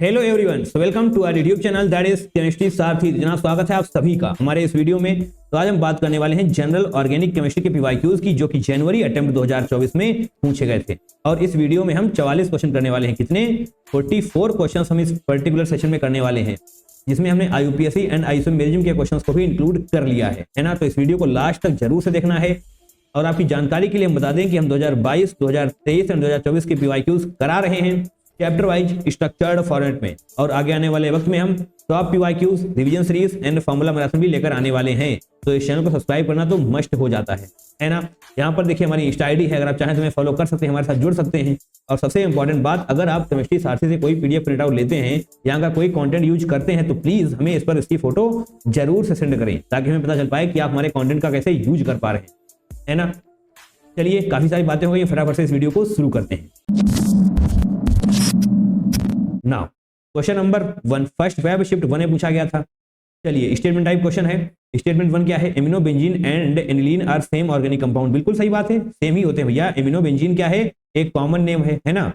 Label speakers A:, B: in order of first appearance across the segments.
A: Hello everyone, so welcome to our YouTube channel that is chemistry Sarathi. जनाब स्वागत है आप सभी का हमारे इस वीडियो में। तो आज हम बात करने वाले हैं जनरल ऑर्गेनिक केमिस्ट्री के पीवाईक्यूज की, जो कि जनवरी अटेम्प्ट 2024 में पूछे गए थे। और इस वीडियो में हम 44 क्वेश्चन करने वाले हैं। कितने? 44 क्वेश्चन हम इस पर्टिकुलर सेशन में करने वाले हैं, जिसमें हमने आईयूपीएससी एंड आइसोमेरिज्म के क्वेश्चंस को भी इंक्लूड कर लिया है ना। तो इस वीडियो को लास्ट तक जरूर से देखना है। और आपकी जानकारी के लिए हम बता दें कि हम 2022, 2023 एंड 2024 के पीवाईक्यूज करा रहे हैं चैप्टर वाइज स्ट्रक्चर्ड फॉर्मेट में। और आगे आने वाले वक्त में हम top PYQs, revision series and formula marathon भी लेकर आने वाले हैं। तो इस चैनल को सब्सक्राइब करना तो मस्ट हो जाता है ना। यहाँ पर देखिए हमारी इंस्टा आईडी है, अगर आप चाहें तो हमें फॉलो कर सकते हैं, हमारे साथ जुड़ सकते हैं। और सबसे इंपॉर्टेंट बात, अगर आप केमिस्ट्री सारथी से कोई पीडीएफ प्रिंट आउट लेते हैं, यहाँ का कोई कंटेंट यूज करते हैं, तो प्लीज हमें इस पर इसकी फोटो जरूर से सेंड करें, ताकि हमें पता चल पाए कि आप हमारे कंटेंट का कैसे यूज कर पा रहे हैं, है ना। चलिए, काफी सारी बातें हो गई, फटाफट से इस वीडियो को शुरू करते हैं। Now question number 1 first web shift 1 में पूछा गया था। चलिए, स्टेटमेंट टाइप क्वेश्चन है। स्टेटमेंट 1 क्या है? Amino benzene and aniline are same organic compound. बिल्कुल सही बात है, सेम ही होते हैं भैया। एमिनो बेंजीन क्या है? एक कॉमन नेम है ना।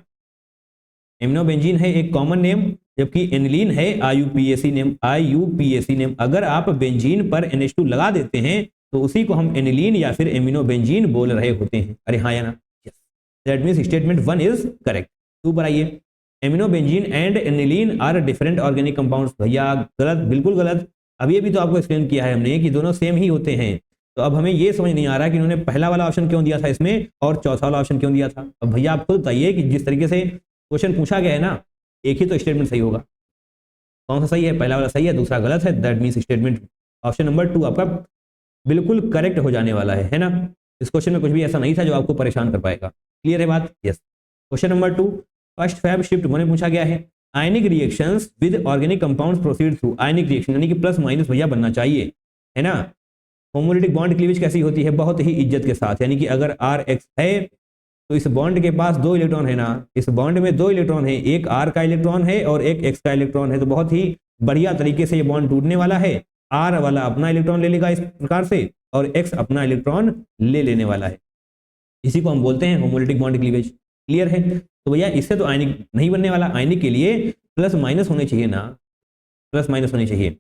A: एमिनो बेंजीन है एक कॉमन नेम, जबकि एनिलीन है आईयूपीएसी नेम। IUPAC name. अगर आप बेंजीन पर NH2 लगा देते हैं तो उसी को हम एनिलीन या फिर एमिनो बेंजीन बोल रहे होते हैं। अरे हाँ या ना? Yes, that means statement 1 is correct. 2 पर आइए। Amino benzene and aniline are different organic compounds. भैया गलत, बिल्कुल गलत। अभी तो आपको एक्सप्लेन किया है हमने कि दोनों सेम ही होते हैं। तो अब हमें ये समझ नहीं आ रहा कि उन्होंने पहला वाला ऑप्शन क्यों दिया था इसमें और चौथा वाला ऑप्शन क्यों दिया था। अब भैया आप खुद बताइए कि जिस तरीके से क्वेश्चन पूछा गया है ना, एक ही तो स्टेटमेंट सही होगा। कौन सा सही है? पहला वाला सही है, दूसरा गलत है। That means statement option number 2 आपका बिल्कुल करेक्ट हो जाने वाला है ना। इस क्वेश्चन में कुछ भी ऐसा नहीं था जो आपको परेशान कर पाएगा। क्लियर है बात? Yes. Question number 2 first Feb shift 1 में पूछा गया है। Ionic reactions with organic compounds proceed through. Ionic reaction यानी कि प्लस माइनस भैया बनना चाहिए, है ना। होमोलिटिक बॉन्ड क्लीवेज कैसी होती है? बहुत ही इज्जत के साथ, यानी कि अगर RX है तो इस बॉन्ड के पास 2 इलेक्ट्रॉन है ना, इस बॉन्ड में 2 इलेक्ट्रॉन है, एक R का इलेक्ट्रॉन है और एक X का इलेक्ट्रॉन है। तो बहुत ही बढ़िया तरीके से ये बॉन्ड टूटने वाला है। R वाला अपना इलेक्ट्रॉन ले लेगा इस प्रकार से, और X अपना इलेक्ट्रॉन ले लेने वाला है। इसी को हम बोलते हैं होमोलिटिक बॉन्ड क्लीवेज। क्लियर है? तो भैया इससे तो आयनिक नहीं बनने वाला। आयनिक के लिए प्लस माइनस होने चाहिए ना, प्लस माइनस होने चाहिए।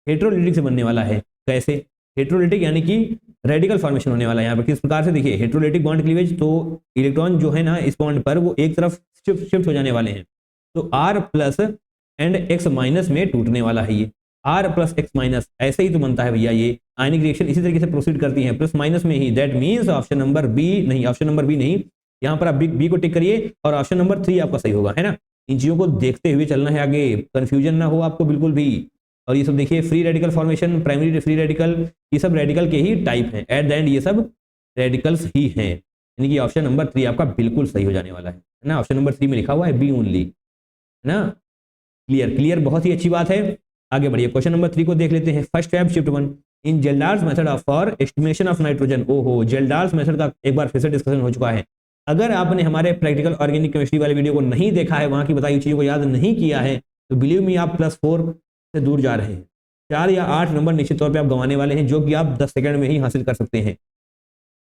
A: हेट्रोलिटिक से बनने वाला है। कैसे? हेट्रोलिटिक यानी कि रेडिकल फॉर्मेशन होने वाला है। यहाँ पर किस प्रकार से? देखिए, हेट्रोलिटिक बॉन्ड क्लीवेज, तो इलेक्ट्रॉन जो है ना इस बॉन्ड पर, वो एक तरफ शिफ्ट हो जाने वाले हैं। तो R plus and X minus में टूटने वाला है ये। R प्लस X माइनस, ऐसे ही तो बनता है भैया ये। आयनिक रिएक्शन इसी तरीके से प्रोसीड करती है, प्लस माइनस में ही। That means option number B नहीं, ऑप्शन नंबर बी नहीं, यहाँ पर आप बी को टिक करिए और ऑप्शन नंबर 3 आपका सही होगा, है ना। इन चीजों को देखते हुए चलना है आगे, कंफ्यूजन ना हो आपको बिल्कुल भी। और ये सब देखिए, free radical formation, primary free radical, ये सब रेडिकल के ही टाइप हैं। एट द एंड ये सब रेडिकल्स ही हैं, यानी कि ऑप्शन नंबर 3 आपका बिल्कुल सही हो जाने वाला है ना। ऑप्शन नंबर 3 में लिखा हुआ है बी ओनली, है ना। क्लियर, बहुत ही अच्छी बात है। आगे बढ़िए, क्वेश्चन नंबर 3 को देख लेते हैं। First Feb shift 1 in Kjeldahl's method of for estimation of nitrogen. ओहो, जेल्डार्स मेथड का एक बार फिर से डिस्कशन हो चुका है। अगर आपने हमारे प्रैक्टिकल ऑर्गेनिक केमिस्ट्री वाले वीडियो को नहीं देखा है, वहां की बताई हुई चीजों को याद नहीं किया है, तो बिलीव मी आप +4 से दूर जा रहे हैं। 4 या 8 नंबर निश्चित तौर पे आप गंवाने वाले हैं, जो कि आप 10 सेकंड में ही हासिल कर सकते हैं।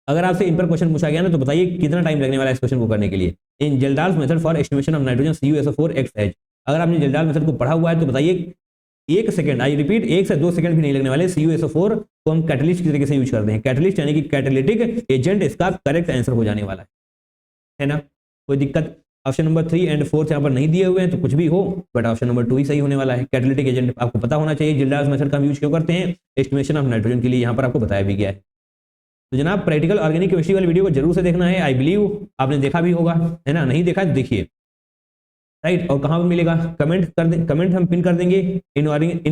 A: अगर आपसे इन पर क्वेश्चन पूछा गया ना, तो बताइए कितना टाइम लगने वाला है इस क्वेश्चन को करने के लिए। In Kjeldahl's method for estimation of nitrogen CuSO4 अगर आपने जेल्डार्स मेथड को पढ़ा हुआ है तो बताइए 1 सेकंड, आई रिपीट 1 से 2 सेकंड भी नहीं लगने वाले। CuSO4 को हम कैटलिस्ट की तरीके से यूज करते हैं। कैटलिस्ट यानी कि कैटालिटिक एजेंट, इसका करेक्ट आंसर हो जाने वाला है ना। कोई दिक्कत? ऑप्शन नंबर 3 एंड 4 यहाँ पर नहीं दिए हुए हैं, तो कुछ भी हो, बट ऑप्शन नंबर 2 ही सही होने वाला है। कैटालिटिक एजेंट आपको पता होना चाहिए। जेल्डार्स मेथड का हम यूज क्यों करते हैं? एस्टिमेशन ऑफ नाइट्रोजन के लिए, यहाँ पर आपको बताया भी गया है। तो जनाब, प्रैक्टिकल ऑर्गेनिक केमिस्ट्री वाली वीडियो को जरूर से देखना है। आई बिलीव आपने देखा भी होगा, है ना। नहीं देखा तो देखिए, राइट। और कहाँ पर मिलेगा? कमेंट हम पिन कर देंगे। इन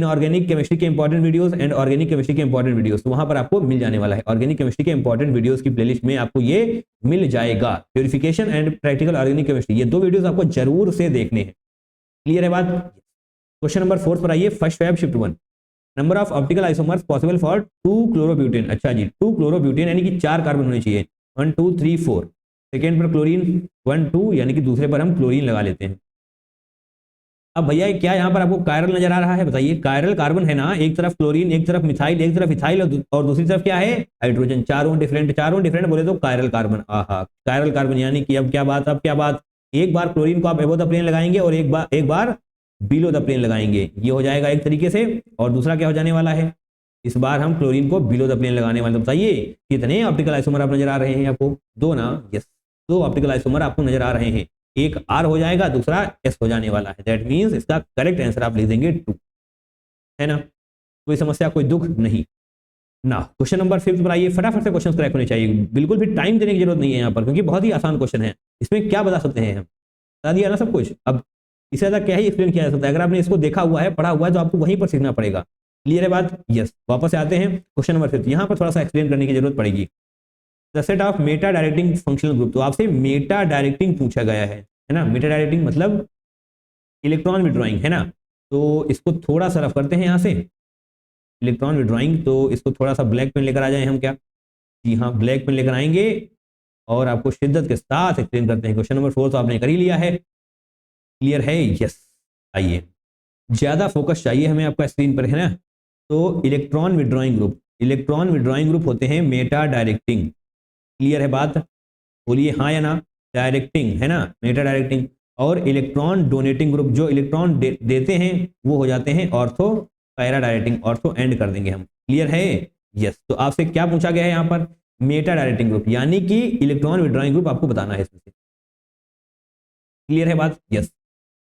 A: ऑर्गेनिक केमिस्ट्री के important videos and organic chemistry के इंपॉर्टेंट वीडियोस, तो वहां पर आपको मिल जाने वाला है। ऑर्गेनिक केमिस्ट्री के इंपॉर्टेंट वीडियोस की प्लेलिस्ट में आपको ये मिल जाएगा। Purification and practical organic chemistry, ये 2 वीडियोस आपको जरूर से देखने हैं। क्लियर है बात? क्वेश्चन नंबर 4 पर आइए। First Feb shift 1 number of optical isomers possible for 2 chlorobutane. अच्छा जी, 2 क्लोरोब्यूटेन यानी कि 4 कार्बन होने चाहिए। 1 2 3 4। सेकेंड पर क्लोरीन 1 2, यानी कि दूसरे पर हम क्लोरीन लगा लेते हैं। अब भैया क्या यहाँ पर आपको कायरल नजर आ रहा है? बताइए, कायरल कार्बन है ना, एक तरफ क्लोरीन, एक तरफ मिथाइल, एक तरफ इथाइल और दूसरी तरफ क्या है? हाइड्रोजन। चारों डिफरेंट बोले तो कायरल कार्बन। आहा, कायरल कार्बन, यानी कि अब क्या बात, एक बार क्लोरीन को आप एबो द प्लेन लगाएंगे और एक बार बिलो द प्लेन लगाएंगे, ये हो जाएगा एक तरीके से। और दूसरा क्या हो जाने वाला है, इस बार हम क्लोरीन को बिलो द प्लेन लगाने वाले। तो बताइए कितने ऑप्टिकल आइसोमर आप नजर आ रहे हैं आपको? दो ना, यस, दो ऑप्टिकल आइसोमर आपको नजर आ रहे हैं। एक R हो जाएगा, दूसरा S हो जाने वाला है। दैट मीन्स इसका करेक्ट आंसर आप लिख देंगे 2, है ना? कोई समस्या, कोई दुख नहीं ना। क्वेश्चन नंबर 5 पर आइए, फटाफट से क्वेश्चन क्रैक होने चाहिए, बिल्कुल भी टाइम देने की जरूरत नहीं है यहाँ पर, क्योंकि बहुत ही आसान क्वेश्चन है। इसमें क्या बता सकते हैं हम, बता दिया ना सब कुछ। अब इससे ज्यादा क्या ही एक्सप्लेन किया जा सकता है? अगर आपने इसको देखा हुआ है, पढ़ा हुआ है, तो आपको वहीं पर सीखना पड़ेगा। क्लियर है बात? यस। वापस से आते हैं क्वेश्चन नंबर 5। यहाँ पर थोड़ा सा एक्सप्लेन करने की जरूरत पड़ेगी। The set of Meta directing functional group, तो आपसे मेटा डायरेक्टिंग पूछा गया है ना? मेटा डायरेक्टिंग मतलब इलेक्ट्रॉन विड्रॉइंग, है ना? तो इसको थोड़ा सा रफ करते हैं यहाँ से, इलेक्ट्रॉन विड्रॉइंग। तो इसको थोड़ा सा ब्लैक पेन लेकर आ जाए हम, क्या? जी हाँ, ब्लैक पेन लेकर आएंगे और आपको शिद्दत के साथ एक्सप्लेन करते हैं। क्वेश्चन नंबर 4 तो आपने कर ही लिया है, क्लियर है? यस। आइए, ज्यादा फोकस चाहिए हमें आपका स्क्रीन पर, है ना? तो electron withdrawing group, electron withdrawing group होते हैं मेटा डायरेक्टिंग। क्लियर है बात? बोलिए हाँ या ना। डायरेक्टिंग, है ना? Meta directing. और इलेक्ट्रॉन डोनेटिंग ग्रुप, जो इलेक्ट्रॉन देते हैं वो हो जाते हैं ortho para directing. Ortho and कर देंगे हम। क्लियर है? यस। तो आपसे क्या पूछा गया है यहाँ पर? मेटा डायरेक्टिंग ग्रुप, यानी कि इलेक्ट्रॉन विड्रॉइंग ग्रुप आपको बताना है इसमें से। क्लियर है बात? यस।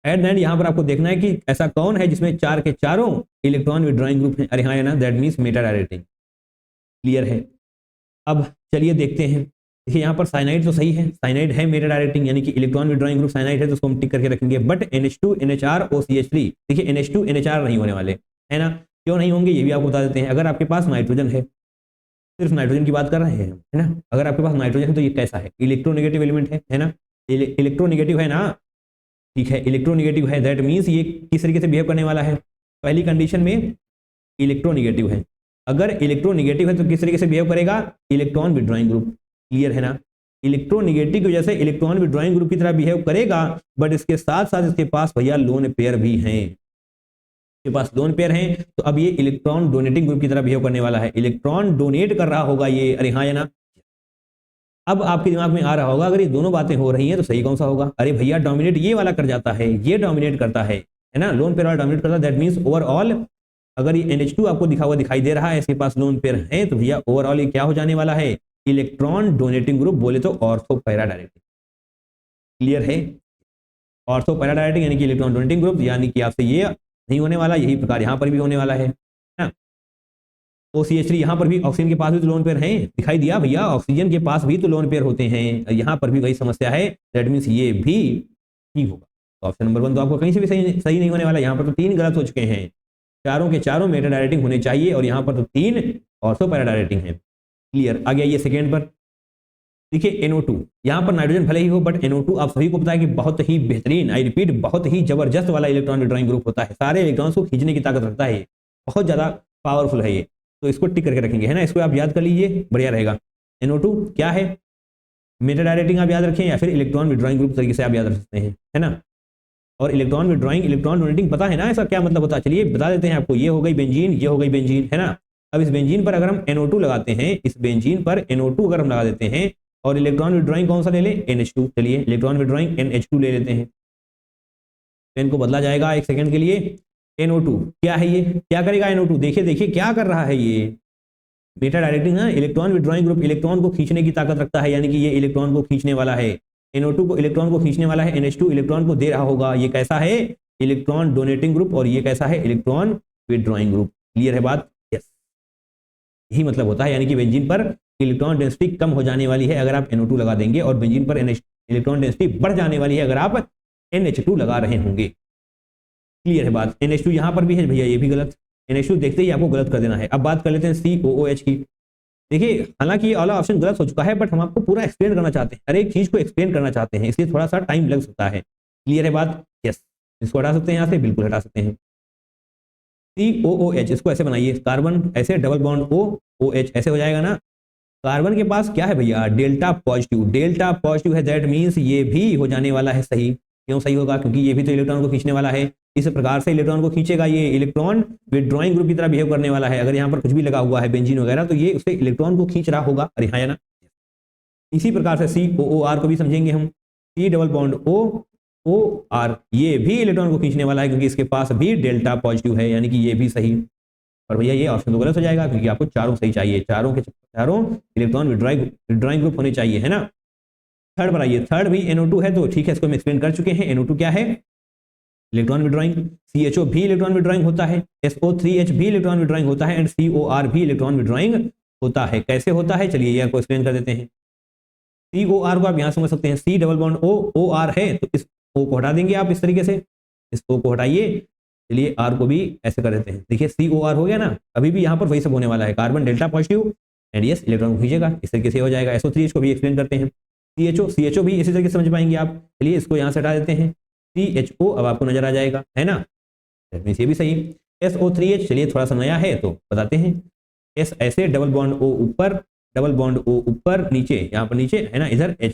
A: एट द एंड यहाँ पर आपको देखना है कि ऐसा कौन है जिसमें चार के चारों इलेक्ट्रॉन विड्रॉइंग ग्रुप है। अरे हाँ या ना, that means Meta directing. Clear है? अब चलिए देखते हैं। देखिए यहाँ पर साइनाइड तो सही है, साइनाइड है मेटा डायरेक्टिंग, यानी कि इलेक्ट्रॉन विड्रॉइंग ग्रुप साइनाइड है, तो उसको हम टिक करके रखेंगे। बट NH2 NHR OCH3, देखिए NH2 NHR नहीं होने वाले, है ना? क्यों नहीं होंगे ये भी आपको बता देते हैं। अगर आपके पास नाइट्रोजन है, सिर्फ नाइट्रोजन की बात कर रहे हैं, है ना? अगर आपके पास नाइट्रोजन है तो ये कैसा है? इलेक्ट्रोनेगेटिव एलिमेंट है ना? इलेक्ट्रोनेगेटिव है ना? ठीक है, इलेक्ट्रोनेगेटिव है, दैट मीन्स ये किस तरीके से बिहेव करने वाला है? पहली कंडीशन में इलेक्ट्रोनेगेटिव है। अगर इलेक्ट्रोनेगेटिव है तो किस तरीके से बिहेव करेगा? Electron withdrawing group. क्लियर है ना? इलेक्ट्रोनेगेटिव की वजह से इलेक्ट्रॉन विड्रॉइंग ग्रुप की तरह बिहेव करेगा, बट इसके साथ साथ इसके पास भैया लोन पेयर भी हैं। इसके पास लोन पेयर हैं, तो अब ये इलेक्ट्रॉन डोनेटिंग ग्रुप की तरह बिहेव करने वाला है। इलेक्ट्रॉन डोनेट कर रहा होगा ये, अरे हाँ या ना? अब आपके दिमाग में आ रहा होगा, अगर ये दोनों बातें हो रही हैं तो सही कौन सा होगा? अरे भैया डोमिनेट ये वाला कर जाता है, ये डोमिनेट करता है ना? लोन पेयर वाला डोमिनेट करता है, दैट मीन्स ओवरऑल अगर ये NH2 आपको दिखा हुआ दिखाई दे रहा है, इसके पास लोन पेयर है, तो भैया ओवरऑल ये क्या हो जाने वाला है? इलेक्ट्रॉन डोनेटिंग ग्रुप, बोले तो ऑर्थो पैरा डायरेक्टिंग। क्लियर है? ऑर्थो पैरा डायरेक्टिंग यानी कि इलेक्ट्रॉन डोनेटिंग ग्रुप, यानी कि आपसे ये नहीं होने वाला, यही प्रकार यहाँ पर भी होने वाला है ना? OCH3 यहाँ पर भी ऑक्सीजन के पास भी तो लोन पेयर हैं, दिखाई दिया भैया? ऑक्सीजन के पास भी तो लोन पेयर होते हैं, यहाँ पर भी वही समस्या है। दैट मीन्स ये भी ठीक होगा। तो ऑप्शन नंबर 1 तो आपको कहीं से भी सही नहीं होने वाला। यहाँ पर तो 3 गलत हो चुके हैं, चारों के चारों मेटा डायरेक्टिंग होने चाहिए, और यहाँ पर तो 3 ऑर्थो पैरा डायरेक्टिंग है। क्लियर? आ गया ये सेकेंड पर। देखिए NO2, यहाँ पर नाइट्रोजन भले ही हो, बट NO2 आप सभी को पता है कि बहुत ही बेहतरीन, आई रिपीट, बहुत ही जबरदस्त वाला इलेक्ट्रॉन विड्रॉइंग ग्रुप होता है। सारे इलेक्ट्रॉन्स को खींचने की ताकत रखता है, बहुत ज्यादा पावरफुल है ये। तो इसको टिक करके रखेंगे, है ना? इसको आप याद कर लीजिए, बढ़िया रहेगा। NO2 क्या है? मेटा डायरेक्टिंग आप याद रखें, या फिर इलेक्ट्रॉन विड्रॉइंग ग्रुप तरीके से आप याद रख सकते हैं, है ना? और इलेक्ट्रॉन विड्रॉइंग, इलेक्ट्रॉन डोनेटिंग पता है ना ऐसा क्या मतलब होता है? चलिए बता देते हैं आपको। ये हो गई बेंजीन, ये हो गई बेंजीन, है ना? अब इस बेंजीन पर अगर हम NO2 लगाते हैं, इस बेंजीन पर NO2 अगर हम लगा देते हैं, और इलेक्ट्रॉन विड्रॉइंग कौन सा ले लें? NH2। चलिए इलेक्ट्रॉन विड्रॉइंग NH2 ले लेते हैं, पेन को बदला जाएगा एक सेकंड के लिए। NO2 क्या है? ये क्या करेगा NO2? देखिए देखिए क्या कर रहा है ये, मेटा डायरेक्टिंग है। इलेक्ट्रॉन विड्रॉइंग ग्रुप इलेक्ट्रॉन को खींचने की ताकत रखता है, यानी कि ये इलेक्ट्रॉन को खींचने वाला है। NO2 को, इलेक्ट्रॉन को खींचने वाला है, NH2 इलेक्ट्रॉन को दे रहा होगा। ये कैसा है? इलेक्ट्रॉन डोनेटिंग ग्रुप, और ये कैसा है? Electron withdrawing group. क्लियर है बात? यस, यही मतलब होता है, यानी कि बेंजीन पर इलेक्ट्रॉन डेंसिटी कम हो जाने वाली है अगर आप NO2 लगा देंगे, और बेंजीन पर इलेक्ट्रॉन डेंसिटी बढ़ जाने वाली है अगर आप NH2 लगा रहे होंगे। क्लियर है बात? NH2 यहाँ पर भी है भैया, ये भी गलत। NH2 देखते ही आपको गलत कर देना है। अब बात कर लेते हैं COOH की। देखिए हालांकि ये वाला ऑप्शन गलत हो चुका है, बट हम आपको पूरा एक्सप्लेन करना चाहते हैं, हर एक चीज को एक्सप्लेन करना चाहते हैं, इसलिए थोड़ा सा टाइम लग सकता है। क्लियर है बात? यस। इसको हटा सकते हैं यहाँ से, बिल्कुल हटा सकते हैं। COOH, इसको ऐसे बनाइए, कार्बन ऐसे, डबल बॉन्ड OH ऐसे हो जाएगा ना? कार्बन के पास क्या है भैया? डेल्टा पॉजिटिव, डेल्टा पॉजिटिव है, दैट मीन्स ये भी हो जाने वाला है सही। क्यों सही होगा? क्योंकि ये भी तो इलेक्ट्रॉन को खींचने वाला है। इस प्रकार से इलेक्ट्रॉन को खींचेगा, ये इलेक्ट्रॉन विड्रॉइंग ग्रुप की तरह बिहेव करने वाला है। अगर यहाँ पर कुछ भी लगा हुआ है बेंजीन वगैरह, तो ये उससे इलेक्ट्रॉन को खींच रहा होगा। अरे हाँ या ना? इसी प्रकार से COOR को भी समझेंगे हम। C double bond O SO4 ये भी इलेक्ट्रॉन को खींचने वाला है क्योंकि इसके पास भी डेल्टा पॉजिटिव है, यानी कि ये भी सही। और भैया ये ऑप्शन तो गलत हो जाएगा क्योंकि आपको चारों सही चाहिए, चारों के चारों इलेक्ट्रॉन विड्रॉइंग ग्रुप होने चाहिए, है ना। थर्ड बनाइए, थर्ड भी NO2 है तो ठीक है, इसको हम एक्सप्लेन कर चुके हैं। NO2 क्या है? Electron withdrawing. CHO भी इलेक्ट्रॉन विड्रॉइंग होता है, SO3H भी इलेक्ट्रॉन विड्रॉइंग होता है एंड COR भी इलेक्ट्रॉन विड्रॉइंग होता है। कैसे होता है चलिए ये आपको एक्सप्लेन कर देते हैं। COR को आप यहां समझ सकते हैं, C double bond O, OR है तो इस O को हटा देंगे आप इस तरीके से, इस O को हटाइए। चलिए R को भी ऐसे कर देते हैं, देखिए COR हो गया ना। अभी भी यहाँ पर वही सब होने वाला है, carbon delta positive and yes electron खींचेगा, इस तरीके से हो जाएगा। SO3H को भी एक्सप्लेन करते हैं। CHO भी इसी तरीके से समझ पाएंगे आप। चलिए इसको यहाँ से हटा देते हैं, CHO अब आपको नजर आ जाएगा, है ना। ये भी सही। SO3H चलिए थोड़ा सा नया है तो बताते हैं। S ऐसे डबल बॉन्ड O ऊपर, डबल बॉन्ड O ऊपर नीचे, यहाँ पर नीचे है ना, इधर H,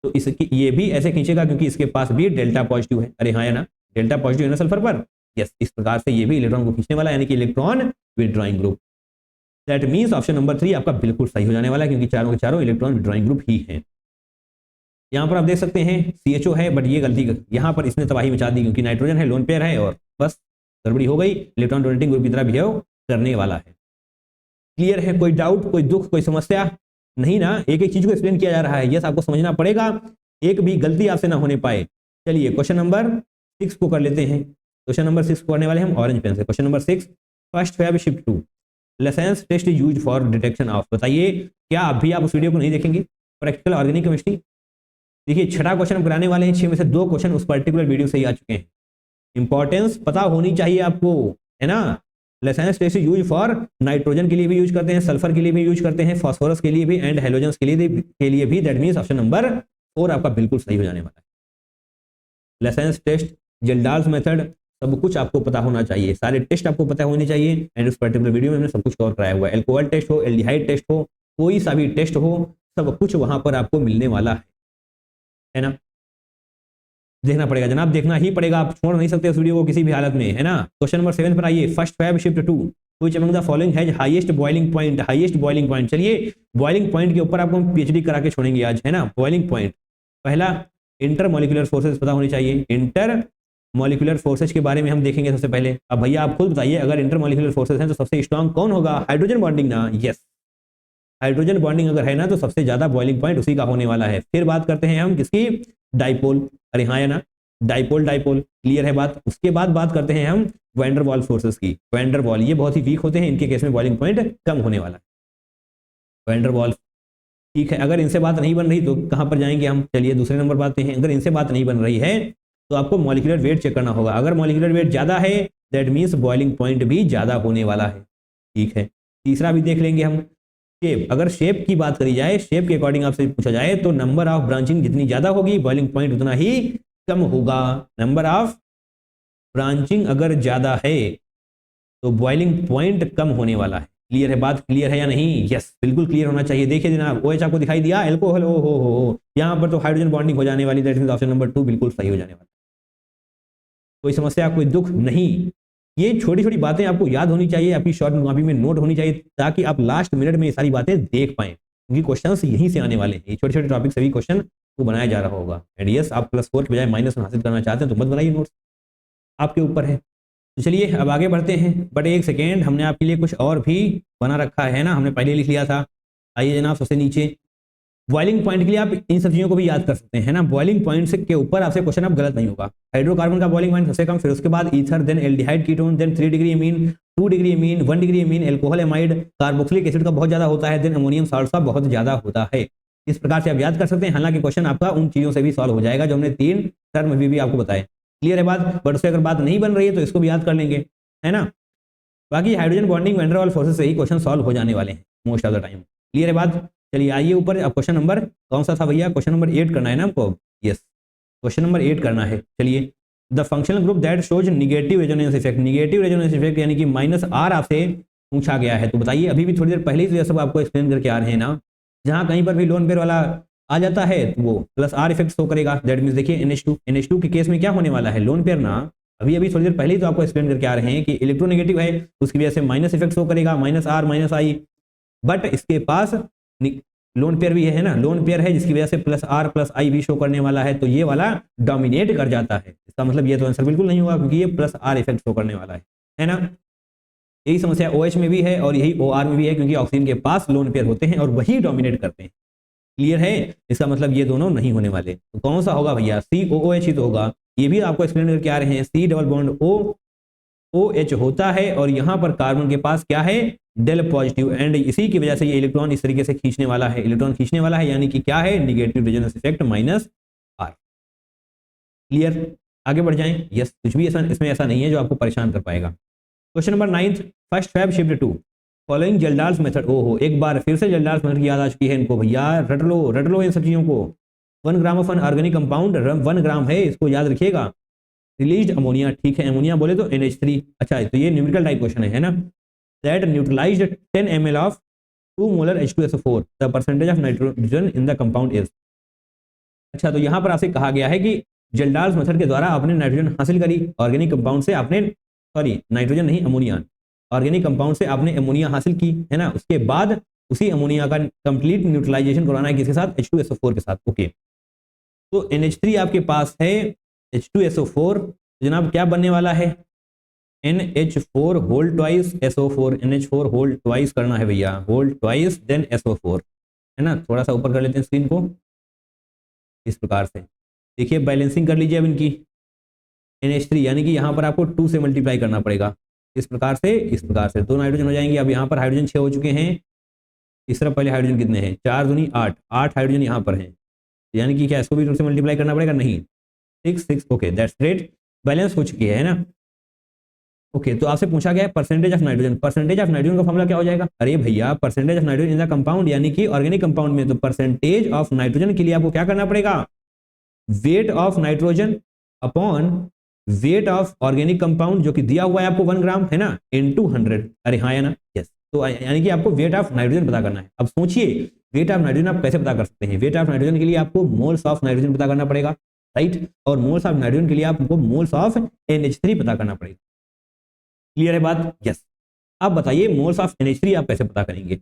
A: तो इसकी ये भी ऐसे खींचेगा क्योंकि इसके पास भी डेल्टा पॉजिटिव है। अरे हाँ है ना, डेल्टा पॉजिटिव है ना सल्फर पर, यस। इस प्रकार से ये भी इलेक्ट्रॉन को खींचने वाला है, यानी कि electron withdrawing group. That means option number 3 आपका बिल्कुल सही हो जाने वाला है क्योंकि चारों के चारों इलेक्ट्रॉन विड्रॉइंग ग्रुप ही हैं। यहाँ पर आप देख सकते हैं CHO है, बट ये गलती यहाँ पर इसने तबाही मचा दी क्योंकि नाइट्रोजन है, लोन पेयर है और बस गड़बड़ी हो गई, इलेक्ट्रॉन डोनेटिंग ग्रुप की तरह बिहेव करने वाला है। क्लियर है? कोई डाउट, कोई दुख, कोई समस्या नहीं ना? एक एक चीज को एक्सप्लेन किया जा रहा है, यस आपको समझना पड़ेगा, एक भी गलती आपसे ना होने पाए। चलिए क्वेश्चन नंबर 6 को कर लेते हैं। क्वेश्चन नंबर 6 को करने वाले हम ऑरेंज पेन से। Question number 6, first Feb shift 2 Lassaigne's test use for detection of. बताइए क्या अभी आप उस वीडियो को नहीं देखेंगे? Practical organic chemistry. देखिए छठा क्वेश्चन हम कराने वाले हैं, 6 में से 2 क्वेश्चन उस पर्टिकुलर वीडियो से ही आ चुके हैं। इंपॉर्टेंस पता होनी चाहिए आपको, है ना। Lassaigne's test use for nitrogen के लिए भी यूज करते हैं, सल्फर के लिए भी यूज करते हैं, फास्फोरस के लिए भी एंड हेलोजन्स के लिए भी। दैट मींस ऑप्शन नंबर 4 आपका बिल्कुल सही हो जाने वाला है। लेसेंस टेस्ट, जेल्डाल्स मेथड, सब कुछ आपको पता होना चाहिए, सारे टेस्ट आपको पता होने चाहिए एंड उस पर्टिकुलर वीडियो में हमने सब कुछ कवर कराया हुआ है। एल्कोहल टेस्ट हो, एल्डिहाइड टेस्ट हो, कोई सा भी टेस्ट हो, सब कुछ वहां पर आपको मिलने वाला है ना। देखना पड़ेगा जनाब, देखना ही पड़ेगा, आप छोड़ नहीं सकते उस वीडियो को किसी भी हालत में, है ना। क्वेश्चन नंबर 7 पर आइए। First Feb shift 2 which among the following has highest boiling point. Highest boiling point, चलिए बॉइलिंग पॉइंट के ऊपर आपको हम PhD करा के छोड़ेंगे आज, है ना। बॉइलिंग पॉइंट पहला, इंटर मॉलिक्यूलर फोर्सेज पता होनी चाहिए। इंटर मॉलिक्यूलर फोर्सेज के बारे में हम देखेंगे सबसे पहले। अब भैया आप खुद बताइए, अगर इंटर मॉलिक्यूलर फोर्सेज हैं तो सबसे स्ट्रांग कौन होगा? हाइड्रोजन बॉन्डिंग ना, यस। हाइड्रोजन बॉन्डिंग अगर है ना तो सबसे ज्यादा बॉइलिंग पॉइंट उसी का होने वाला है। फिर बात करते हैं हम किसकी? डाइपोल। अरे हाँ है ना, डाइपोल डाइपोल, क्लियर है बात। उसके बाद बात करते हैं हम वैन डर वाल फोर्सेस की। वैन डर वाल ये बहुत ही वीक होते हैं, इनके केस में बॉइलिंग पॉइंट कम होने वाला है। वैन डर वाल ठीक है, अगर इनसे बात नहीं बन रही तो कहां पर जाएंगे हम? चलिए दूसरे नंबर बात हैं, अगर इनसे बात नहीं बन रही है तो आपको मॉलिक्यूलर वेट चेक करना होगा। अगर मॉलिक्यूलर वेट ज्यादा है दैट मींस बॉइलिंग पॉइंट भी ज्यादा होने वाला है, ठीक है। तीसरा भी देख लेंगे हम, शेप। अगर शेप की बात करी जाए, शेप के अकॉर्डिंग आपसे पूछा जाए तो नंबर ऑफ ब्रांचिंग जितनी ज्यादा होगी बॉइलिंग पॉइंट उतना ही कम होगा। नंबर ऑफ ब्रांचिंग अगर ज्यादा है तो बॉइलिंग पॉइंट कम होने वाला है। क्लियर है बात? क्लियर है या नहीं? यस बिल्कुल क्लियर होना चाहिए। देखिए जनाब OH आपको दिखाई दिया, एल्कोहल ओ हो यहाँ पर तो हाइड्रोजन बॉन्डिंग हो जाने वाली। दैट मींस ऑप्शन नंबर 2 बिल्कुल सही हो जाने वाला। कोई समस्या, कोई दुख नहीं। ये छोटी छोटी बातें आपको याद होनी चाहिए, आपकी शॉर्ट कॉपी में नोट होनी चाहिए ताकि आप लास्ट मिनट में ये सारी बातें देख पाएं, क्योंकि क्वेश्चंस यहीं से आने वाले हैं। ये छोटे छोटे टॉपिक सभी क्वेश्चन को बनाया जा रहा होगा। एंड यस आप +4 के बजाय -1 हासिल करना चाहते हैं तो मत बनाइए नोट्स, आपके ऊपर है। तो चलिए अब आगे बढ़ते हैं। बट एक सेकेंड, हमने आपके लिए कुछ और भी बना रखा है ना, हमने पहले लिख लिया था। आइए जनाब सबसे नीचे बॉइलिंग पॉइंट के लिए आप इन सब चीज़ों को भी याद कर सकते हैं ना। बॉइलिंग पॉइंट के ऊपर आपसे क्वेश्चन अब गलत नहीं होगा। हाइड्रोकार्बन का बॉइलिंग पॉइंट सबसे कम, फिर उसके बाद ether, then aldehyde ketone, then 3 degree amine, 2 degree amine, 1 degree amine, alcohol amide, carboxylic acid का बहुत ज्यादा होता है, देन अमोनियम साल्ट का बहुत ज्यादा होता है। इस प्रकार से आप याद कर सकते हैं। हालांकि क्वेश्चन आपका उन चीजों से भी सॉल्व हो जाएगा जो हमने 3 टर्म भी आपको बताए। क्लियर है बात? बट उससे अगर बात नहीं बन रही है तो इसको भी याद कर लेंगे, है ना। बाकी हाइड्रोजन बॉन्डिंग वैन डर वाल फोर्सेस से ही क्वेश्चन सॉल्व हो जाने वाले हैं most of the time. Clear है बात? चलिए आइए ऊपर। अब क्वेश्चन नंबर कौन सा था भैया? क्वेश्चन नंबर 8 करना है ना हमको। यस क्वेश्चन नंबर 8 करना है। चलिए the functional group that shows negative resonance effect. Negative resonance effect यानी कि -R आपसे पूछा गया है। तो बताइए, अभी भी थोड़ी देर पहले ही तो ये सब आपको एक्सप्लेन करके आ रहे हैं ना। जहां कहीं पर भी लोन पेयर वाला आ जाता है तो वो +R इफेक्ट शो करेगा। दैट मींस देखिए NH2 के केस में क्या होने वाला है? लोन पेयर ना, अभी थोड़ी देर पहले ही तो आपको एक्सप्लेन करके आ रहे हैं कि इलेक्ट्रोनेगेटिव है, उसकी वजह से माइनस इफेक्ट शो करेगा, -R -I। बट इसके पास लोन पेयर भी है ना, लोन पेयर है जिसकी वजह से प्लस आर प्लस आई भी शो करने वाला है, तो ये वाला डोमिनेट कर जाता है। इसका मतलब ये तो आंसर बिल्कुल नहीं होगा, क्योंकि ये प्लस आर इफेक्ट शो करने वाला है ना। यही समस्या OH में भी है और यही OR में भी है, क्योंकि ऑक्सीजन के पास लोन पेयर होते हैं और वही डोमिनेट करते हैं। क्लियर है? इसका मतलब ये दोनों नहीं होने वाले। तो कौन सा होगा भैया? COOH ही तो होगा। ये भी आपको एक्सप्लेन करके आ रहे हैं। C डबल बॉन्ड OH होता है और यहाँ पर कार्बन के पास क्या है? डेल पॉजिटिव, एंड इसी की वजह से ये इलेक्ट्रॉन इस तरीके से खींचने वाला है, इलेक्ट्रॉन खींचने वाला है, यानी कि क्या है? Negative resonance effect minus R. Clear? आगे बढ़ जाएं। यस, कुछ भी ऐसा इसमें ऐसा नहीं है जो आपको परेशान कर पाएगा। Question number 9, first Feb shift 2 following Kjeldahl's method. ओहो, एक बार फिर से जल्डाल्स मेथड की याद आ चुकी है इनको। भैया रट लो इन सब चीजों को। 1 gram of an organic compound, 1 ग्राम है, इसको याद रखिएगा। रिलीज्ड अमोनिया, ठीक है, अमोनिया बोले तो NH3। अच्छा, तो ये न्यूमेरिकल टाइप क्वेश्चन है ना। That neutralised 10 ml of 2 molar H2SO4, the percentage of nitrogen in the compound is. अच्छा, तो यहाँ पर आपसे कहा गया है कि जल्डाल्स मेथड के द्वारा आपने नाइट्रोजन हासिल करी ऑर्गेनिक कंपाउंड से, आपने नाइट्रोजन नहीं, अमोनिया, ऑर्गेनिक कंपाउंड से आपने अमोनिया हासिल की है ना। उसके बाद उसी अमोनिया का कंप्लीट न्यूट्रलाइजेशन करवाना है किसके साथ? H2SO4 के साथ। ओके, तो NH3 आपके पास है, H2SO4 जनाब क्या बनने वाला है? NH4 whole twice SO4, NH4 whole twice करना है भैया, होल ट्वाइस देन SO4, है ना। थोड़ा सा ऊपर कर लेते हैं स्क्रीन को, इस प्रकार से देखिए, बैलेंसिंग कर लीजिए अब इनकी। NH3 यानी कि यहाँ पर आपको 2 से मल्टीप्लाई करना पड़ेगा, इस प्रकार से 2 नाइट्रोजन हो जाएंगे। अब यहाँ पर हाइड्रोजन 6 हो चुके हैं, इस तरफ पहले हाइड्रोजन कितने हैं? 4 दूनी 8 हाइड्रोजन यहाँ पर हैं, यानी कि क्या इसको भी 2 से मल्टीप्लाई करना पड़ेगा? नहीं, 6। ओके, दैट्स ग्रेट, बैलेंस हो चुकी है ना। ओके, तो आपसे पूछा गया है percentage of nitrogen. Percentage of nitrogen का फॉर्मूला क्या हो जाएगा? अरे भैया, percentage of nitrogen in the compound, यानी कि ऑर्गेनिक कंपाउंड में, तो परसेंटेज ऑफ नाइट्रोजन के लिए आपको क्या करना पड़ेगा? Weight of nitrogen upon weight of organic compound, जो कि दिया हुआ है आपको 1 ग्राम, है ना, इनटू 100। अरे हाँ या ना? यस। तो यानी कि आपको वेट ऑफ नाइट्रोजन पता करना है। अब सोचिए, वेट ऑफ नाइट्रोजन आप कैसे पता कर सकते हैं? वेट ऑफ नाइट्रोजन के लिए आपको मोल्स ऑफ नाइट्रोजन पता करना पड़ेगा, राइट, और मोल्स ऑफ नाइट्रोजन के लिए आपको मोल्स ऑफ NH3 पता करना पड़ेगा। क्लियर है बात? यस। अब बताइए, मोल्स ऑफ NH3 आप कैसे पता करेंगे?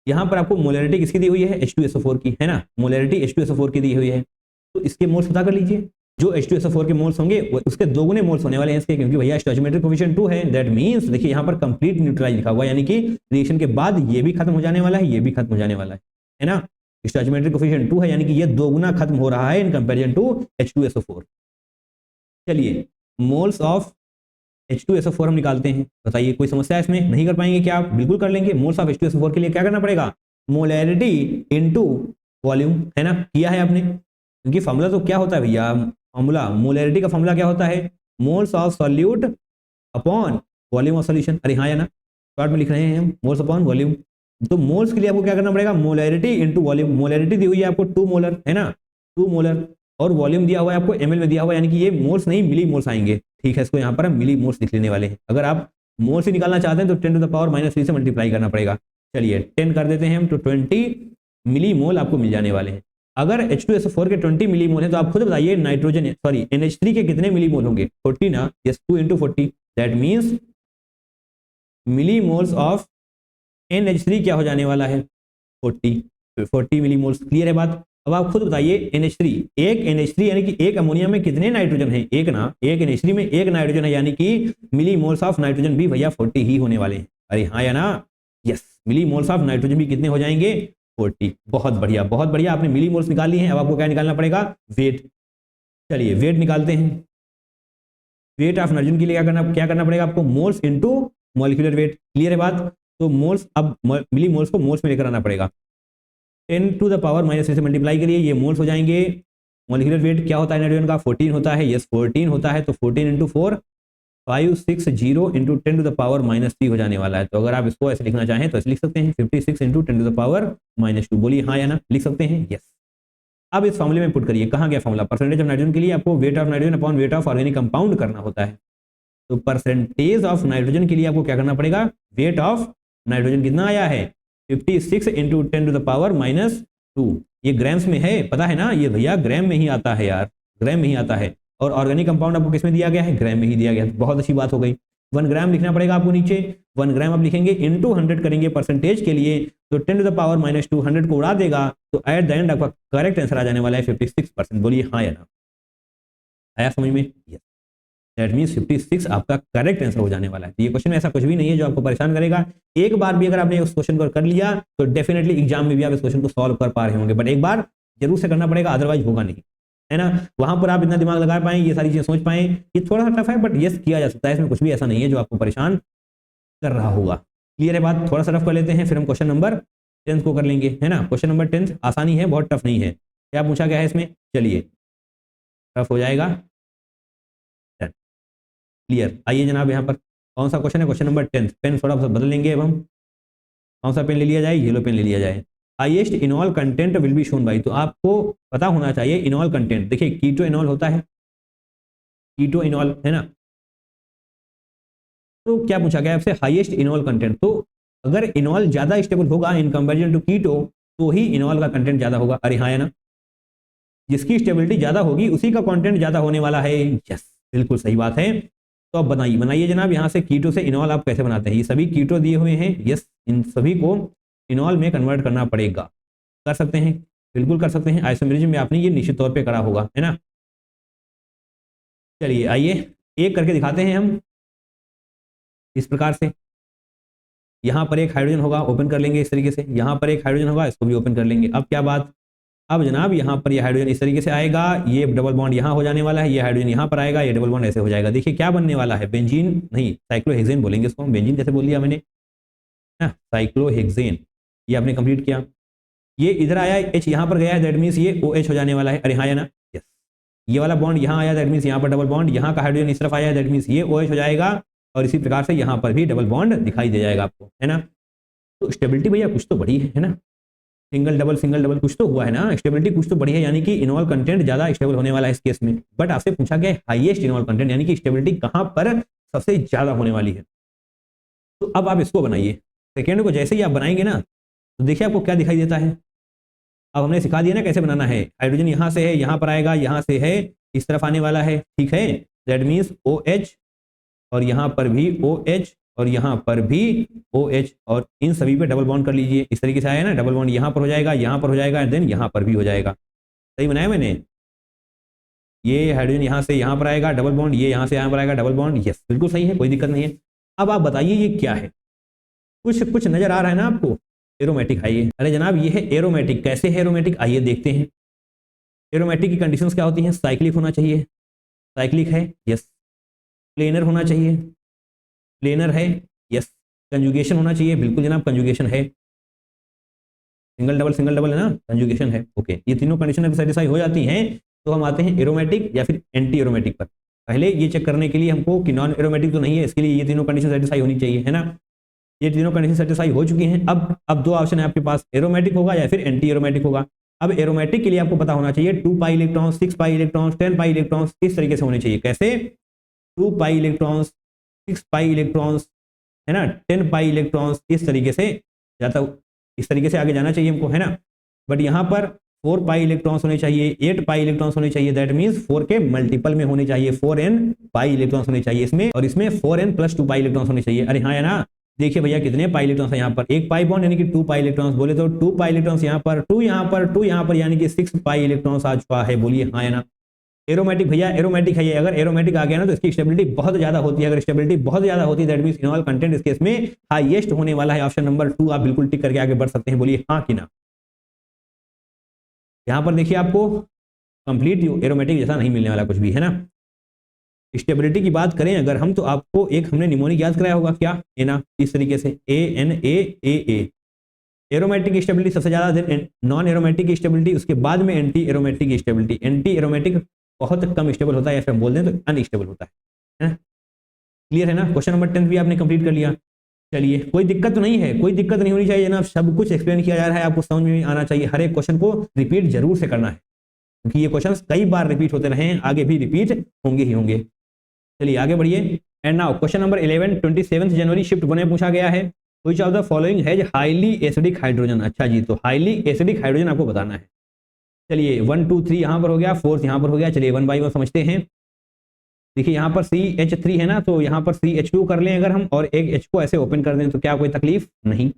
A: यहां पर आपको मोलैरिटी किसकी दी हुई है? H2SO4 की, है ना, मोलैरिटी H2SO4 की दी हुई है, तो इसके मोल्स पता कर लीजिए। जो H2SO4 के मोल्स होंगे उसके 2 गुने मोल्स होने वाले हैं इसके, क्योंकि भैया स्टोइचियोमेट्रिक कोएफिशिएंट 2 है। दैट मींस देखिए यहाँ पर कंप्लीट न्यूट्रलाइज लिखा हुआ है, यानी कि रिएक्शन के बाद ये भी खत्म हो जाने वाला है, ये भी खत्म हो जाने वाला है ना। स्टोइचियोमेट्रिक कोएफिशिएंट 2 है, यानी कि ये 2 गुना खत्म हो रहा है इन कंपैरिजन टू H2SO4। चलिए, मोल्स ऑफ H2SO4 हम निकालते हैं। बताइए, कोई समस्या इसमें? नहीं कर पाएंगे क्या आप? बिल्कुल कर लेंगे। मोल्स ऑफ H2SO4 के लिए क्या करना पड़ेगा? मोलैरिटी इनटू वॉल्यूम, है ना, किया है आपने। क्योंकि फॉर्मूला तो क्या होता है भैया? फॉर्मूला मोलैरिटी का फॉर्मूला क्या होता है? Moles of solute upon volume of solution. अरे हाँ या ना? शॉर्ट में लिख रहे हैं हम, मोल्स अपॉन वॉल्यूम। तो मोल्स के लिए आपको क्या करना पड़ेगा? Molarity into volume. मोलैरिटी दी हुई है आपको 2 मोलर, है ना, 2 मोलर, और वॉल्यूम दिया हुआ है आपको ml में दिया हुआ है, यानी कि ये मोल्स नहीं मिली मोल्स आएंगे। ठीक है, इसको यहाँ पर हम मिली मोल्स लिख लेने वाले हैं। अगर आप मोल्स ही निकालना चाहते हैं तो 10 टू द पावर -3 से मल्टीप्लाई करना पड़ेगा। चलिए 10 कर देते हैं हम, तो 20 मिली मोल आपको मिल जाने वाले हैं। अगर H2SO4 के 20 मिली मोल है, तो आप खुद बताइए नाइट्रोजन NH3 के कितने मिली मोल होंगे? 40 ना। Yes, 2 × 40, that means millimoles of NH3 क्या हो जाने वाला है? 40 मिली मोल्स। क्लियर है बात? अब आप खुद बताइए, NH3, एक NH3 यानी कि एक अमोनिया में कितने नाइट्रोजन है? एक ना, एक NH3 में एक नाइट्रोजन है, यानी कि मिली मोल्स ऑफ नाइट्रोजन भी भैया 40 ही होने वाले हैं। अरे हाँ या ना? Yes, millimoles of nitrogen भी कितने हो जाएंगे? 40। बहुत बढ़िया, बहुत बढ़िया, आपने मिली मोल्स निकाल ली हैं। अब आपको क्या निकालना पड़ेगा? वेट। चलिए वेट निकालते हैं। वेट ऑफ नाइट्रोजन के लिए क्या करना पड़ेगा आपको? Moles into molecular weight. Clear है बात? तो मोल्स, अब मिली मोल्स को मोल्स में लेकर आना पड़ेगा। 10 टू द पावर -3 से मल्टीप्लाई करिए, ये मोल्स हो जाएंगे। मॉलिक्यूलर वेट क्या होता है नाइट्रोजन का? 14 होता है। यस, 14 होता है, तो 14 × 4 560 × 10 टू द पावर -3 हो जाने वाला है। तो अगर आप इसको ऐसे लिखना चाहें तो ऐसे लिख सकते हैं, 56 × 10 टू द पावर -2। बोलिए हाँ या ना? लिख सकते हैं, यस। अब इस फॉर्मूले में पुट करिए। कहाँ गया फॉर्मूला? परसेंटेज ऑफ नाइट्रोजन के लिए आपको weight of nitrogen upon weight of organic compound करना होता है। तो परसेंटेज ऑफ नाइट्रोजन के लिए आपको क्या करना पड़ेगा? वेट ऑफ नाइट्रोजन कितना आया है? 56 × 10 टू द पावर -2। ये ग्राम्स में है, पता है ना? ये भैया ग्राम में ही आता है यार, ग्राम में ही आता है। और ऑर्गेनिक कंपाउंड आपको किस में दिया गया है? ग्राम में ही दिया गया है। बहुत अच्छी बात हो गई। 1 ग्राम लिखना पड़ेगा आपको नीचे। 1 ग्राम आप लिखेंगे, इंटू 100 करेंगे परसेंटेज के लिए, तो 10⁻⁻2 100 को उड़ा देगा, तो एट द एंड आपका करेक्ट आंसर आ जाने वाला है 56%। बोलिए हाँ या ना, आया समझ में? यस, दैट मीन्स 56 आपका करेक्ट आंसर हो जाने वाला है। तो ये क्वेश्चन में ऐसा कुछ भी नहीं है जो आपको परेशान करेगा। एक बार भी अगर आपने उस क्वेश्चन को कर लिया तो डेफिनेटली एग्जाम में भी आप इस क्वेश्चन को सॉल्व कर पा रहे होंगे, बट एक बार जरूर से करना पड़ेगा, अदरवाइज होगा नहीं, है ना। वहां पर आप इतना दिमाग लगा पाए, ये सारी चीजें सोच पाए, ये थोड़ा सा टफ है बट यस किया जा सकता है, इसमें कुछ भी ऐसा नहीं है जो आपको परेशान कर रहा होगा। क्लियर है बात? थोड़ा सा रफ कर लेते हैं, फिर हम क्वेश्चन नंबर 10 को कर लेंगे, है ना। क्वेश्चन नंबर 10 आसानी है, बहुत टफ नहीं है। क्या पूछा गया है इसमें? चलिए टफ हो जाएगा। क्लियर, आइए जनाब, यहाँ पर कौन सा क्वेश्चन है? Question number 10। पेन थोड़ा सा बदल लेंगे अब हम। कौन सा पेन ले लिया जाए? येलो पेन ले लिया जाए। Highest इनॉल content will be shown by, तो आपको पता होना चाहिए इनॉल कंटेंट। देखिए कीटो इनॉल होता है, कीटो इनॉल, है ना। तो क्या पूछा गया आपसे? Highest इनॉल content. तो अगर इनॉल ज्यादा स्टेबल होगा इन कंपेरिजन टू कीटो, तो ही इनॉल का कंटेंट ज्यादा होगा। अरे हाँ है ना, जिसकी स्टेबिलिटी ज्यादा होगी उसी का कंटेंट ज्यादा होने वाला है। यस, बिल्कुल सही बात है। तो अब बनाइए बनाइए जनाब, यहाँ से कीटो से इनॉल आप कैसे बनाते हैं? ये सभी कीटो दिए हुए हैं, यस, इन सभी को इनॉल में कन्वर्ट करना पड़ेगा। कर सकते हैं, बिल्कुल कर सकते हैं। आइसोमेरिज्म में आपने ये निश्चित तौर पे करा होगा, है ना। चलिए आइए एक करके दिखाते हैं हम इस प्रकार से। यहाँ पर एक हाइड्रोजन होगा, ओपन कर लेंगे इस तरीके से। यहाँ पर एक हाइड्रोजन होगा, इसको भी ओपन कर लेंगे। अब क्या बात? अब जनाब यहाँ पर ये हाइड्रोजन इस तरीके से आएगा, ये डबल बॉन्ड यहाँ हो जाने वाला है, ये हाइड्रोजन यहाँ पर आएगा, ये डबल बॉन्ड ऐसे हो जाएगा। देखिए क्या बनने वाला है? बेंजीन नहीं, साइक्लोहेक्सेन बोलेंगे इसको। बेंजीन कैसे बोल दिया मैंने? साइक्लोहेक्सेन। ये आपने कंप्लीट किया, ये इधर आया, एच यहाँ पर गया है, दैट मीन्स ये OH हो जाने वाला है। अरे हाँ या ना? यस। ये वाला बॉन्ड यहाँ आया, दैट मीन्स यहाँ पर डबल बॉन्ड, यहाँ का हाइड्रोजन इस तरफ आया, दैट मीन्स ये OH हो जाएगा, और इसी प्रकार से यहाँ पर भी डबल बॉन्ड दिखाई दे जाएगा आपको, है ना। तो स्टेबिलिटी भैया कुछ तो बढ़ी है ना। सिंगल डबल कुछ तो हुआ है ना, स्टेबिलिटी कुछ तो बढ़ी है, यानी कि इनॉल कंटेंट ज्यादा स्टेबल होने वाला है इस केस में। बट आपसे पूछा गया हाईएस्ट इनॉल कंटेंट, यानी कि स्टेबिलिटी कहां पर सबसे ज्यादा होने वाली है। तो अब आप इसको बनाइए। सेकेंड को जैसे ही आप बनाएंगे ना, तो देखिए आपको क्या दिखाई देता है। अब हमने सिखा दिया ना कैसे बनाना है। हाइड्रोजन यहां से है, यहां पर आएगा, यहां से है, इस तरफ आने वाला है, ठीक है। दैट मीन्स OH, और यहां पर भी OH, और यहाँ पर भी OH, और इन सभी पे डबल बॉन्ड कर लीजिए। इस तरीके से आया ना, डबल बॉन्ड यहाँ पर हो जाएगा, यहाँ पर हो जाएगा, देन यहाँ पर भी हो जाएगा। सही बनाया मैंने? ये हाइड्रोजन यहाँ से यहाँ पर आएगा, डबल बॉन्ड, ये यहाँ से यहाँ पर आएगा, डबल बॉन्ड। यस, बिल्कुल सही है, कोई दिक्कत नहीं है। अब आप बताइए ये क्या है? कुछ कुछ नजर आ रहा है ना आपको? एरोमेटिक है ये। अरे जनाब ये है एरोमेटिक। कैसे है एरोमेटिक? आइए देखते हैं। एरोमेटिक की कंडीशंस क्या होती हैं? साइक्लिक होना चाहिए, साइक्लिक है, यस। प्लेनर होना चाहिए, प्लेनर है, यस। कंजुगेशन होना चाहिए, बिल्कुल जनाब कंजुगेशन है। सिंगल डबल है ना, कंजुगेशन है, ओके। ये तीनों कंडीशन अगर सेटिस्फाई हो जाती हैं तो हम आते हैं एरोमेटिक या फिर एंटी एरोमेटिक पर। पहले ये चेक करने के लिए हमको कि नॉन एरोमेटिक तो नहीं है, इसके लिए ये तीनों कंडीशन सेटिस्फाई होनी चाहिए, है ना। ये तीनों कंडीशन सेटिस्फाई हो चुकी हैं। अब दो ऑप्शन है आपके पास, एरोमेटिक होगा या फिर एंटी एरोमेटिक होगा। अब एरोमेटिक के लिए आपको पता होना चाहिए 2 pi electron, 6 pi electron, 10 pi electron, इस तरीके से होने चाहिए। कैसे? 2 पाई इलेक्ट्रॉन, 6 पाई इलेक्ट्रॉन, है ना, 10 पाई इलेक्ट्रॉन, इस तरीके से जाता, इस तरीके से आगे जाना चाहिए हमको, है ना। बट यहाँ पर 4 पाई इलेक्ट्रॉन्स होने चाहिए, 8 पाई इलेक्ट्रॉन्स होने चाहिए, दैट मीन्स 4 के मल्टीपल में होने चाहिए, 4n पाई इलेक्ट्रॉन्स होने चाहिए इसमें, और इसमें 4n + 2 पाई इलेक्ट्रॉन्स होने चाहिए। अरे हाँ है ना। देखिए भैया कितने पाई इलेक्ट्रॉन्स है यहाँ पर? 1 पाई बॉन्ड यानी कि 2 पाई इलेक्ट्रॉन्स, बोले तो 2 पाई इलेक्ट्रॉन्स यहाँ पर, 2 यहाँ पर, 2 यहाँ पर, यानी कि 6 पाई इलेक्ट्रॉन्स आ चुका है। बोलिए हाँ है ना। एरोमेटिक भैया, एरोमेटिक है ये। अगर एरोमेटिक आ गया ना तो इसकी स्टेबिलिटी बहुत ज्यादा होती है। अगर स्टेबिलिटी बहुत ज्यादा होती है दैट मींस इनॉल कंटेंट इस केस में हाईएस्ट होने वाला है। ऑप्शन नंबर 2 आप बिल्कुल टिक करके आगे बढ़ सकते हैं। बोलिए हाँ कि ना। यहां पर देखिए आपको कंप्लीट एरोमेटिक जैसा नहीं मिलने वाला कुछ भी, है ना। स्टेबिलिटी की बात करें अगर हम, तो आपको एक हमने निमोनिक याद कराया होगा, क्या? एना, इस तरीके से ANAAA। एरोमेटिक स्टेबिलिटी सबसे ज्यादा, नॉन एरोमेटिक की स्टेबिलिटी, उसके बाद में एंटी एरोमेटिक की स्टेबिलिटी। एंटी एरोमेटिक बहुत कम स्टेबल होता है, या फिर हम बोल दें तो अनस्टेबल होता है ना। क्लियर है ना। क्वेश्चन नंबर 10 भी आपने कंप्लीट कर लिया। चलिए कोई दिक्कत तो नहीं है, कोई दिक्कत नहीं होनी चाहिए जनाब। सब कुछ एक्सप्लेन किया जा रहा है, आपको समझ में आना चाहिए। हर एक क्वेश्चन को रिपीट जरूर से करना है, क्योंकि ये क्वेश्चन कई बार रिपीट होते रहे, आगे भी रिपीट होंगे ही होंगे। चलिए आगे बढ़िए। एंड नाउ क्वेश्चन नंबर 11, 27 जनवरी शिफ्ट 1 में पूछा गया है। Which of the following has highly acidic hydrogen. अच्छा जी, तो हाईली एसिडिक हाइड्रोजन आपको बताना है। चलिए 1 2 3 यहाँ पर हो गया, 4 यहाँ पर हो गया। चलिए 1 बाई 1 समझते हैं। देखिए यहाँ पर CH3 है ना, तो यहाँ पर CH2 कर लें अगर हम, और एक H को ऐसे ओपन कर दें तो क्या कोई तकलीफ नहीं।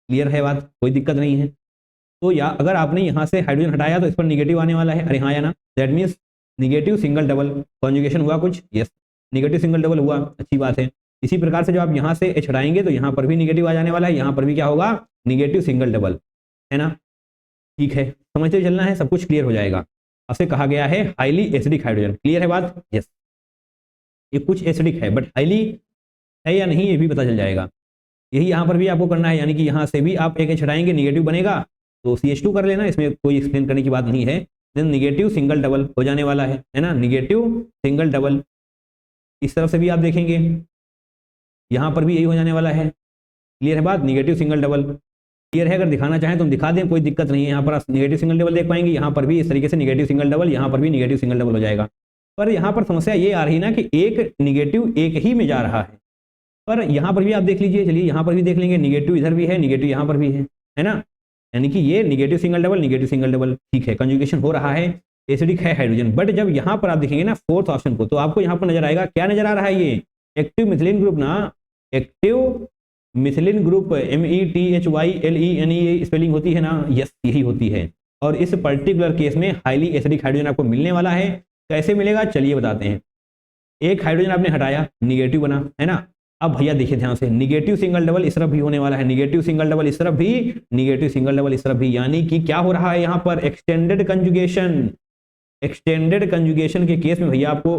A: क्लियर है बात, कोई दिक्कत नहीं है। तो या अगर आपने यहाँ से हाइड्रोजन हटाया तो इस पर निगेटिव आने वाला है, अरे हाँ या ना, that means negative single double conjugation हुआ कुछ, यस निगेटिव सिंगल डबल हुआ, अच्छी बात है। इसी प्रकार से जब आप यहाँ से H हटाएंगे तो यहाँ पर भी निगेटिव आ जाने वाला है, यहाँ पर भी क्या होगा, निगेटिव सिंगल डबल, है ना। ठीक है, समझते चलना है, सब कुछ क्लियर हो जाएगा। आपसे कहा गया है हाईली एसिडिक हाइड्रोजन, क्लियर है बात, यस ये कुछ एसिडिक है बट हाईली है या नहीं ये भी पता चल जाएगा। यही यहाँ पर भी आपको करना है, यानी कि यहाँ से भी आप एक H हटाएंगे निगेटिव बनेगा तो CH2 कर लेना, इसमें कोई एक्सप्लेन करने की बात नहीं है। देन निगेटिव सिंगल डबल हो जाने वाला है ना, निगेटिव सिंगल डबल। इस तरफ से भी आप देखेंगे यहाँ पर भी यही हो जाने वाला है, क्लियर है बात, निगेटिव सिंगल डबल क्लियर है। अगर दिखाना चाहें तो हम दिखा दें, कोई दिक्कत नहीं है। यहाँ पर आप निगेटिव सिंगल डबल देख पाएंगे, यहाँ पर भी इस तरीके से निगेटिव सिंगल डबल, यहाँ पर भी निगेटिव सिंगल डबल हो जाएगा। पर यहाँ पर समस्या ये आ रही ना कि एक निगेटिव एक ही में जा रहा है, पर यहाँ पर भी आप देख लीजिए, चलिए यहाँ पर भी देख लेंगे, निगेटिव इधर भी है, निगेटिव यहाँ पर भी है ना, यानी कि ये negative single double negative single double, ठीक है, कंजुगेशन हो रहा है, एसिडिक है हाइड्रोजन। बट जब यहाँ पर आप देखेंगे ना फोर्थ ऑप्शन को, तो आपको यहाँ पर नजर आएगा, क्या नजर आ रहा है, ये एक्टिव मिथिलीन ग्रुप ना, active methylene group, METHYLENE spelling होती है ना, यस यही होती है। और इस पर्टिकुलर केस में हाईली एसिडिक हाइड्रोजन आपको मिलने वाला है। कैसे मिलेगा चलिए बताते हैं। एक हाइड्रोजन आपने हटाया, निगेटिव बना, है ना। अब भैया देखिए ध्यान से, निगेटिव सिंगल डबल इस तरफ भी होने वाला है, निगेटिव सिंगल डबल इस तरफ भी, निगेटिव सिंगल डबल इस तरफ भी, यानी कि क्या हो रहा है यहाँ पर, एक्सटेंडेड कंजुगेशन। एक्सटेंडेड कंजुगेशन के केस में भैया आपको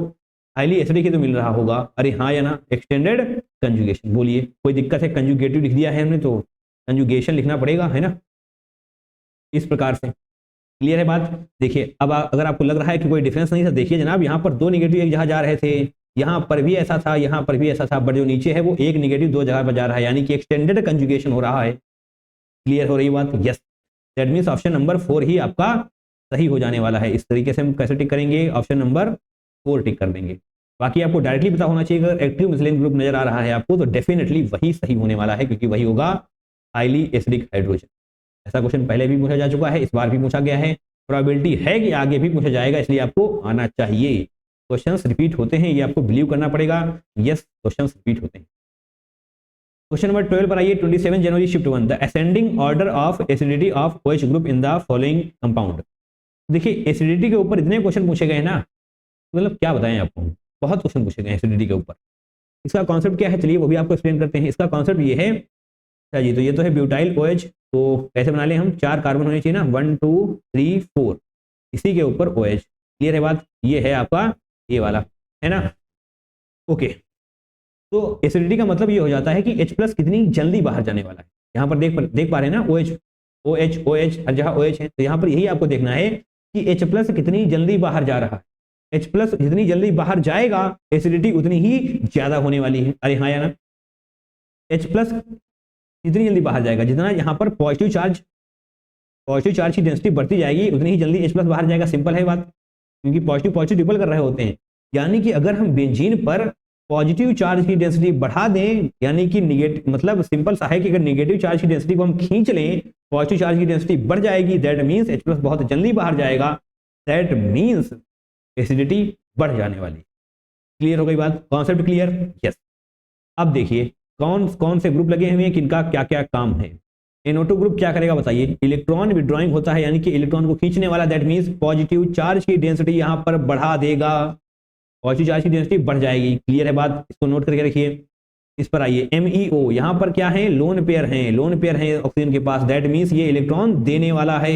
A: हाईली एसिडिक ही तो मिल रहा होगा, अरे हाँ या ना, एक्सटेंडेड कंजुगेशन। बोलिए कोई दिक्कत है, कंजुगेटिव लिख दिया है हमने तो कंजुगेशन लिखना पड़ेगा, है ना, इस प्रकार से। क्लियर है बात। देखिए अब अगर आपको लग रहा है कि कोई डिफरेंस नहीं था, देखिए जनाब यहाँ पर दो निगेटिव एक जगह जा रहे थे, यहाँ पर भी ऐसा था, यहाँ पर भी ऐसा था, बट जो नीचे है वो एक निगेटिव दो जगह पर जा रहा है, यानी कि एक्सटेंडेड कंजुगेशन हो रहा है। क्लियर हो रही बात, yes, that means option number 4 ही आपका सही हो जाने वाला है। इस तरीके से हम कैसे टिक करेंगे, ऑप्शन नंबर 4 टिक कर देंगे। बाकी आपको डायरेक्टली पता होना चाहिए, अगर एक्टिव मिथिलीन ग्रुप नजर आ रहा है आपको तो डेफिनेटली वही सही होने वाला है, क्योंकि वही होगा हाईली एसिडिक हाइड्रोजन। ऐसा क्वेश्चन पहले भी पूछा जा चुका है, इस बार भी पूछा गया है, प्रोबेबिलिटी है कि आगे भी पूछा जाएगा, इसलिए आपको आना चाहिए। क्वेश्चंस रिपीट होते हैं, ये आपको बिलीव करना पड़ेगा, यस क्वेश्चंस रिपीट होते हैं। क्वेश्चन नंबर 12 पर आइए, 27 जनवरी shift 1, the ascending order of acidity of OH group in the following compound. देखिए एसिडिटी के ऊपर इतने क्वेश्चन पूछे गए ना, मतलब क्या बताएं आपको, बहुत क्वेश्चन पूछे गए एसिडिटी के ऊपर। इसका कॉन्सेप्ट क्या है, चलिए वो भी आपको एक्सप्लेन करते हैं। इसका कॉन्सेप्ट ये है, अच्छा जी, तो ये तो है ब्यूटाइल OH, तो कैसे बना ले हम, 4 कार्बन होने चाहिए ना, 1 2 3 4, इसी के ऊपर OH। क्लियर है बात, ये है आपका ये वाला, है ना, ओके। तो एसिडिटी का मतलब ये हो जाता है कि H+ कितनी जल्दी बाहर जाने वाला है। यहाँ पर देख पा रहे हैं ना, OH OH OH हर जगह OH है, तो यहाँ पर यही आपको देखना है कि H+ कितनी जल्दी बाहर जा रहा है। H+ जितनी जल्दी बाहर जाएगा एसिडिटी उतनी ही ज्यादा होने वाली है, अरे हाँ या ना, H+ जितनी जल्दी बाहर जाएगा, जितना यहाँ पर पॉजिटिव चार्ज की डेंसिटी बढ़ती जाएगी उतनी ही जल्दी H+ बाहर जाएगा। सिंपल है बात, क्योंकि पॉजिटिव रिपल कर रहे होते हैं। यानी कि अगर हम बेंजीन पर पॉजिटिव चार्ज की डेंसिटी बढ़ा दें, यानी कि निगेटिव, मतलब सिंपल सा है कि अगर नेगेटिव चार्ज की डेंसिटी को हम खींच लें, पॉजिटिव चार्ज की डेंसिटी बढ़ जाएगी, दैट मीन्स H+ बहुत जल्दी बाहर जाएगा, दैट मीन्स एसिडिटी बढ़ जाने वाली। क्लियर हो गई बात, कॉन्सेप्ट क्लियर, यस। अब देखिए कौन कौन से ग्रुप लगे हुए हैं, किनका क्या क्या काम है। NO2 ग्रुप क्या करेगा बताइए, इलेक्ट्रॉन विड्रॉइंग होता है, यानी कि इलेक्ट्रॉन को खींचने वाला, दैट मीन्स पॉजिटिव चार्ज की डेंसिटी यहां पर बढ़ा देगा, पॉजिटिव चार्ज की डेंसिटी बढ़ जाएगी। क्लियर है बात, इसको नोट करके रखिए। इस पर आइए, MEO यहां पर क्या है, लोन पेयर है, लोन पेयर है ऑक्सीजन के पास, दैट मीन्स ये इलेक्ट्रॉन देने वाला है,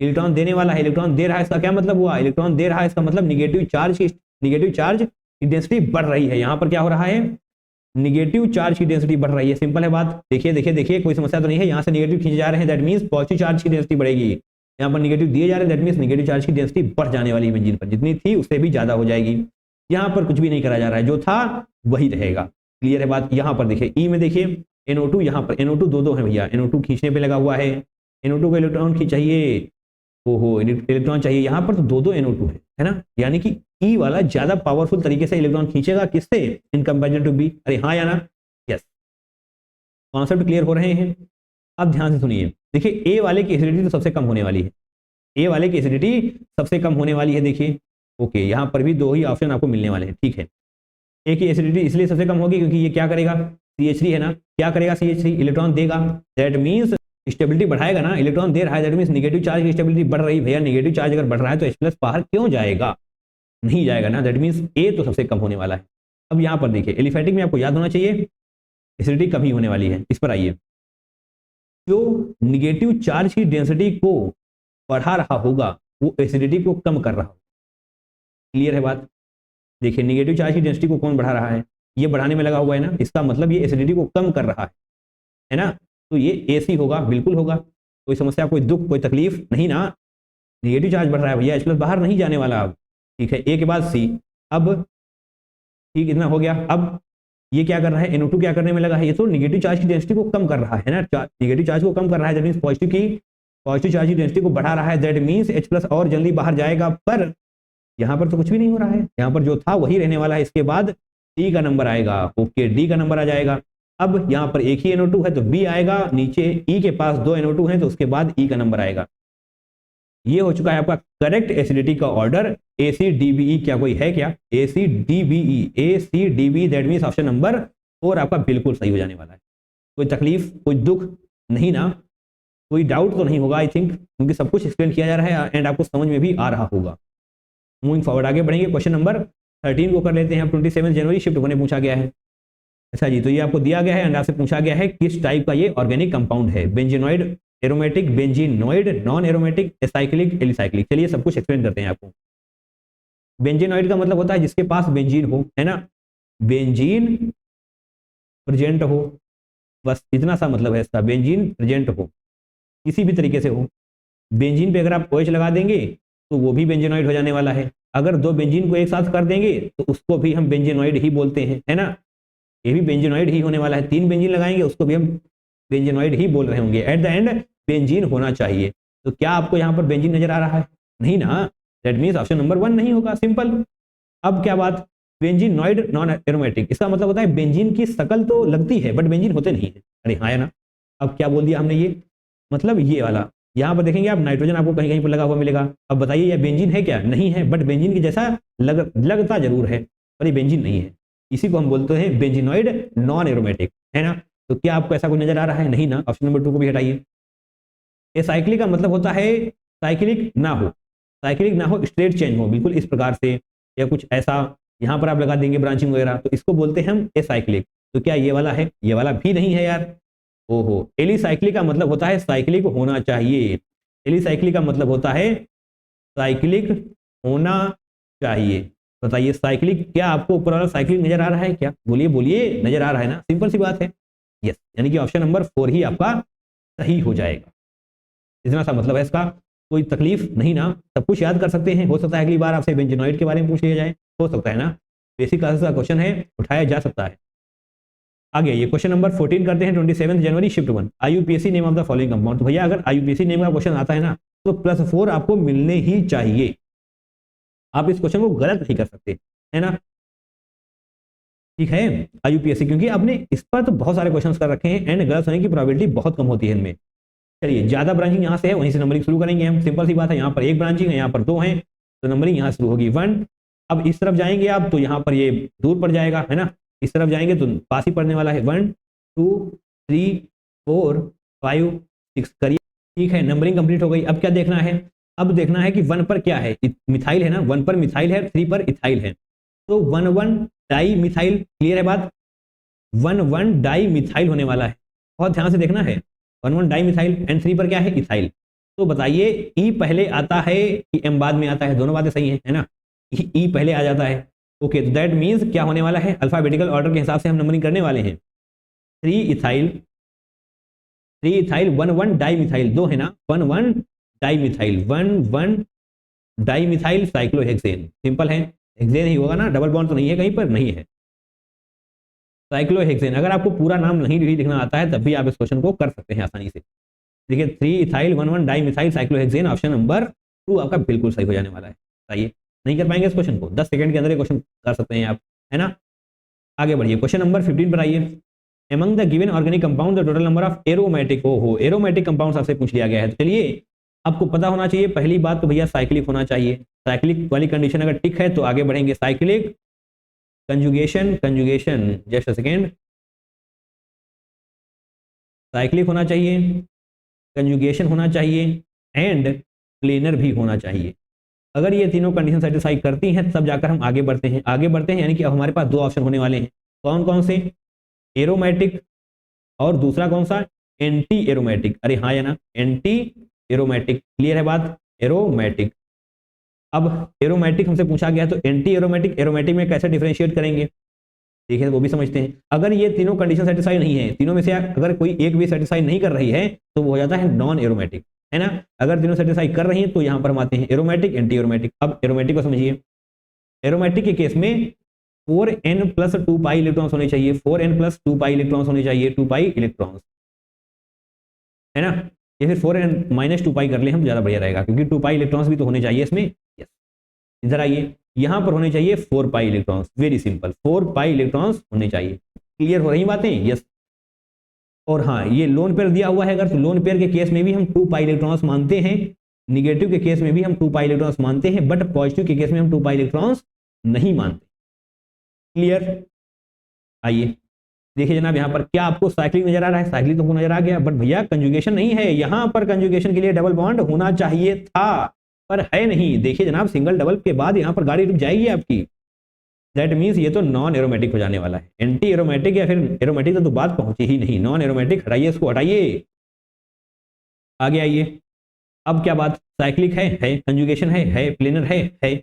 A: इलेक्ट्रॉन देने वाला है, इलेक्ट्रॉन दे रहा है, इसका क्या मतलब हुआ, इलेक्ट्रॉन दे रहा है, इसका मतलब निगेटिव चार्ज की डेंसिटी बढ़ रही है। यहां पर क्या हो रहा है, निगेटिव चार्ज की डेंसिटी बढ़ रही है। सिंपल है बात, देखिए देखिए देखिए, कोई समस्या तो नहीं है। यहाँ से निगेटिव खींचे जा रहे हैं, दैट मीन्स पॉजिटिव चार्ज की डेंसिटी बढ़ेगी। यहाँ पर निगेटिव दिए जा रहे हैं, दैट मीन्स निगेटिव चार्ज की डेंसिटी बढ़ जाने वाली है बेंजीन पर, जितनी थी उससे भी ज्यादा हो जाएगी। यहाँ पर कुछ भी नहीं करा जा रहा है, जो था वही रहेगा। क्लियर है बात। यहाँ पर देखिए ई में देखिए NO2, यहाँ पर NO2 दो है भैया, NO2 खींचने पे लगा हुआ है, NO2 को इलेक्ट्रॉन की चाहिए, ओहो इलेक्ट्रॉन चाहिए, यहाँ पर तो दो NO2 है ना, यानी कि ई वाला ज्यादा पावरफुल तरीके से इलेक्ट्रॉन खींचेगा, किससे, इन कंपैरिजन टू बी। अरे हाँ या ना, यस, कॉन्सेप्ट क्लियर हो रहे हैं। अब ध्यान से सुनिए, देखिए ए वाले की एसिडिटी तो सबसे कम होने वाली है, ए वाले की एसिडिटी सबसे कम होने वाली है। देखिए ओके, यहाँ पर भी दो ही ऑप्शन आपको मिलने वाले हैं, ठीक है। ए की एसिडिटी इसलिए सबसे कम होगी क्योंकि ये क्या करेगा, CH3 है ना, क्या करेगा CH3? इलेक्ट्रॉन देगा, दैट मीन्स स्टेबिलिटी बढ़ाएगा ना, इलेक्ट्रॉन दे रहा है, दैट मीन्स नेगेटिव चार्ज की स्टेबिलिटी बढ़ रही। भैया नेगेटिव चार्ज अगर बढ़ रहा है तो H+ बाहर क्यों जाएगा? नहीं जाएगा ना, दैट मीन्स A तो सबसे कम होने वाला है। अब यहाँ पर देखिए एलिफेटिक में आपको याद होना चाहिए एसिडिटी कम ही होने वाली है। इस पर आइए, जो निगेटिव चार्ज की डेंसिटी को बढ़ा रहा होगा वो एसिडिटी को कम कर रहा होगा। क्लियर है बात? देखिए निगेटिव चार्ज की डेंसिटी को कौन बढ़ा रहा है? ये बढ़ाने में लगा हुआ है ना, इसका मतलब ये एसिडिटी को कम कर रहा है ना, तो ये AC होगा, बिल्कुल होगा। कोई समस्या, कोई दुख, कोई तकलीफ नहीं ना, निगेटिव चार्ज बढ़ रहा है भैया, H+ बाहर नहीं जाने वाला। अब ठीक है, A के बाद C। अब ठीक इतना हो गया। अब ये क्या कर रहा है, NO2 क्या करने में लगा है, ये तो निगेटिव चार्ज की डेंसिटी को कम कर रहा है ना, निगेटिव चार्ज को कम कर रहा है, दैट मींस पॉजिटिव चार्ज की डेंसिटी को बढ़ा रहा है, दैट मींस H+ और जल्दी बाहर जाएगा। पर यहाँ पर तो कुछ भी नहीं हो रहा है, यहाँ पर जो था वही रहने वाला है। इसके बाद D का नंबर आएगा, ओके D का नंबर आ जाएगा। अब यहाँ पर एक ही NO2 है तो B आएगा, नीचे E के पास 2 NO2 है तो उसके बाद E का नंबर आएगा। ये हो चुका है आपका करेक्ट एसिडिटी का ऑर्डर ACDBE। क्या कोई है क्या? ACDBE that means option number 4 आपका बिल्कुल सही हो जाने वाला है। कोई तकलीफ, कोई दुख नहीं ना, कोई डाउट तो नहीं होगा आई थिंक, क्योंकि सब कुछ एक्सप्लेन किया जा रहा है एंड आपको समझ में भी आ रहा होगा। मूविंग फॉरवर्ड आगे बढ़ेंगे, क्वेश्चन नंबर 13 को कर लेते हैं। 27 जनवरी शिफ्ट 1 में पूछा गया है। अच्छा जी, तो ये आपको दिया गया है एंड आपसे पूछा गया है किस टाइप का ये ऑर्गेनिक कंपाउंड है, benzenoid, aromatic, benzenoid, non aromatic, acyclic, alicyclic. चलिए सब कुछ एक्सप्लेन करते हैं आपको। बेंजीनॉइड का मतलब होता है जिसके पास बेंजीन हो, है ना, बेंजीन प्रेजेंट हो, बस इतना सा मतलब है इसका, बेंजीन प्रेजेंट हो किसी भी तरीके से हो। बेंजीन पे अगर आप OH लगा देंगे तो वो भी बेंजीनॉइड हो जाने वाला है। अगर दो बेंजीन को एक साथ कर देंगे तो उसको भी हम बेंजीनॉइड ही बोलते हैं, है ना, ये भी बेंजीनॉइड ही होने वाला है। 3 बेंजीन लगाएंगे उसको भी हम बेंजीनॉइड ही बोल रहे होंगे। एट द एंड बेंजीन होना चाहिए। तो क्या आपको यहाँ पर बेंजीन नजर आ रहा है? नहीं ना, दैट मींस ऑप्शन नंबर 1 नहीं होगा, सिंपल। अब क्या बात, बेंजीनॉइड नॉन एरोमेटिक, इसका मतलब होता है बेंजीन की शकल तो लगती है बट बेंजीन होते नहीं है। अरे हाँ है ना, अब क्या बोल दिया हमने, ये मतलब ये वाला। यहाँ पर देखेंगे आप नाइट्रोजन आपको कहीं कहीं पर लगा हुआ मिलेगा। अब बताइए यह बेंजीन है क्या? नहीं है, बट बेंजीन के जैसा लगता जरूर है पर ये बेंजीन नहीं है। इसी को हम बोलते हैं बेंजीनॉइड नॉन एरोमेटिक, है ना। तो क्या आपको ऐसा कुछ नजर आ रहा है? नहीं ना, ऑप्शन नंबर 2 को भी हटाइए। एसाइक्लिक का मतलब होता है साइक्लिक ना हो, साइक्लिक ना हो, स्ट्रेट चेंज हो, बिल्कुल इस प्रकार से या कुछ ऐसा। यहाँ पर आप लगा देंगे ब्रांचिंग वगैरह, तो इसको बोलते हैं हम एसाइक्लिक। तो क्या ये वाला है? ये वाला भी नहीं है यार। ओहो, एलिसाइक्लिक का मतलब होता है साइक्लिक होना चाहिए। एलिसाइक्लिक का मतलब होता है साइक्लिक होना चाहिए। बताइए साइक्लिक, क्या आपको ऊपर वाला साइक्लिक नजर आ रहा है क्या? बोलिए बोलिए, नजर आ रहा है ना, सिंपल सी बात है। यस, यानी कि ऑप्शन नंबर 4 ही आपका सही हो जाएगा। इतना सा मतलब है इसका, कोई तकलीफ नहीं ना, सब कुछ याद कर सकते हैं। हो सकता है अगली बार आपसे बेंजीनॉइड के बारे में पूछ लिया जाए, हो सकता है ना, बेसिक क्लासेस का क्वेश्चन है, उठाया जा सकता है। आगे ये क्वेश्चन नंबर 14 करते हैं। 27 जनवरी shift 1, IUPAC name of the following compound. तो भैया अगर IUPAC नेम का क्वेश्चन आता है ना तो +4 आपको मिलने ही चाहिए। आप इस क्वेश्चन को गलत नहीं कर सकते, है ना, ठीक है। IUPAC क्योंकि आपने इस पर तो बहुत सारे क्वेश्चंस कर रखे हैं एंड गलत होने की प्रोबेबिलिटी बहुत कम होती है इनमें। चलिए ज्यादा ब्रांचिंग यहाँ से है, वहीं से नंबरिंग शुरू करेंगे हम, सिंपल सी बात है। यहाँ पर एक ब्रांचिंग है, यहाँ पर 2 है, तो नंबरिंग यहाँ शुरू होगी 1। अब इस तरफ जाएंगे आप तो यहाँ पर ये दूर पड़ जाएगा, है ना, इस तरफ जाएंगे तो पास ही पड़ने वाला है। 1 2 3 4 5 6 करिए, ठीक है, नंबरिंग कंप्लीट हो गई। अब क्या देखना है? अब देखना है कि 1 पर क्या है, मिथाइल है ना, 1 पर मिथाइल है, 3 पर इथाइल है, तो 1 डाई मिथाइल। क्लियर है बात? 1 डाई मिथाइल होने वाला है, बहुत ध्यान से देखना है। 1 डाई मिथाइल एंड 3 पर क्या है, इथाइल। तो बताइए ई पहले आता है कि एम बाद में आता है? दोनों बातें सही है ना, ई पहले आ जाता है। ओके, तो दैट मीन्स क्या होने वाला है, अल्फाबेटिकल ऑर्डर के हिसाब से हम नंबरिंग करने वाले हैं। 3 इथाइल 1 डाई मिथाइल, 2 है ना, 1 di methyl, 1 di methyl cyclohexane. Simple है, हेक्सेन ही होगा ना, डबल बॉन्ड तो नहीं है, कहीं पर नहीं है, साइक्लोहेक्सेन। अगर आपको पूरा नाम नहीं भी लिखना आता है तब भी आप इस क्वेश्चन को कर सकते हैं आसानी से। देखिए 3 ethyl 1 di methyl cyclohexane, option number 2 आपका बिल्कुल सही हो जाने वाला है। बताइए नहीं कर पाएंगे इस क्वेश्चन को? 10 सेकंड के अंदर ये क्वेश्चन कर सकते हैं आप, है ना। आगे बढ़िए, क्वेश्चन नंबर 15 पर आइए। Among the given organic compound the total number of aromatic, ओहो एरोमेटिक कंपाउंड्स आपसे पूछ लिया गया है। तो चलिए आपको पता होना चाहिए पहली बात तो भैया साइक्लिक होना चाहिए। साइक्लिक वाली कंडीशन अगर टिक है तो आगे बढ़ेंगे। Cyclic conjugation, just a second, cyclic होना चाहिए, कंजुगेशन होना चाहिए एंड प्लेनर भी होना चाहिए। अगर ये तीनों कंडीशन सेटिस्फाई करती हैं तब जाकर हम आगे बढ़ते हैं। आगे बढ़ते हैं यानी कि अब हमारे पास दो ऑप्शन होने वाले हैं। कौन कौन से? एरोमेटिक और दूसरा कौन सा? Anti aromatic. अरे हाँ या ना, एंटी एरोमेटिक। क्लियर है बात? एरोमेटिक। अब एरोमेटिक हमसे पूछा गया तो एंटी एरोमेटिक, एरोमेटिक में कैसे डिफरेंशिएट करेंगे देखिए, वो भी समझते हैं। अगर ये तीनों कंडीशन सेटिस्फाई नहीं है, तीनों में से अगर कोई एक भी सेटिस्फाई नहीं कर रही है तो वो हो जाता है नॉन एरोमेटिक, है ना। अगर तीनों सेटिस्फाई कर रही है तो यहां पर हम आते हैं एरोमेटिक, एंटी एरोमेटिक। अब एरोमेटिक को समझिए। एरोमेटिक के केस में 4n प्लस 2 पाई इलेक्ट्रॉन्स होने चाहिए, 4n प्लस 2 पाई इलेक्ट्रॉन्स होने चाहिए, 2 पाई इलेक्ट्रॉन्स, है ना। या फिर 4n माइनस 2 पाई कर ले हम, ज्यादा बढ़िया रहेगा, क्योंकि 2 पाई इलेक्ट्रॉन्स भी तो होने चाहिए इसमें। यस, इधर आइए, यहां पर होने चाहिए 4 pi electrons. Very simple, 4 pi electrons होने चाहिए। क्लियर हो रही बातें? यस। और हाँ, ये लोन पेयर दिया हुआ है अगर, तो लोन पेयर के केस में भी हम 2 पाई इलेक्ट्रॉन्स मानते हैं, निगेटिव के केस में भी हम 2 पाई इलेक्ट्रॉन्स मानते हैं, बट पॉजिटिव के केस में हम 2 पाई इलेक्ट्रॉन्स नहीं मानते। क्लियर? आइए देखिए जनाब, यहाँ पर क्या आपको साइक्लिक नजर आ रहा है? साइक्लिक तो नजर आ गया, बट भैया कंजुगेशन नहीं है। यहाँ पर कंजुगेशन के लिए डबल बॉन्ड होना चाहिए था, पर है नहीं। देखिए जनाब, सिंगल डबल के बाद यहाँ पर गाड़ी रुक जाएगी आपकी। दैट मीन्स ये तो नॉन एरोमेटिक हो जाने वाला है। एंटी एरोमेटिक या फिर एरोमेटिक तो बात पहुंची ही नहीं। नॉन एरोमेटिक हटाइए, इसको हटाइए। आगे आइए। अब क्या बात? साइक्लिक है, कंजुगेशन है, प्लेनर है।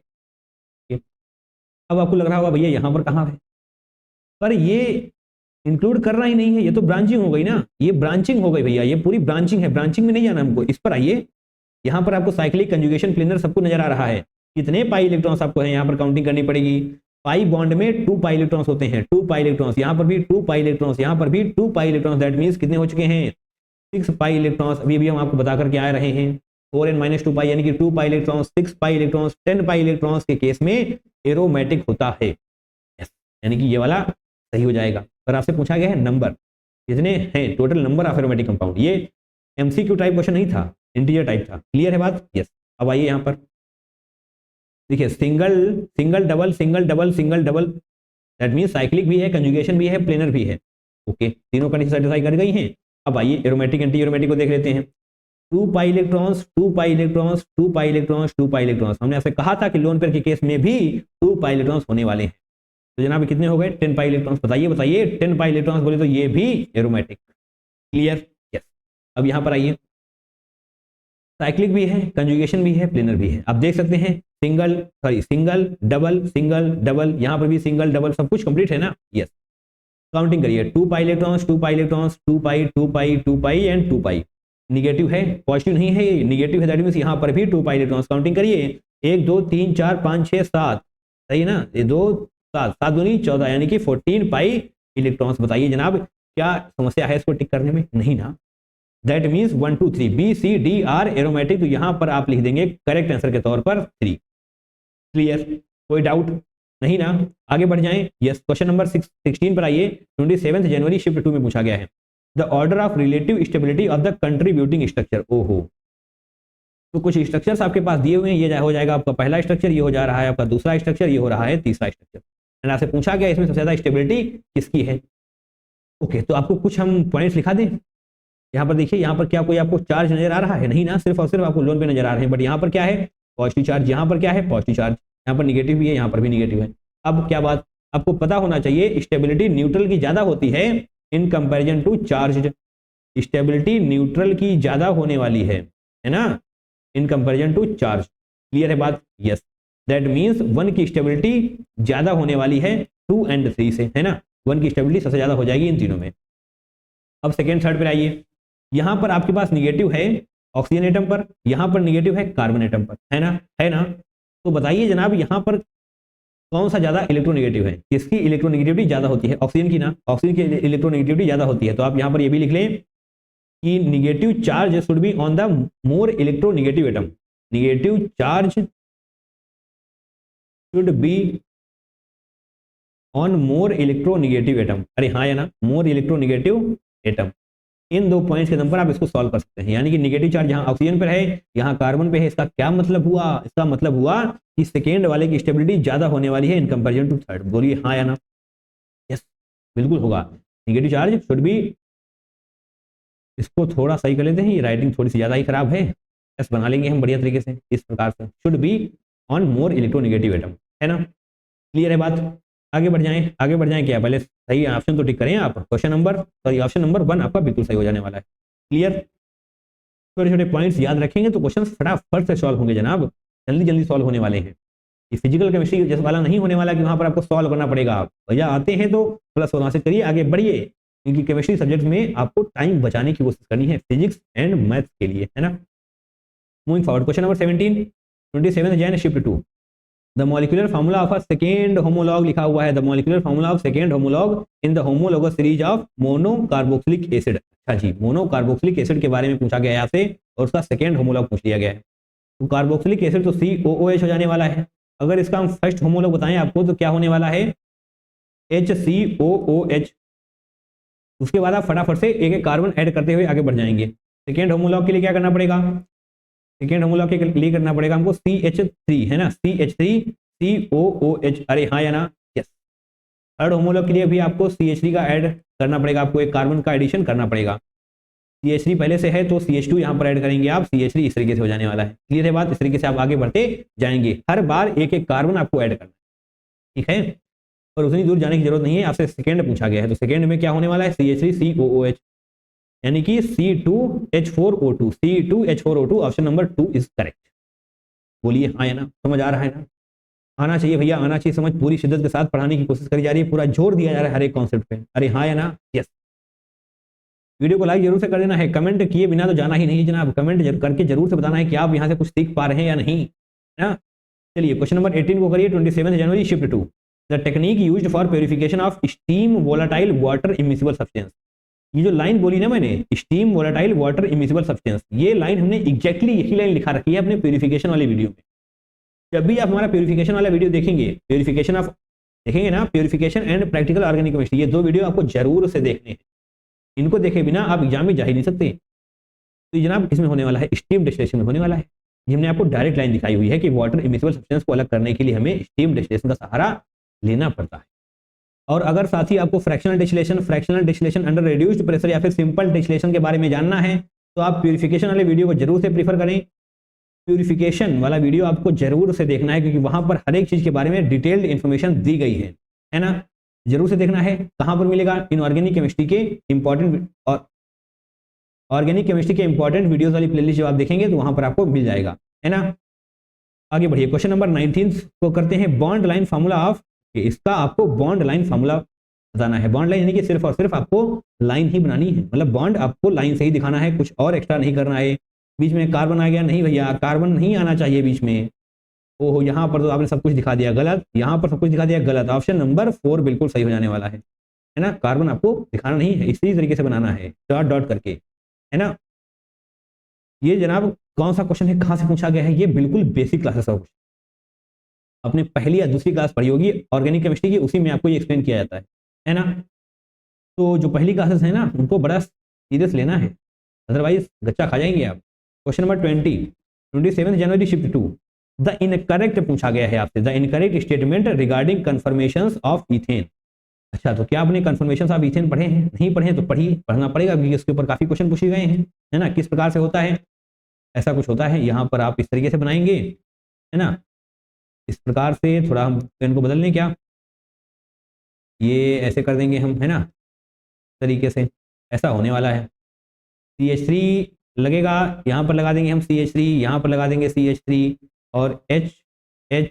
A: अब आपको लग रहा होगा भैया यहाँ पर कहाँ है, पर ये इंक्लूड करना ही नहीं है, ये तो ब्रांचिंग हो गई ना, ये ब्रांचिंग हो गई भैया, ये पूरी ब्रांचिंग है। ब्रांचिंग में नहीं जाना हमको। इस पर आइए, यहाँ पर आपको साइक्लिक, कंजुगेशन, प्लेनर सबको नजर आ रहा है। कितने पाई इलेक्ट्रॉन्स आपको है यहाँ पर काउंटिंग करनी पड़ेगी। पाई बॉन्ड में 2 पाई इलेक्ट्रॉन्स होते हैं, 2 पाई इलेक्ट्रॉन्स, यहाँ पर भी 2 पाई इलेक्ट्रॉन्स, यहाँ पर भी 2 पाई इलेक्ट्रॉन्स। दैट मीन्स कितने हो चुके हैं? 6 पाई इलेक्ट्रॉन्स। अभी भी हम आपको बता करके आ रहे हैं। 4n माइनस 2 पाई यानी कि 2 pi electrons, 6 pi electrons, 10 pi electrons के केस में एरोमेटिक होता है। यानी कि ये वाला सही हो जाएगा। पर आपसे पूछा गया है नंबर कितने हैं, total number of aromatic compound. ये एमसीक्यू टाइप क्वेश्चन नहीं था, इंटीजर टाइप था। क्लियर है बात? यस। अब आइए यहाँ पर देखिए, single single double single double single double, that mean cyclic भी है, कंजुगेशन भी है, प्लेनर भी है। ओके, तीनों कंडीशन सेटिस्फाई कर गई हैं। अब आइए एरोमेटिक, एंटी एरोमेटिक को देख लेते हैं। 2 pi electrons, 2 pi electrons, 2 pi electrons, 2 pi electrons. हमने आपसे कहा था कि लोन पेयर के केस में भी 2 पाई इलेक्ट्रॉन्स होने वाले हैं। तो जनाब कितने हो गए? 10 पाई इलेक्ट्रॉन्स। बताइए बताइए, 10 पाई इलेक्ट्रॉन्स बोले तो ये भी एरोमेटिक। क्लियर? यस। अब यहां पर आइए, साइक्लिक भी है, कंजुगेशन भी है, प्लेनर भी है। आप देख सकते हैं सिंगल डबल डबल, यहां पर भी सिंगल डबल, सब कुछ कंप्लीट है ना। यस। काउंटिंग करिए, 2 pi electrons, 2 pi electrons, 2 pi 2 pi 2 pi and 2 pi. Negative है, पॉजिटिव नहीं है, ये निगेटिव है। दैट मींस यहां पर भी 2 पाई इलेक्ट्रॉन्स। काउंटिंग करिए, 1 2 3 4 5 6 7, सही है ना। ये 2 7 7 दूनी 14 यानी कि 14 पाई इलेक्ट्रॉन्स। बताइए जनाब, क्या समस्या है इसको टिक करने में? नहीं ना। That means 1 2 3 B C D are aromatic. तो यहां पर आप लिख देंगे करेक्ट आंसर के तौर पर 3। क्लियर? कोई डाउट नहीं ना? आगे बढ़ जाएं। यस, क्वेश्चन नंबर 16 पर आइए। 27 जनवरी शिफ्ट 2 में पूछा गया है, the order of relative stability of the contributing structure. ओहो, तो कुछ स्ट्रक्चर्स आपके पास दिए हुए हैं। ये हो जाएगा आपका पहला स्ट्रक्चर, ये हो जा रहा है आपका दूसरा स्ट्रक्चर, ये हो रहा है तीसरा स्ट्रक्चर। एंड आपसे पूछा गया इसमें सबसे ज्यादा स्टेबिलिटी किसकी है। ओके, तो आपको कुछ हम पॉइंट्स लिखा दें। यहाँ पर देखिए, यहाँ पर क्या कोई आपको चार्ज नजर आ रहा है? नहीं ना, सिर्फ और सिर्फ आपको लोन पे नजर आ रहे हैं। बट यहाँ पर क्या है? Positive charge. यहाँ पर क्या है? Positive charge. यहाँ पर निगेटिव भी है, यहाँ पर भी निगेटिव है। अब क्या बात आपको पता होना चाहिए, स्टेबिलिटी न्यूट्रल की ज्यादा होती है in comparison to charge. Stability neutral की ज्यादा होने वाली है ना, in comparison to charge. Clear है बात? यस। दैट मींस 1 की स्टेबिलिटी ज्यादा होने वाली है 2 एंड 3 से, है ना। 1 की स्टेबिलिटी सबसे ज्यादा हो जाएगी इन तीनों में। अब सेकेंड थर्ड पर आइए। यहां पर आपके पास निगेटिव है ऑक्सीजन एटम पर, यहां पर निगेटिव है कार्बन एटम पर, है ना, है ना। तो बताइए जनाब, यहां पर कौन सा ज्यादा इलेक्ट्रोनेगेटिव है? किसकी इलेक्ट्रोनेगेटिविटी ज्यादा होती है? ऑक्सीजन की ना। ऑक्सीजन की इलेक्ट्रोनेगेटिविटी ज्यादा होती है। तो आप यहां पर ये भी लिख लें कि negative charge should be on the more electronegative atom. Negative charge should be on more electronegative atom. अरे हाँ या ना, मोर इलेक्ट्रोनेगेटिव एटम। इन 2 पॉइंट्स के दम पर आप इसको सॉल्व कर सकते हैं। यानी कि नेगेटिव चार्ज यहाँ ऑक्सीजन पर है, यहाँ कार्बन पे है। इसका क्या मतलब हुआ? इसका मतलब हुआ कि सेकेंड वाले की स्टेबिलिटी ज्यादा होने वाली है इन कंपैरिजन टू थर्ड। बोलिए हाँ या ना? यस, बिल्कुल होगा। नेगेटिव चार्ज शुड बी इसको थोड़ा सही कर लेते हैं, ये राइटिंग थोड़ी सी ज़्यादा ही खराब है, एस बना लेंगे हम बढ़िया तरीके से इस प्रकार से, should be on more electronegative atom, है ना। क्लियर है बात। आगे बढ़ जाएं, आगे बढ़ जाएं, क्या पहले सही ऑप्शन तो टिक करें आप। Question number sorry option number 1 आपका बिल्कुल सही हो जाने वाला है। क्लियर। छोटे छोटे पॉइंट्स याद रखेंगे तो क्वेश्चन फटाफट से सॉल्व होंगे जनाब, जल्दी जल्दी सॉल्व होने वाले हैं। ये फिजिकल केमिस्ट्री जैसा वाला नहीं होने वाला कि वहां पर आपको सॉल्व करना पड़ेगा। आप भैया आते हैं तो प्लस वहां से करिए, आगे बढ़िए, क्योंकि केमिस्ट्री सब्जेक्ट में आपको टाइम बचाने की कोशिश करनी है फिजिक्स एंड मैथ्स के लिए, है ना। Moving forward, question number 17, 27 Jain shift 2, the molecular formula of a second homologue लिखा हुआ है, the molecular formula of second homologue in the homologous series of mono carboxylic acid. अच्छा जी, मोनो कार्बोक्सिलिक एसिड के बारे में पूछा गया है आपसे और उसका सेकेंड होमोलॉग पूछ लिया गया है। तो कार्बोक्सिलिक एसिड तो COOH हो जाने वाला है। अगर इसका हम फर्स्ट होमोलॉग बताएं आपको तो क्या होने वाला है, HCOOH। उसके बाद आप फटाफट से एक एक कार्बन ऐड करते हुए आगे बढ़ जाएंगे। सेकेंड होमोलॉग के लिए क्या करना पड़ेगा, सेकेंड होमोलॉग के लिए करना पड़ेगा हमको CH3, है ना, CH3COOH, अरे हाँ या ना, यस। थर्ड होमोलॉग के लिए भी आपको CH3 का ऐड करना पड़ेगा, आपको एक कार्बन का एडिशन करना पड़ेगा। CH3 पहले से है तो CH2 यहाँ पर ऐड करेंगे आप, CH3 इस तरीके से हो जाने वाला है। क्लियर है बात। इस तरीके से आप आगे बढ़ते जाएंगे, हर बार एक एक कार्बन आपको ऐड करना है, ठीक है। और उतनी दूर जाने की जरूरत नहीं है, आपसे सेकेंड पूछा गया है तो सेकेंड में क्या होने वाला है, CH3COOH, यानी कि C2H4O2, C2H4O2 option number 2 is correct. बोलिए हाँ या ना, समझ आ रहा है ना। आना चाहिए भैया, आना चाहिए समझ, पूरी शिद्दत के साथ पढ़ाने की कोशिश करी जा रही है, पूरा जोर दिया जा रहा है हर एक कॉन्सेप्ट पे। अरे हाँ या ना, यस। वीडियो को लाइक जरूर से कर देना है, कमेंट किए बिना तो जाना ही नहीं जनाब, कमेंट करके जरूर से बताना है कि आप यहाँ से कुछ सीख पा रहे हैं या नहीं, है ना। चलिए क्वेश्चन नंबर 18 को करिए, 27 जनवरी shift 2, the technique used for purification of steam volatile water immiscible substance. ये जो लाइन बोली ना मैंने, steam volatile water immiscible substance, ये लाइन हमने एग्जैक्टली यही लाइन लिखा रखी है अपने प्योरिफिकेशन वाले वीडियो में। जब भी आप हमारा प्योरिफिकेशन वाला वीडियो देखेंगे, प्योरिफिकेशन ऑफ देखेंगे ना, purification and practical organic chemistry, ये दो वीडियो आपको जरूर से देखने हैं। इनको देखे बिना आप एग्जाम में जा ही नहीं सकते। तो जनाब इसमें होने वाला है स्टीम डिस्टिलेशन में होने वाला है। ये हमने आपको डायरेक्ट लाइन दिखाई हुई है कि वाटर इमिसिबल सब्सटेंस को अलग करने के लिए हमें स्टीम डिस्टिलेशन का सहारा लेना पड़ता है। और अगर साथ ही आपको fractional distillation under reduced pressure या फिर सिंपल डिस्टिलेशन के बारे में जानना है तो आप प्यूरिफिकेशन वाले वीडियो को जरूर से प्रीफर करें। प्यूरिफिकेशन वाला वीडियो आपको जरूर से देखना है क्योंकि वहां पर हर एक चीज के बारे में डिटेल्ड इंफॉर्मेशन दी गई है ना। जरूर से देखना है। कहां पर मिलेगा, इनऑर्गेनिक केमिस्ट्री के इंपॉर्टेंट और ऑर्गेनिक केमिस्ट्री के इंपॉर्टेंट वीडियोस वाली प्लेलिस्ट जब आप देखेंगे तो वहां पर आपको मिल जाएगा, है ना। आगे बढ़िए, क्वेश्चन नंबर 19 को करते हैं, बॉन्ड लाइन फार्मूला ऑफ। इसका आपको बॉन्ड लाइन फार्मूला बताना है। बॉन्ड लाइन यानी कि सिर्फ और सिर्फ आपको लाइन ही बनानी है, मतलब बॉन्ड आपको लाइन से ही दिखाना है, कुछ और एक्स्ट्रा नहीं करना है। बीच में कार्बन आ गया, नहीं भैया कार्बन नहीं आना चाहिए बीच में। ओहो, यहाँ पर तो आपने सब कुछ दिखा दिया गलत, यहाँ पर सब कुछ दिखा दिया गलत। ऑप्शन नंबर 4 बिल्कुल सही हो जाने वाला है ना। कार्बन आपको दिखाना नहीं है, इसी तरीके से बनाना है डॉट डॉट करके, है ना। ये जनाब कौन सा क्वेश्चन है, कहाँ से पूछा गया है, ये बिल्कुल बेसिक क्लासेस का क्वेश्चन, आपने पहली या दूसरी क्लास पढ़ी होगी ऑर्गेनिक केमिस्ट्री की, उसी में आपको ये एक्सप्लेन किया जाता है ना। तो जो पहली क्लासेस है ना उनको बड़ा सीरियस लेना है, अदरवाइज गच्चा खा जाएंगे आप। क्वेश्चन नंबर 27 जनवरी शिफ्ट 2, द इनकरेक्ट पूछा गया है आपसे, the incorrect statement regarding conformations of ethane. अच्छा, तो क्या आपने कन्फर्मेशंस ऑफ इथेन पढ़े हैं, नहीं पढ़े हैं तो पढ़िए, पढ़ना पड़ेगा क्योंकि इसके ऊपर काफी क्वेश्चन पूछे गए हैं, है ना। किस प्रकार से होता है, ऐसा कुछ होता है, यहाँ पर आप इस तरीके से बनाएंगे, है ना। इस प्रकार से थोड़ा हम पेन को बदल लें क्या, ये ऐसे कर देंगे हम, है ना, तरीके से ऐसा होने वाला है। CH3 लगेगा, यहाँ पर लगा देंगे हम CH3, यहाँ पर लगा देंगे CH3 और H H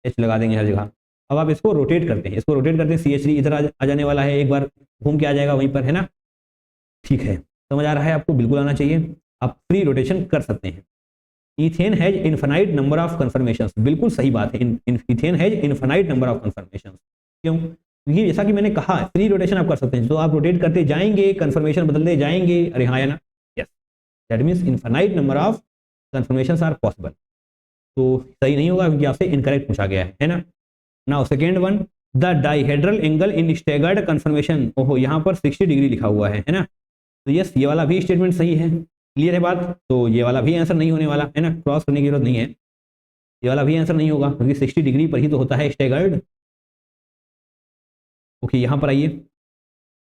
A: H लगा देंगे हर जगह। अब आप इसको रोटेट करते हैं, इसको रोटेट करते हैं, CH3 इधर आ जाने वाला है, एक बार घूम के आ जाएगा वहीं पर, है ना। ठीक है, समझ आ रहा है आपको, बिल्कुल आना चाहिए, आप फ्री रोटेशन कर सकते हैं। Ethane has infinite number of conformations, बिल्कुल सही बात है, ethane has infinite number of conformations. क्यों, क्योंकि जैसा कि मैंने कहा फ्री रोटेशन आप कर सकते हैं, तो आप रोटेट करते जाएंगे, कन्फर्मेशन बदलते जाएंगे। अरे हाँ या ना, yes, that means infinite number of conformations are possible. तो सही नहीं होगा क्योंकि आपसे इनकरेक्ट पूछा गया है ना। Now second one, the dihedral angle in staggered conformation. ओहो, यहाँ पर 60 डिग्री लिखा हुआ है ना। तो यस, ये वाला भी स्टेटमेंट सही है। क्लियर है बात, तो ये वाला भी आंसर नहीं होने वाला, है ना, क्रॉस करने की जरूरत नहीं है, ये वाला भी आंसर नहीं होगा क्योंकि 60 डिग्री पर ही तो होता है स्टैगर्ड। ओके, यहाँ पर आइए,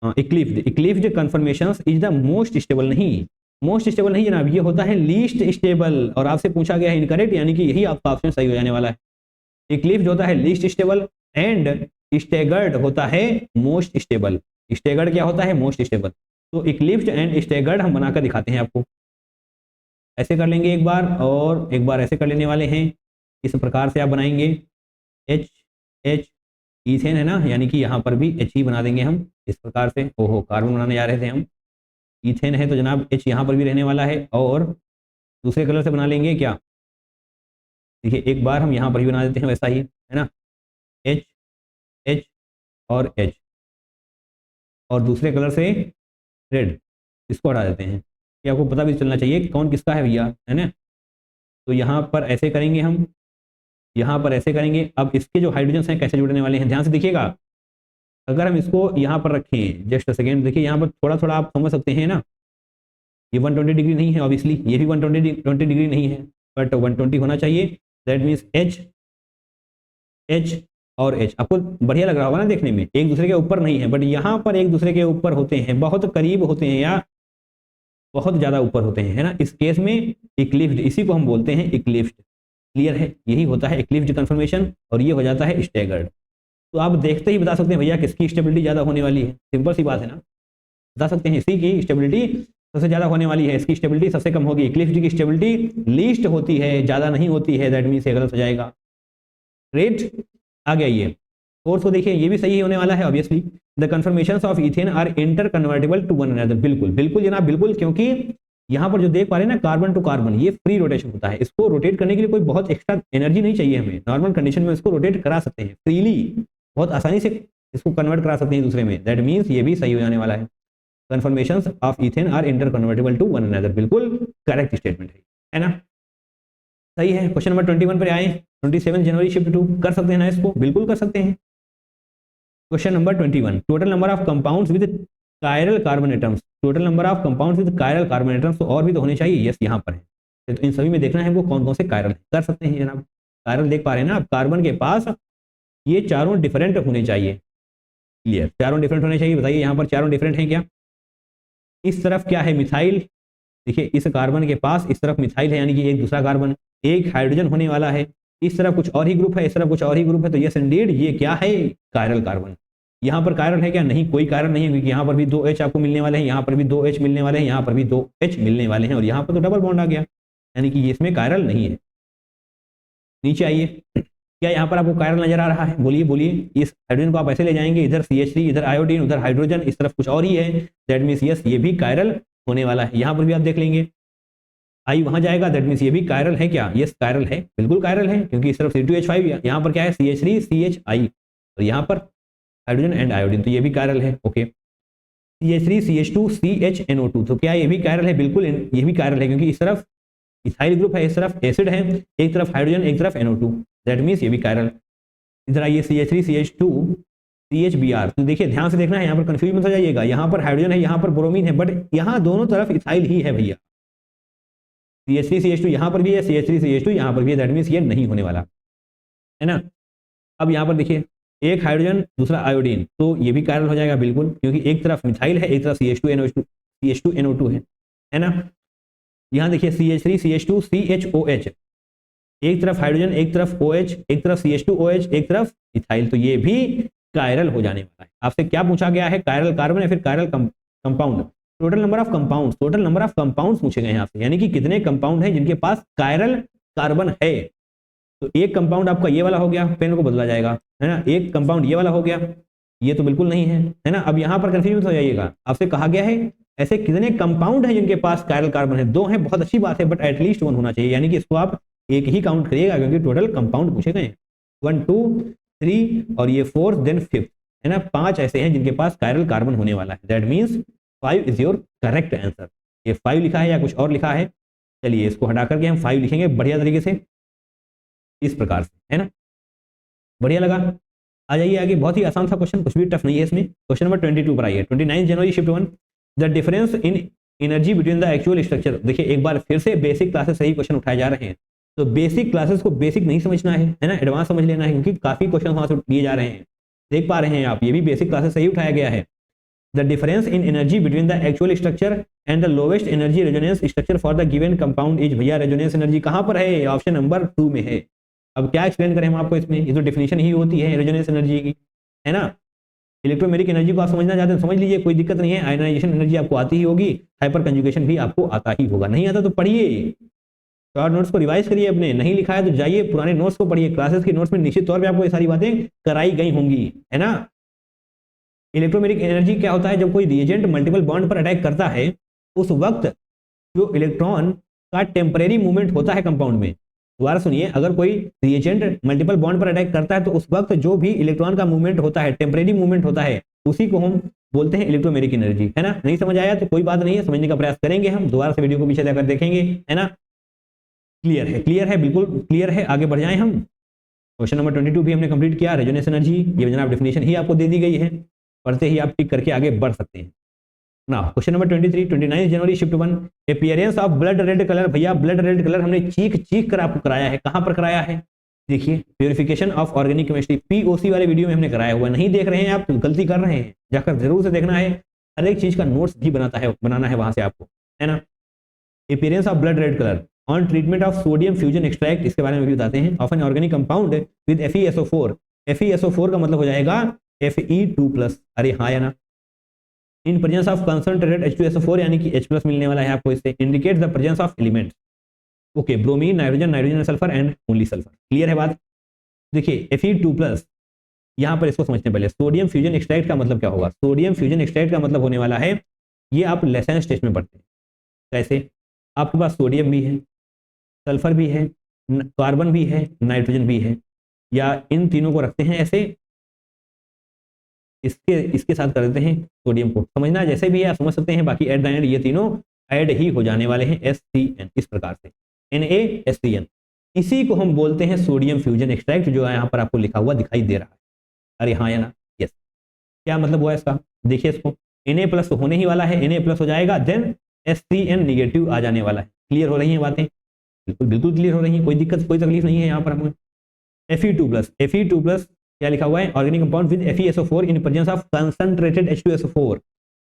A: eclipsed conformations is the most stable, नहीं मोस्ट स्टेबल नहीं जनाब, ये होता है लीस्ट स्टेबल, और आपसे पूछा गया है इनकरेक्ट, यानी कि यही आपका ऑप्शन सही हो जाने वाला है। इक्लिप्स्ड होता है लीस्ट स्टेबल एंड स्टेगर्ड होता है मोस्ट स्टेबल। स्टेगर्ड क्या होता है? Most stable. तो इक्लिप्स्ड एंड स्टेगर्ड हम बनाकर दिखाते हैं आपको। ऐसे कर लेंगे एक बार, और एक बार ऐसे कर लेने वाले हैं। इस प्रकार से आप बनाएंगे एच एच ईथेन है ना, यानी कि यहाँ पर भी एच ही बना देंगे हम इस प्रकार से। ओहो, कार्बन बनाने जा रहे थे हम, ईथेन है तो जनाब एच यहाँ पर भी रहने वाला है। और दूसरे कलर से बना लेंगे क्या, देखिए एक बार हम यहाँ पर भी बना देते हैं वैसा ही, है ना, एच एच और एच, और दूसरे कलर से रेड, इसको हटा देते हैं कि आपको पता भी चलना चाहिए कौन किसका है भैया, है ना। तो यहाँ पर ऐसे करेंगे हम, यहाँ पर ऐसे करेंगे। अब इसके जो हाइड्रोजन हैं कैसे जुड़ने वाले हैं, ध्यान से देखिएगा। अगर हम इसको यहाँ पर रखें, जस्ट सेकेंड, देखिए यहाँ पर थोड़ा थोड़ा आप समझ सकते हैं ना, ये 120 डिग्री नहीं है ऑब्वियसली, ये भी 120 डिग्री नहीं है, बट 120 होना चाहिए। दैट मीन्स एच एच और एच, आपको बढ़िया लग रहा होगा ना देखने में, एक दूसरे के ऊपर नहीं है, बट यहाँ पर एक दूसरे के ऊपर होते हैं, बहुत करीब होते हैं या बहुत ज्यादा ऊपर होते हैं, है ना। इस केस में इक्लिप्स्ड, इसी को हम बोलते हैं इक्लिप्स्ड। क्लियर है, यही होता है इक्लिप्स्ड कन्फर्मेशन, और ये हो जाता है स्टैगर्ड। तो आप देखते ही बता सकते हैं भैया किसकी स्टेबिलिटी ज्यादा होने वाली है, सिंपल सी बात है ना, बता सकते हैं इसी की स्टेबिलिटी सबसे ज्यादा होने वाली है, इसकी स्टेबिलिटी सबसे कम होगी। इक्लिप्स्ड की स्टेबिलिटी लीस्ट होती है, ज्यादा नहीं होती है, दैट मीन्स ये गलत हो जाएगा। रेट आ गया ये। फोर्थ को देखिए, ये भी सही होने वाला है obviously. The conformations of ethane are interconvertible to one another, बिल्कुल बिल्कुल जनाब बिल्कुल, क्योंकि यहाँ पर जो देख पा रहे हैं ना, कार्बन टू कार्बन, ये फ्री रोटेशन होता है। इसको रोटेट करने के लिए कोई बहुत एक्स्ट्रा एनर्जी नहीं चाहिए हमें, नॉर्मल कंडीशन में इसको रोटेट करा सकते हैं फ्रीली, बहुत आसानी से इसको कन्वर्ट करा सकते हैं दूसरे में। दैट मीन्स ये भी सही हो जाने वाला है। Conformations of ethane are interconvertible to one another, बिल्कुल करेक्ट स्टेटमेंट है ना, सही है। क्वेश्चन नंबर 21 पर आए, 27 जनवरी शिफ्ट टू, कर सकते हैं ना इसको, बिल्कुल कर सकते हैं। Question number 21, total number of compounds with chiral carbon atoms, total number of compounds with chiral carbon atoms, तो और भी तो होने चाहिए, यस यहाँ पर है, तो इन सभी में देखना है वो कौन कौन से कायरल है। कर सकते हैं जनाब, कायरल देख पा रहे हैं ना आप, कार्बन के पास ये चारों डिफरेंट होने चाहिए। क्लियर, चारों डिफरेंट होने चाहिए। बताइए यहाँ पर चारों डिफरेंट हैं क्या? इस तरफ क्या है, मिथाइल, देखिए इस कार्बन के पास इस तरफ मिथाइल है, यानी कि एक दूसरा कार्बन, एक हाइड्रोजन होने वाला है, इस तरफ कुछ और ही ग्रुप है, इस तरफ कुछ और ही ग्रुप है, तो यस इंडीड ये क्या है, कायरल कार्बन। यहाँ पर कायरल है क्या? नहीं, कोई कायरल नहीं है, क्योंकि यहाँ पर भी 2 H आपको मिलने वाले हैं, यहाँ पर भी 2 H मिलने वाले हैं, यहाँ पर भी 2 H मिलने वाले हैं, और यहाँ पर तो डबल बॉन्ड आ गया, यानी कि इसमें कायरल नहीं है। नीचे आइए, क्या यहाँ पर आपको कायरल नजर आ रहा है? बोलिए बोलिए। इस हाइड्रोजन को आप ऐसे ले जाएंगे, इधर CH3, इधर आयोडीन, उधर हाइड्रोजन, इस तरफ कुछ और ही है, दैट मीन्स यस ये भी कायरल होने वाला है। यहाँ पर भी आप देख लेंगे, आई वहां जाएगा, दैट मीन्स ये भी कायरल है क्या? यस कायरल है, बिल्कुल कायरल है, क्योंकि इस तरफ C2H5, यहाँ पर क्या है CH3 CHI, और यहाँ पर हाइड्रोजन एंड आयोडीन, तो ये भी कायरल है। ओके, CH3 CH2 CHNO2, तो क्या ये भी कायरल है? बिल्कुल ये भी कायरल है, क्योंकि इस तरफ इथाइल ग्रुप है, इस तरफ एसिड है, एक तरफ हाइड्रोजन एक तरफ NO2, दैट मीन्स ये भी कायरल। इधर आइए CH3 CH2 CHBr, तो देखिए ध्यान से देखना है, यहाँ पर कंफ्यूज मत हो जाइएगा, यहाँ पर हाइड्रोजन है, यहाँ पर ब्रोमीन है, बट यहाँ दोनों तरफ इथाइल ही है भैया। CH3 CH2 यहाँ पर भी है, CH3 CH2 यहाँ पर भी है, दैट मीन्स ये नहीं होने वाला है ना। अब यहाँ पर देखिए, एक हाइड्रोजन दूसरा आयोडीन, तो ये भी कायरल हो जाएगा बिल्कुल, क्योंकि एक तरफ मिथाइल है, एक तरफ CH2NO2 है ना। यहाँ देखिए CH3 CH2 CHOH, एक तरफ हाइड्रोजन एक तरफ OH, एक तरफ CH2OH, एक तरफ इथाइल, तो ये भी कायरल हो जाने वाला है। आपसे क्या पूछा गया है, कायरल कार्बन या फिर chiral compound? Total number of compounds, total number of compounds पूछे गए हैं आपसे, यानी कि कितने कंपाउंड हैं जिनके पास कायरल कार्बन है। तो एक कंपाउंड आपका ये वाला हो गया, पेन को बदला जाएगा, है ना, एक कंपाउंड ये वाला हो गया, ये तो बिल्कुल नहीं है ना। अब यहाँ पर कंफ्यूज हो जाइएगा, आपसे कहा गया है ऐसे कितने कंपाउंड हैं जिनके पास कायरल कार्बन है? 2 हैं, बहुत अच्छी बात है, बट एटलीस्ट 1 होना चाहिए, यानी कि इसको आप एक ही काउंट करिएगा, क्योंकि टोटल कंपाउंड पूछे गए 1 2 3 और ये 4th देन 5th, है ना। 5 ऐसे हैं जिनके पास कायरल कार्बन होने वाला है, that means 5 is your correct answer. ये 5 लिखा है या कुछ और लिखा है? चलिए इसको हटा करके हम 5 लिखेंगे बढ़िया तरीके से, इस प्रकार से, है ना। बढ़िया लगा? आ जाइए आगे, बहुत ही आसान था क्वेश्चन, कुछ भी टफ नहीं है इसमें। क्वेश्चन नंबर 22 पर आइए, 29 जनवरी shift 1, the difference in energy between the actual structure. देखिए एक बार फिर से बेसिक क्लासेस से ही क्वेश्चन उठाए जा रहे हैं, तो बेसिक क्लासेस को बेसिक नहीं समझना है ना, एडवांस समझ लेना है, क्योंकि काफी क्वेश्चन वहां से लिए जा रहे हैं, देख पा रहे हैं आप, ये भी बेसिक क्लासेस से ही उठाया गया है। The difference in energy between the actual structure and the lowest energy resonance structure for the given compound is, भैया रेजोनेंस एनर्जी कहां पर है? ऑप्शन नंबर 2 में है। अब क्या एक्सप्लेन करें हम आपको इसमें, ये तो डेफिनेशन ही होती है रेजोनेंस एनर्जी की, है ना। इलेक्ट्रोमेरिक एनर्जी को आप समझना चाहते हैं समझ लीजिए, कोई दिक्कत नहीं है। आयनाइजेशन एनर्जी आपको आती ही होगी, हाइपर कंजुगेशन भी आपको आता ही होगा। नहीं आता तो पढ़िए, शॉर्ट नोट्स को रिवाइज करिए अपने, नहीं लिखा है तो जाइए पुराने नोट्स को पढ़िए, क्लासेस के नोट्स में निश्चित तौर पे आपको ये सारी बातें कराई गई होंगी, है ना। इलेक्ट्रोमेरिक एनर्जी क्या होता है? जब कोई रिएजेंट मल्टीपल बॉन्ड पर अटैक करता है उस वक्त जो इलेक्ट्रॉन का टेम्परेरी मूवमेंट होता है कंपाउंड में, दोबारा सुनिए, अगर कोई रिएजेंट मल्टीपल बॉन्ड पर अटैक करता है तो उस वक्त जो भी इलेक्ट्रॉन का मूवमेंट होता है, टेम्परेरी मूवमेंट होता है, उसी को हम बोलते हैं इलेक्ट्रोमेरिक एनर्जी, है ना। नहीं समझ आया तो कोई बात नहीं है, समझने का प्रयास करेंगे हम, दोबारा से वीडियो को पीछे जाकर देखेंगे, है ना। क्लियर है? क्लियर है, बिल्कुल क्लियर है। आगे बढ़ जाए हम। क्वेश्चन नंबर 22 भी हमने कंप्लीट किया। रेजोनेंस एनर्जी, ये जनाब डेफिनेशन ही आपको दे दी गई है, पढ़ते ही आप टिक करके आगे बढ़ सकते हैं ना। Question number 23, 29 January shift 1, appearance of blood red colour. भैया ब्लड रेड कलर हमने चीख चीख कर आपको कराया है, कहां पर कराया है? देखिए, purification of organic chemistry, POC वाले वीडियो में हमने कराया हुआ, नहीं देख रहे हैं आप तो गलती कर रहे हैं, जाकर जरूर से देखना है, हर एक चीज का नोट्स भी बनाना है वहां से आपको, है ना। Appearance of blood red colour on treatment of sodium fusion extract, इसके बारे में भी बताते हैं। Of an organic compound with FeSO4, FeSO4 का मतलब हो जाएगा Fe2+, अरे हाँ या ना। In presence of concentrated H2SO4, यानी कि H+ मिलने वाला है आपको इससे, indicate the presence of elements, okay, bromine, nitrogen, nitrogen sulphur and only sulphur. Clear है बात? देखिए Fe2+, यहां पर इसको समझते हैं पहले। सोडियम फ्यूजन एक्सट्रैक्ट का मतलब क्या होगा? सोडियम फ्यूजन एक्सट्रैक्ट का मतलब होने वाला है, ये आप लेसेंस टेस्ट में पढ़ते हैं। कैसे? आपके पास सोडियम भी है, सल्फर भी है, कार्बन भी है, नाइट्रोजन भी है, या इन तीनों को रखते हैं ऐसे, इसके साथ कर देते हैं सोडियम को, समझना जैसे भी है आप समझ सकते हैं। बाकी एट द एंड ये तीनों ऐड ही हो जाने वाले हैं, SCN, इस प्रकार से NaSCN, इसी को हम बोलते हैं सोडियम फ्यूजन एक्सट्रैक्ट, जो यहाँ पर आपको लिखा हुआ दिखाई दे रहा है। अरे हाँ या ना? यस। क्या मतलब हुआ इसका? देखिए, इसको Na+ तो होने ही वाला है, Na+ हो जाएगा, देन SCN नेगेटिव आ जाने वाला है। क्लियर हो रही हैं बातें? बिल्कुल बिल्कुल क्लियर हो रही है, कोई दिक्कत कोई तकलीफ नहीं है यहाँ पर हमें। Fe2+, क्या लिखा हुआ है? Organic compound with FeSO4 in presence of concentrated H2SO4,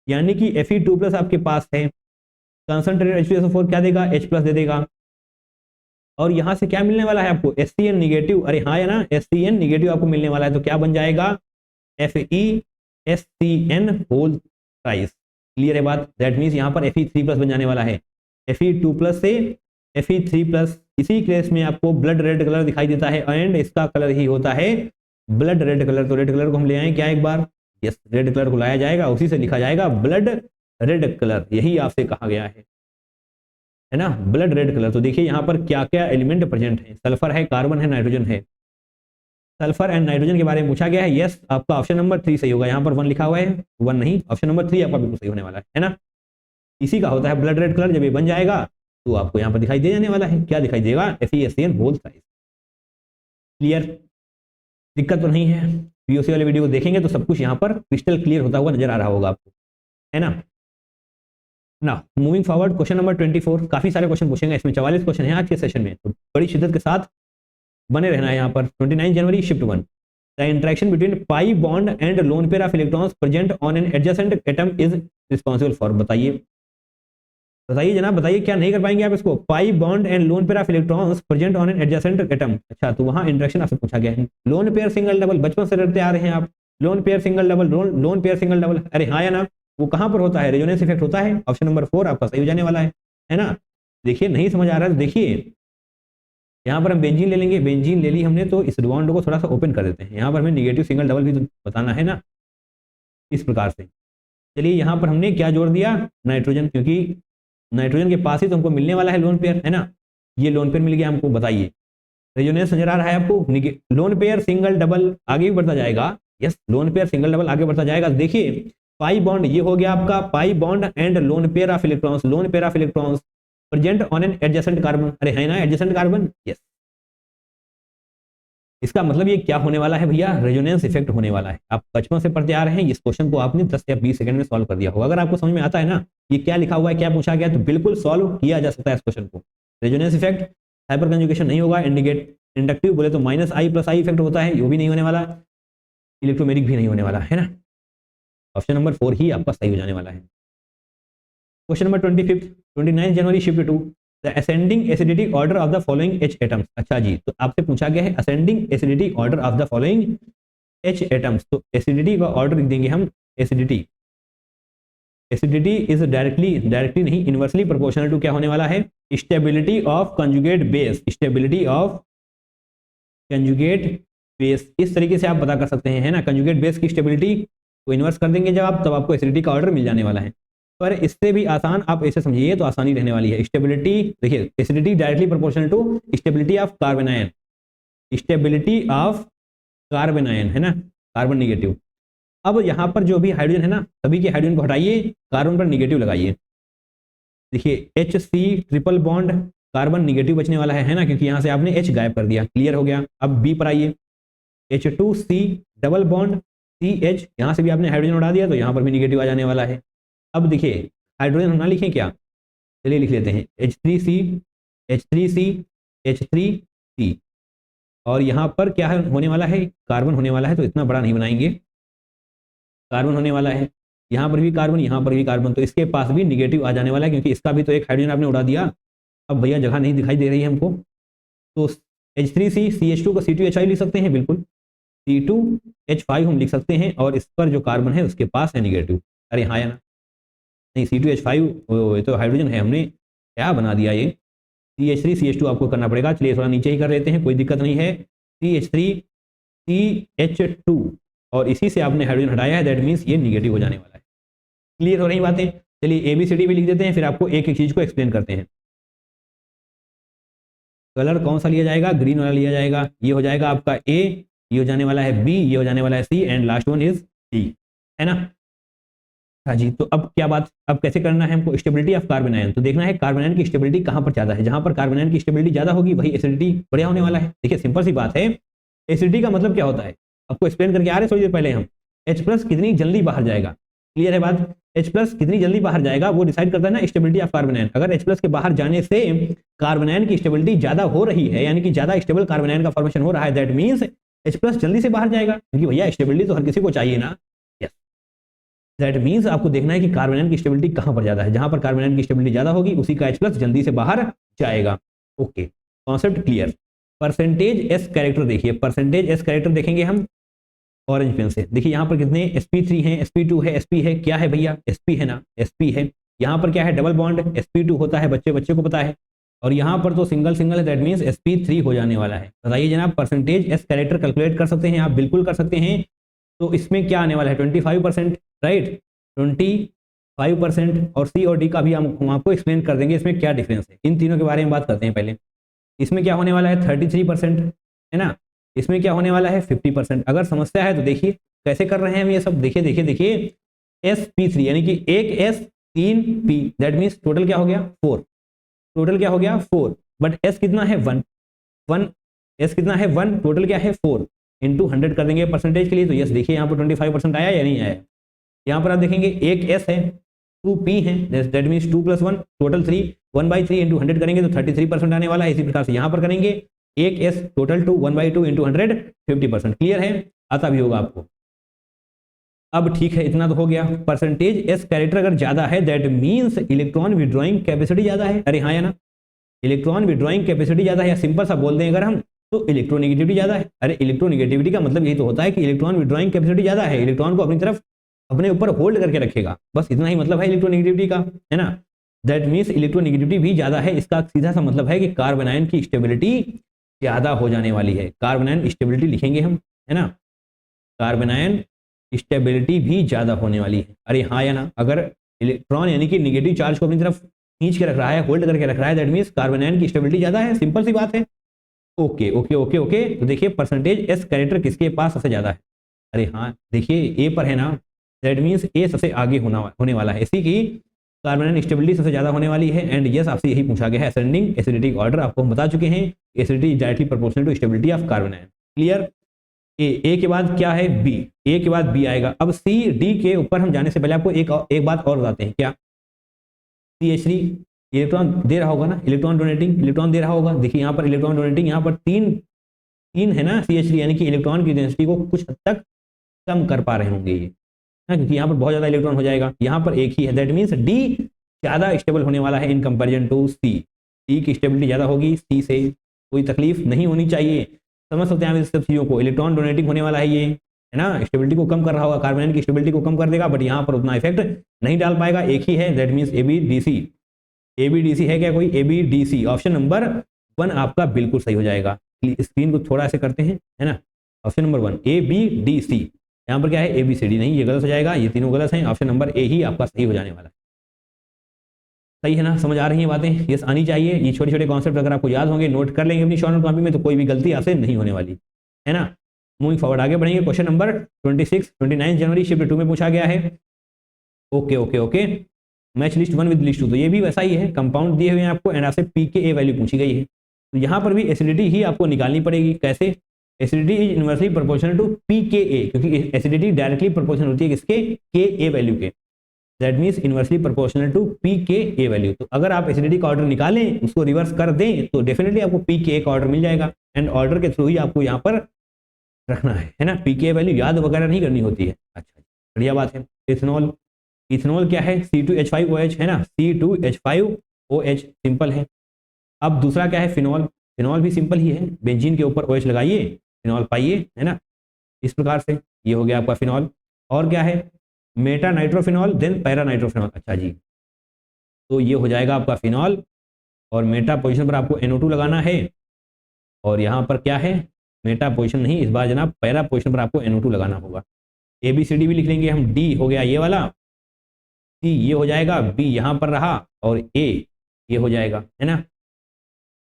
A: यानी कि Fe2+ आपके पास है, कंसंट्रेटेड H2SO4 क्या देगा? H+ दे देगा, और यहां से क्या मिलने वाला है आपको? SCN नेगेटिव, अरे हाँ या ना, SCN नेगेटिव आपको मिलने वाला है, तो क्या बन जाएगा? FeSCN whole ट्राइस। क्लियर है बात? दैट मीन्स यहाँ पर Fe3+ बन जाने वाला है, Fe2+ से Fe3+, इसी केस में आपको ब्लड रेड कलर दिखाई देता है, एंड इसका कलर ही होता है ब्लड रेड कलर। तो रेड कलर को हम ले आए क्या एक बार? यस, रेड कलर को लाया जाएगा, उसी से लिखा जाएगा ब्लड रेड कलर, यही आपसे कहा गया है ना, ब्लड रेड कलर। तो देखिए यहाँ पर क्या क्या एलिमेंट प्रेजेंट है, सल्फर है, कार्बन है, नाइट्रोजन है। सल्फर एंड नाइट्रोजन के बारे में पूछा गया है। यस, आपका ऑप्शन नंबर 3 सही होगा, यहाँ पर 1 लिखा हुआ है, 1 नहीं, ऑप्शन नंबर 3 आपका बिल्कुल सही होने वाला है ना। इसी का होता है ब्लड रेड कलर, जब ये बन जाएगा तो आपको यहाँ पर दिखाई दे जाने वाला है, क्या दिखाई देगा? FeSCN whole ट्राइस। क्लियर? दिक्कत तो नहीं है? पीओसी वाले वीडियो को देखेंगे तो सब कुछ यहाँ पर क्रिस्टल क्लियर होता हुआ नजर आ रहा होगा आपको, है ना। मूविंग फॉरवर्ड, क्वेश्चन नंबर 24, काफी सारे क्वेश्चन पूछेंगे इसमें, 44 क्वेश्चन है आज के सेशन में, तो बड़ी शिद्दत के साथ बने रहना है यहाँ पर। 29 जनवरी shift 1, the interaction between pi bond and lone pair of electrons present on an adjacent atom is responsible for, बताइए जनाब, बताइए क्या नहीं कर पाएंगे आप इसको? Pi bond and lone pair of electrons present on an adjacent atom, अच्छा, तो वहां इंटरेक्शन आपसे पूछा गया है। लोन पेयर सिंगल डबल बचपन से रटते आ रहे हैं आप, lone pair single double, lone pair single double, अरे हाँ या ना, वो कहां पर होता है? रेजोनेंस इफेक्ट होता है, ऑप्शन नंबर 4 आपका सही हो जाने वाला है ना। देखिए, नहीं समझ आ रहा है तो देखिए, यहाँ पर हम बेंजीन ले लेंगे, बेंजीन ले ली हमने, तो इस बॉन्ड को थोड़ा सा ओपन कर देते हैं, यहाँ पर हमें निगेटिव सिंगल डबल भी तो बताना है ना, इस प्रकार से। चलिए, यहाँ पर हमने क्या जोड़ दिया? नाइट्रोजन, क्योंकि नाइट्रोजन के पास ही तो हमको मिलने वाला है लोन पेयर, है ना। ये लोन पेयर मिल गया हमको, बताइए रेजोनेंस नजर आ रहा है आपको? लोन पेयर सिंगल डबल आगे भी बढ़ता जाएगा, yes, lone pair single double आगे बढ़ता जाएगा। देखिए, पाई बॉन्ड ये हो गया आपका, पाई bond and lone pair of electrons, loan pair of electrons present on an adjacent carbon, अरे है ना, एडजेसेंट कार्बन, यस। इसका मतलब ये क्या होने वाला है भैया? रेजोनेंस इफेक्ट होने वाला है। आप बचपन से पढ़ते आ रहे हैं, इस क्वेश्चन को आपने 10 या 20 सेकंड में सॉल्व कर दिया होगा। अगर आपको समझ में आता है ना ये क्या लिखा हुआ है, क्या पूछा गया, तो बिल्कुल सॉल्व किया जा सकता है इस क्वेश्चन को। रेजोनेंस इफेक्ट, हाइपर कंजुगेशन नहीं होगा, इंडक्टिव बोले तो -I + I इफेक्ट होता है, वो भी नहीं होने वाला, इलेक्ट्रोमेरिक भी नहीं होने वाला, है ना। ऑप्शन नंबर 4 ही आपका सही हो जाने वाला है। Question number 29 January shift two the ascending acidity order of the following H atoms. अच्छा जी, तो आपसे पूछा गया है ascending acidity order of the following H atoms. तो एसिडिटी का ऑर्डर लिख देंगे हम, एसिडिटी इज डायरेक्टली नहीं, इनवर्सली प्रोपोर्शनल टू क्या होने वाला है, stability of conjugate base, stability of conjugate base. इस तरीके से आप पता कर सकते हैं, है ना, कंजुगेट बेस की स्टेबिलिटी को इन्वर्स कर देंगे जब आप, तब आपको एसिडिटी का ऑर्डर मिल जाने वाला है। पर इससे भी आसान आप ऐसे समझिए तो आसानी रहने वाली है। स्टेबिलिटी देखिए, acidity directly proportional to stability of carbon ion, stability of carbon ion, है ना, कार्बन निगेटिव। अब यहाँ पर जो भी हाइड्रोजन है ना, सभी के हाइड्रोजन को हटाइए, कार्बन पर निगेटिव लगाइए। देखिए HC triple bond, carbon negative बचने वाला है ना, क्योंकि यहाँ से आपने H गायब कर दिया, क्लियर हो गया। अब B पर आइए, H2C डबल बॉन्ड CH, यहाँ से भी आपने हाइड्रोजन उड़ा दिया तो यहाँ पर भी निगेटिव आ जाने वाला है। अब देखिए हाइड्रोजन हम ना लिखें क्या, चलिए लिख लेते हैं H3C H3C, और यहाँ पर क्या होने वाला है, कार्बन होने वाला है, तो इतना बड़ा नहीं बनाएंगे, कार्बन होने वाला है, यहाँ पर भी कार्बन, यहाँ पर भी कार्बन, तो इसके पास भी निगेटिव आ जाने वाला है, क्योंकि इसका भी तो एक हाइड्रोजन आपने उड़ा दिया। अब भैया जगह नहीं दिखाई दे रही है हमको, तो H3C CH2 को C2H5 लिख सकते हैं, बिल्कुल C2H5 हम लिख सकते हैं, और इस पर जो कार्बन है उसके पास है निगेटिव। अरे हाँ या ना, नहीं C2H5 तो हाइड्रोजन है, हमने क्या बना दिया ये, CH3 CH2 आपको करना पड़ेगा। चलिए थोड़ा नीचे ही कर लेते हैं, कोई दिक्कत नहीं है, CH3 CH2, और इसी से आपने हाइड्रोजन हटाया है, दैट मीन्स ये निगेटिव हो जाने वाला है। क्लियर हो रही बातें। चलिए ABCD भी लिख देते हैं, फिर आपको एक एक चीज को एक्सप्लेन करते हैं। कलर कौन सा लिया जाएगा, ग्रीन वाला लिया जाएगा, ये हो जाएगा आपका A, ये हो जाने वाला है B, ये हो जाने वाला है C, and last one is D, है ना। हाँ जी, तो अब क्या बात, अब कैसे करना है हमको, स्टेबिलिटी ऑफ कार्बन आयन। तो देखना है कार्बन आयन की स्टेबिलिटी कहाँ पर ज्यादा है, जहां पर कार्बन आयन की स्टेबिलिटी ज्यादा होगी वही एसिडिटी बढ़िया होने वाला है। देखिए सिंपल सी बात है, एसिडिटी का मतलब क्या होता है, आपको एक्सप्लेन करके आ रहे थोड़ी देर पहले हम, H+ कितनी जल्दी बाहर जाएगा, क्लियर है बात, H+ कितनी जल्दी बाहर जाएगा वो डिसाइड करता है ना स्टेबिलिटी ऑफ कार्बन आयन। अगर H+ के बाहर जाने से कार्बन आयन की स्टेबिलिटी ज्यादा हो रही है, यानी कि ज्यादा स्टेबल कार्बन आयन का फॉर्मेशन हो रहा है, दैट मींस H+ जल्दी से बाहर जाएगा, क्योंकि भैया स्टेबिलिटी तो हर किसी को चाहिए ना। यस, दैट मींस आपको देखना है कि कार्बन आयन की स्टेबिलिटी कहां पर ज्यादा है, जहां पर कार्बन आयन की स्टेबिलिटी ज्यादा होगी उसी का H+ जल्दी से बाहर जाएगा। Okay, concept clear. Percentage S character देखिए, परसेंटेज S कैरेक्टर देखेंगे हम ऑरेंज पेन से। देखिए यहाँ पर कितने sp3 हैं, sp2 है, sp है, क्या है भैया, sp है ना, sp है। यहाँ पर क्या है, डबल बॉन्ड sp2 होता है, बच्चे को पता है, और यहाँ पर तो सिंगल है, दैट मींस sp3 हो जाने वाला है। बताइए जनाब, परसेंटेज S कैरेक्टर कैलकुलेट कर सकते हैं आप, बिल्कुल कर सकते हैं। तो इसमें क्या आने वाला है, 25%, राइट, 25%, और C और D का भी हम आपको एक्सप्लेन कर देंगे इसमें क्या डिफरेंस है। इन तीनों के बारे में बात करते हैं पहले। इसमें क्या होने वाला है, 33%, है ना, इसमें क्या होने वाला है 50%। अगर समस्या है तो देखिए कैसे कर रहे हैं हम ये सब, देखिए sp3 यानी कि एक S 3 P, that means total क्या हो गया 4, टोटल क्या हो गया 4, बट S कितना है 1, S कितना है 1, टोटल क्या है 4, इंटू 100 कर देंगे परसेंटेज के लिए। तो यस देखिए यहाँ पर 25% आया या नहीं आया। यहाँ पर आप देखेंगे एक S है, 2P है, दैट मीन्स 2 + 1 टोटल 3, 1/3 इंटू 100 करेंगे तो 33% आने वाला है। इसी प्रकार से यहाँ पर करेंगे एक S टोटल 2, 1/2 इंटू 100 50%। क्लियर है, आता भी होगा आपको। अब ठीक है, इतना तो हो गया। परसेंटेज S कैरेक्टर अगर ज्यादा है that means electron withdrawing capacity ज्यादा है। अरे हाँ या ना, इलेक्ट्रॉन विड्रॉइंग कैपेसिटी ज्यादा है, या सिंपल सा बोल दें अगर हम तो इलेक्ट्रोनेगेटिविटी ज्यादा है। अरे इलेक्ट्रोनेगेटिविटी का मतलब यही तो होता है कि इलेक्ट्रॉन विड्रॉइंग कैपेसिटी ज्यादा है, इलेक्ट्रॉन को अपनी तरफ अपने ऊपर होल्ड करके रखेगा, बस इतना ही मतलब है इलेक्ट्रोनेगेटिविटी का, है ना। दैट मींस इलेक्ट्रोनेगेटिविटी भी ज्यादा है, इसका सीधा सा मतलब है कि कार्बन आयन की स्टेबिलिटी ज्यादा हो जाने वाली है। कार्बन आयन स्टेबिलिटी लिखेंगे हम, है ना, कार्बन आयन स्टेबिलिटी भी ज्यादा होने वाली है। अरे हाँ या ना, अगर इलेक्ट्रॉन यानी कि नेगेटिव चार्ज को अपनी तरफ खींच के रख रहा है, होल्ड करके रख रहा है, दैट मींस कार्बन आयन की स्टेबिलिटी ज्यादा है, सिंपल सी बात है। ओके ओके ओके ओके, तो देखिए परसेंटेज S कैरेक्टर किसके पास सबसे ज्यादा है। अरे हाँ देखिए A पर है ना, दैट मींस A सबसे आगे होने वाला है, इसी की कार्बन आयन स्टेबिलिटी सबसे ज्यादा होने वाली है। एंड यस, आपसे यही पूछा गया है, असेंडिंग एसिडिक ऑर्डर आपको हम बता चुके हैं, acidity is directly proportional to stability of carbon ion. Clear. A के बाद क्या है B, A के बाद B आएगा। अब C D के ऊपर हम जाने से पहले आपको एक बात और बताते हैं, क्या CH3 इलेक्ट्रॉन दे रहा होगा ना, इलेक्ट्रॉन डोनेटिंग इलेक्ट्रॉन दे रहा होगा। देखिए यहाँ पर इलेक्ट्रॉन डोनेटिंग, यहाँ पर तीन है ना CH3, यानी कि इलेक्ट्रॉन की डेंसिटी को कुछ हद तक कम कर पा रहे होंगे ये, है, क्योंकि यहाँ पर बहुत ज्यादा इलेक्ट्रॉन हो जाएगा, यहाँ पर एक ही है, दैट मीन्स डी ज्यादा स्टेबल होने वाला है in comparison to C. D की स्टेबिलिटी ज्यादा होगी सी से, कोई तकलीफ नहीं होनी चाहिए। समझ सकते हैं आप इस सब चीजों को, इलेक्ट्रॉन डोनेटिंग होने वाला है ये, है ना, स्टेबिलिटी को कम कर रहा होगा, कार्बन की स्टेबिलिटी को कम कर देगा, बट यहाँ पर उतना इफेक्ट नहीं डाल पाएगा, एक ही है, दैट मीन्स ABDC। ABDC है क्या कोई? ABDC ऑप्शन नंबर 1 आपका बिल्कुल सही हो जाएगा। स्क्रीन को थोड़ा ऐसे करते हैं, है ना, ऑप्शन नंबर 1 ABDC। यहाँ पर क्या है? ABCD नहीं, ये गलत हो जाएगा, ये तीनों गलत हैं, ऑप्शन नंबर A ही आपका सही हो जाने वाला है। सही है ना, समझ आ रही है बातें? यस आनी चाहिए। ये छोटे छोटे कॉन्सेप्ट अगर आपको याद होंगे, नोट कर लेंगे अपनी शॉर्ट नोट कॉपी में, तो कोई भी गलती आपसे नहीं होने वाली, है ना। मूविंग फॉरवर्ड आगे बढ़ेंगे, क्वेश्चन नंबर 29 जनवरी शिफ्ट 2 में पूछा गया है। Okay okay okay, match list 1 with list 2, तो ये भी वैसा ही है, कंपाउंड दिए हुए हैं आपको एंड आपसे pKa वैल्यू पूछी गई है, तो यहाँ पर भी एसिडिटी ही आपको निकालनी पड़ेगी। कैसे? Acidity is inversely proportional to pKa, क्योंकि एसिडिटी डायरेक्टली प्रोपोर्शनल होती है किसके? Ka वैल्यू के, that means inversely proportional to pKa value. तो अगर आप एसिडिटी का ऑर्डर निकालें, उसको रिवर्स कर दें, तो डेफिनेटली आपको pKa का ऑर्डर मिल जाएगा, एंड ऑर्डर के थ्रू ही आपको यहाँ पर रखना है ना, pKa वैल्यू याद वगैरह नहीं करनी होती है। अच्छा, बढ़िया बात है। इथेनॉल, इथेनॉल क्या है? C2H5OH, है ना, C2H5OH सिंपल है। अब दूसरा क्या है? फिनॉल, फिनॉल भी सिंपल ही है, बेंजीन के ऊपर OH लगाइए, फिनॉल पाइए, है ना, इस प्रकार से ये हो गया आपका फिनॉल। और क्या है? Meta nitrophenol then para nitrophenol. अच्छा जी, तो ये हो जाएगा आपका फिनॉल, और मेटा पोजीशन पर आपको NO2 लगाना है, और यहाँ पर क्या है? मेटा पोजीशन नहीं, इस बार जनाब पैरा पोजीशन पर आपको NO2 लगाना होगा। ABCD भी लिख लेंगे हम, D हो गया ये वाला, C ये हो जाएगा, B यहाँ पर रहा, और A ये हो जाएगा, है ना।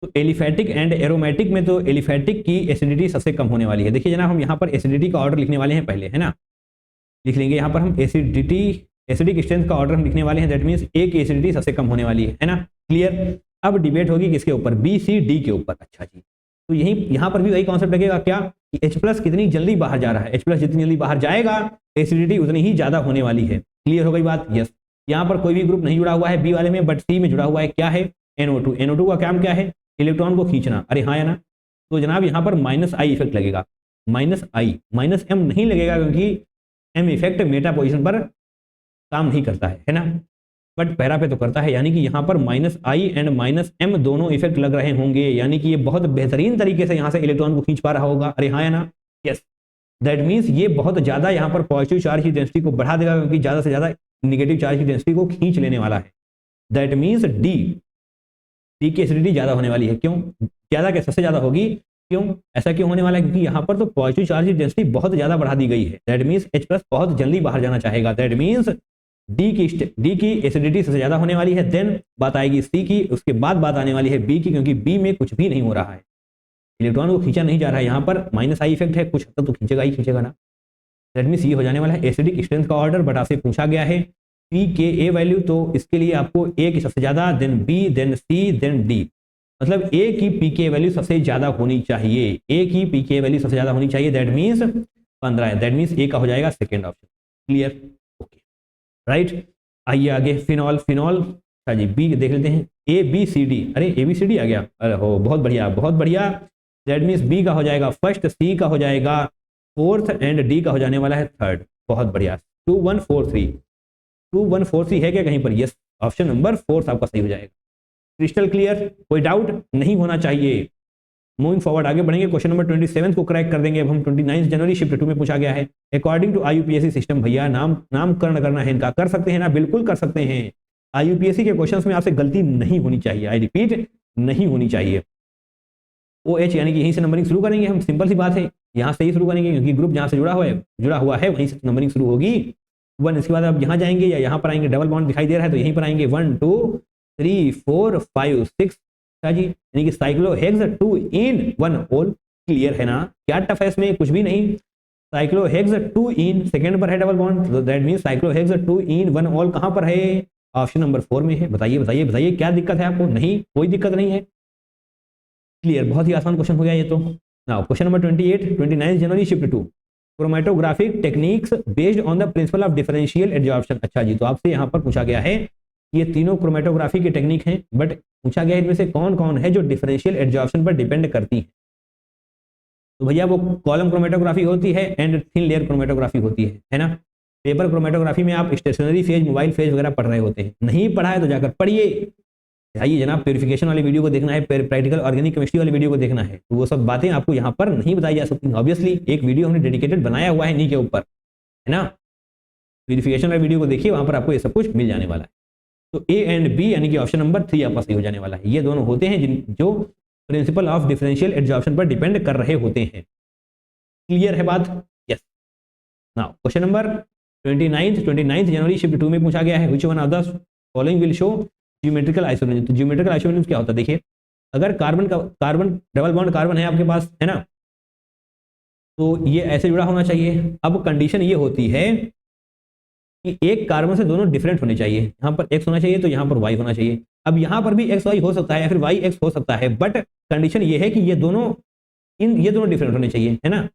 A: तो एलिफैटिक एंड एरोमेटिक में तो एलिफैटिक की एसिडिटी सबसे कम होने वाली है। देखिए जनाब, हम यहाँ पर एसिडिटी का ऑर्डर लिखने वाले हैं पहले, है ना, लिख लेंगे यहाँ पर हम एसिडिटी, एसिडिक स्ट्रेंथ का ऑर्डर हम लिखने वाले हैं, दैट मीन्स A की एसिडिटी सबसे कम होने वाली है ना, क्लियर। अब डिबेट होगी किसके ऊपर? B, C, D के ऊपर। अच्छा जी, तो यही यहाँ पर भी वही कॉन्सेप्ट लगेगा क्या कि H+ कितनी जल्दी बाहर जा रहा है, H+ जितनी जल्दी बाहर जाएगा एसिडिटी उतनी ही ज्यादा होने वाली है। क्लियर हो गई बात? यस। यहाँ पर कोई भी ग्रुप नहीं जुड़ा हुआ है B वाले में, बट C में जुड़ा हुआ है, क्या है? NO2। NO2 का काम क्या है? इलेक्ट्रॉन को खींचना। अरे हाँ या ना, तो जनाब यहाँ पर -I इफेक्ट लगेगा, -I, -M नहीं लगेगा, क्योंकि M इफेक्ट मेटा पोजीशन पर काम नहीं करता है ना, बट पैरा पे तो करता है, यानी कि यहाँ पर -I एंड -M दोनों इफेक्ट लग रहे होंगे, यानी कि ये बहुत बेहतरीन तरीके से यहाँ से इलेक्ट्रॉन को खींच पा रहा होगा। अरे हाँ या ना? यस, दैट मीन्स ये बहुत ज्यादा यहाँ पर पॉजिटिव चार्ज की डेंसिटी को बढ़ा देगा, क्योंकि ज्यादा से ज्यादा निगेटिव चार्ज की डेंसिटी को खींच लेने वाला है। दैट मीन्स डी की एसिडिटी ज्यादा होने वाली है। क्यों ज्यादा? क्या सबसे ज्यादा होगी? क्यों ऐसा क्यों होने वाला है? क्योंकि यहाँ पर तो पॉजिटिव चार्ज की डेंसिटी बहुत ज्यादा बढ़ा दी गई है, दैट मीन्स H+ बहुत जल्दी बाहर जाना चाहेगा, दैट मीन्स डी की एसिडिटी सबसे ज्यादा होने वाली है। देन बात आएगी सी की, उसके बाद बात आने वाली है बी की, क्योंकि बी में कुछ भी नहीं हो रहा है, इलेक्ट्रॉन को खींचा नहीं जा रहा है, यहाँ पर -I इफेक्ट है, कुछ हद तक तो खींचेगा ही खींचेगा ना। दैट मीन्स ये हो जाने वाला है एसिडिक स्ट्रेंथ का ऑर्डर, बट आपसे पूछा गया है pKa वैल्यू, तो इसके लिए आपको A की सबसे ज्यादा, then B, then C, then D, मतलब A की pKa वैल्यू सबसे ज्यादा होनी चाहिए, A की pKa वैल्यू सबसे ज्यादा होनी चाहिए, दैट मीन्स 15 है, दैट मीन्स A का हो जाएगा second option. Clear? Okay, right. आइए आगे, फिनॉल, फिनॉल, अच्छा जी B देख लेते हैं, ABCD, अरे ABCD आ गया, अरे हो बहुत बढ़िया बहुत बढ़िया, दैट मीन्स B का हो जाएगा फर्स्ट, C का हो जाएगा फोर्थ, एंड D का हो जाने वाला है थर्ड। बहुत बढ़िया, 2143, 2143 है क्या कहीं पर? यस, ऑप्शन नंबर 4 आपका सही हो जाएगा। क्रिस्टल क्लियर, कोई डाउट नहीं होना चाहिए। मूविंग फॉरवर्ड आगे बढ़ेंगे, क्वेश्चन नंबर 27 को क्रैक कर देंगे। अब हम 29 जनवरी शिफ्ट 2 में पूछा गया है, अकॉर्डिंग टू IUPAC सिस्टम, भैया नामकरण करना है इनका, कर सकते हैं ना? बिल्कुल कर सकते हैं। IUPAC के क्वेश्चंस में आपसे गलती नहीं होनी चाहिए, आई रिपीट, नहीं होनी चाहिए। OH यानी कि यहीं से नंबरिंग शुरू करेंगे हम, सिंपल सी बात है, यहाँ से ही शुरू करेंगे, क्योंकि ग्रुप जहाँ से जुड़ा हुआ है वहीं से नंबरिंग शुरू होगी। 1, इसके बाद आप यहाँ जाएंगे या यहाँ पर आएंगे, डबल बॉन्ड दिखाई दे रहा है तो यहीं पर आएंगे, 1 2 3 4 5 6 जी, यानी कि साइक्लोहेक्स 2 in 1 होल। क्लियर है ना? क्या टफ है इसमें? कुछ भी नहीं। साइक्लोहेक्स 2 in, सेकंड पर है डबल बॉन्ड, तो दैट मींस साइक्लोहेक्स 2 in 1 होल कहां पर है? ऑप्शन नंबर 4 में है। बताइए बताइए बताइए, क्या दिक्कत है आपको? नहीं, कोई दिक्कत नहीं है। क्लियर, बहुत ही आसान क्वेश्चन हो गया ये तो। Now question number 29 January shift 2, chromatographic techniques based on the principle of differential adsorption. अच्छा जी, तो आपसे यहाँ पर पूछा गया है, ये तीनों क्रोमेटोग्राफी की टेक्निक हैं, बट पूछा गया है इनमें से कौन कौन है जो डिफरेंशियल एडजॉर्प्शन पर डिपेंड करती है। तो भैया वो कॉलम क्रोमेटोग्राफी होती है एंड थिन लेयर क्रोमेटोग्राफी होती है ना। पेपर क्रोमेटोग्राफी में आप स्टेशनरी फेज, मोबाइल फेज वगैरह पढ़ रहे होते हैं, नहीं पढ़ा है तो जाकर पढ़िए। आइए जनाब, प्यूरिफिकेशन वाली वीडियो को देखना है, प्रैक्टिकल ऑर्गेनिक केमिस्ट्री वाली वीडियो को देखना है, तो वो सब बातें आपको यहाँ पर नहीं बताई जा सकती। ऑब्वियसली एक वीडियो हमने डेडिकेटेड बनाया हुआ है इन्हीं के ऊपर, है ना। प्यूरिफिकेशन वाली वीडियो को देखिए, वहां पर आपको ये सब कुछ मिल जाने वाला है। तो ए एंड बी यानी कि ऑप्शन नंबर 3 आपका सही हो जाने वाला है। ये दोनों होते हैं जो प्रिंसिपल ऑफ डिफरेंशियल एडजॉर्प्शन पर डिपेंड कर रहे होते हैं। क्लियर है बात? यस। नाउ क्वेश्चन नंबर 29 जनवरी शिफ्ट 2 में पूछा गया है, which one of the following will show geometrical isomerism. तो ज्योमेट्रिकल आइसोमेरिज्म क्या होता है? देखिए, अगर कार्बन डबल बॉन्ड कार्बन है आपके पास, है ना, तो ये ऐसे जुड़ा होना चाहिए। अब कंडीशन ये होती है कि एक कार्बन से दोनों डिफरेंट होने चाहिए। यहाँ पर एक्स होना चाहिए तो यहाँ पर वाई होना चाहिए। अब यहाँ पर भी एक्स वाई हो सकता है या फिर वाई एक्स हो सकता है, बट कंडीशन ये है कि ये दोनों डिफरेंट होने चाहिए, है ना।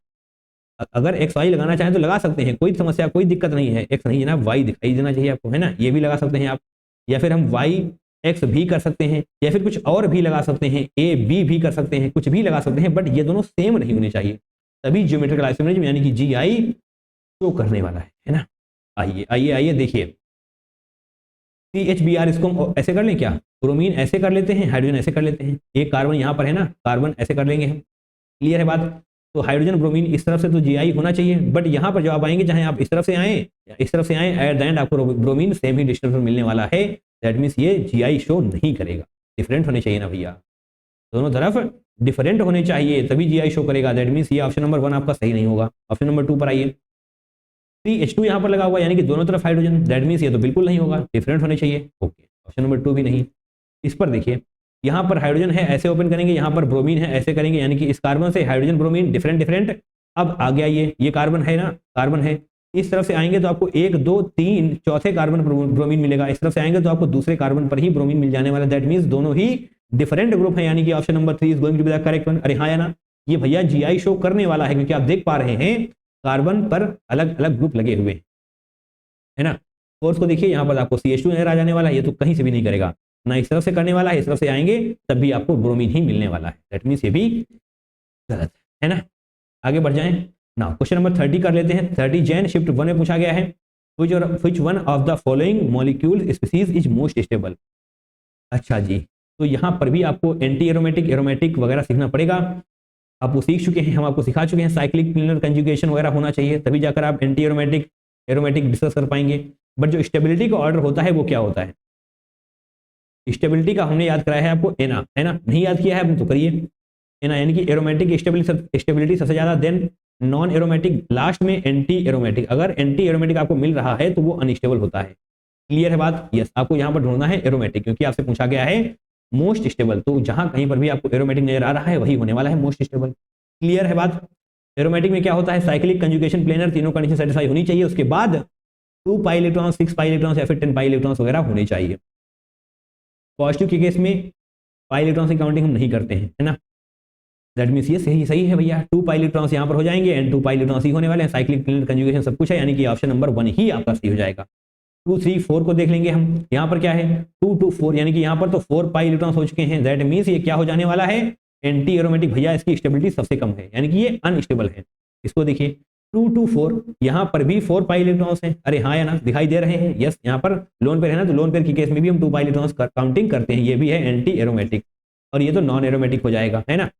A: अगर एक्स वाई लगाना चाहें तो लगा सकते हैं, कोई समस्या, कोई दिक्कत नहीं है। एक्स नहीं जनाब, वाई दिखाई देना चाहिए आपको, है ना, ये भी लगा सकते हैं आप, या फिर हम वाई एक्स भी कर सकते हैं, या फिर कुछ और भी लगा सकते हैं, ए बी भी कर सकते हैं, कुछ भी लगा सकते हैं, बट ये दोनों सेम नहीं होने चाहिए, तभी ज्योमेट्रिकल आइसोमेरिज्म यानी कि जी आई शो करने वाला है ना। आइए आइए आइए देखिए, CHBr इसको हम ऐसे कर लें क्या? ब्रोमीन ऐसे कर लेते हैं, हाइड्रोजन ऐसे कर लेते हैं। एक कार्बन यहाँ पर है ना, कार्बन ऐसे कर लेंगे हम। क्लियर है बात? तो हाइड्रोजन ब्रोमीन इस तरफ से तो जी होना चाहिए, बट यहाँ पर जब आप आएंगे, चाहे आप इस तरफ से आए या इस तरफ से आए, एट द एंड आपको ब्रोमीन सेम ही डिस्टेंस पर मिलने वाला है। दैट मीन्स ये जी शो नहीं करेगा। डिफरेंट होने चाहिए ना भैया, दोनों तरफ डिफरेंट होने चाहिए तभी जी शो करेगा। दैट मीन्स ये ऑप्शन नंबर 1 आपका सही नहीं होगा। ऑप्शन नंबर 2 पर आइए, CH2 यहाँ पर लगा हुआ यानी कि दोनों तरफ हाइड्रोजन, दैट मीन्स ये तो बिल्कुल नहीं होगा, डिफरेंट होने चाहिए। ओके, ऑप्शन नंबर 2 भी नहीं। इस पर देखिए, यहाँ पर हाइड्रोजन है, ऐसे ओपन करेंगे, यहाँ पर ब्रोमीन है, ऐसे करेंगे, यानी कि इस कार्बन से हाइड्रोजन ब्रोमीन डिफरेंट। अब आ गया ये कार्बन है ना, कार्बन है, इस तरफ से आएंगे तो आपको 1 2 3 चौथे कार्बन ब्रोमीन मिलेगा। इस तरफ से आएंगे तो आपको दूसरे कार्बन पर ही ब्रोमीन मिल जाने वाला। दैट मीन्स दोनों ही डिफरेंट ग्रुप है, यानी कि option number 3 is going to be the correct one. अरे हाँ या ना, ये भैया जी शो करने वाला है, क्योंकि आप देख पा रहे हैं कार्बन पर अलग अलग ग्रुप लगे हुए हैं, है ना। फोर्स को देखिए, यहाँ पर आपको CH2 नजर आ जाने वाला है, ये तो कहीं से भी नहीं करेगा, ना इस तरफ से करने वाला है, इस तरफ से आएंगे तब भी आपको ब्रोमीन ही मिलने वाला है। दैट मीन्स ये भी गलत है ना। आगे बढ़ जाएं। नाउ क्वेश्चन नंबर 30 कर लेते हैं। 30 जैन शिफ्ट 1 में पूछा गया है, which one of the following molecule species is most stable. अच्छा जी, तो यहाँ पर भी आपको एंटी एरोमेटिक वगैरह सीखना पड़ेगा। आप वो सीख चुके हैं, हम आपको सिखा चुके हैं, साइक्लिक प्लेनर कंजुगेशन वगैरह होना चाहिए, तभी जाकर आप एंटी एरोमेटिक डिस्कस कर पाएंगे। बट जो स्टेबिलिटी का ऑर्डर होता है वो क्या होता है? स्टेबिलिटी का हमने याद कराया है आपको एना, है ना, नहीं याद किया है तो करिए। एना यानी कि एरोमेटिक स्टेबिलिटी सबसे ज्यादा, देन नॉन एरोमेटिक, लास्ट में एंटी एरोमेटिक। अगर एंटी एरोमेटिक आपको मिल रहा है तो वो अनस्टेबल होता है। क्लियर है बात? यस, आपको यहाँ पर ढूंढना है एरोमेटिक, क्योंकि आपसे पूछा गया है मोस्ट स्टेबल, तो जहां कहीं पर भी आपको एरोमेटिक नजर आ रहा है वही होने वाला है मोस्ट स्टेबल। क्लियर है बात? एरोमेटिक में क्या होता है? साइक्लिक कंजुगेशन प्लेनर, तीनों कंडीशन सेटिस्फाई होनी चाहिए, उसके बाद 2 पाई इलेक्ट्रॉन, 6 पाई इलेक्ट्रॉन या फिर 10 पाई इलेक्ट्रॉन वगैरह होने चाहिए। पॉजिटिव के केस में पाई इलेक्ट्रॉन की काउंटिंग हम नहीं करते हैं, है ना। दैट मीन्स ये सही है भैया, 2 पाई इलेक्ट्रॉन्स यहाँ पर हो जाएंगे एंड 2 पाई इलेक्ट्रॉन्स ही होने वाले हैं। साइक्लिक प्लेनर कंजुगेशन सब कुछ है, यानी कि ऑप्शन नंबर 1 ही आपका सही हो जाएगा। 2 3 4 को देख लेंगे हम, यहाँ पर क्या है 2 2 4, यानी कि यहाँ पर तो 4 पाई इलेक्ट्रॉन्स हो चुके हैं। दैट मीन्स ये क्या हो जाने वाला है? एंटी एरोमेटिक भैया, इसकी स्टेबिलिटी सबसे कम है, यानी कि ये अनस्टेबल है। इसको देखिए 2 2 4, यहाँ पर भी 4 पाई इलेक्ट्रॉन्स हैं। अरे हाँ या ना, दिखाई दे रहे हैं? यस, यहाँ पर लोन पेयर है ना, तो लोन पेयर की केस में भी हम 2 पाई इलेक्ट्रॉन्स काउंटिंग करते हैं, ये भी है एंटी एरोमेटिक, और ये तो नॉन एरोमेटिक हो जाएगा, है ना,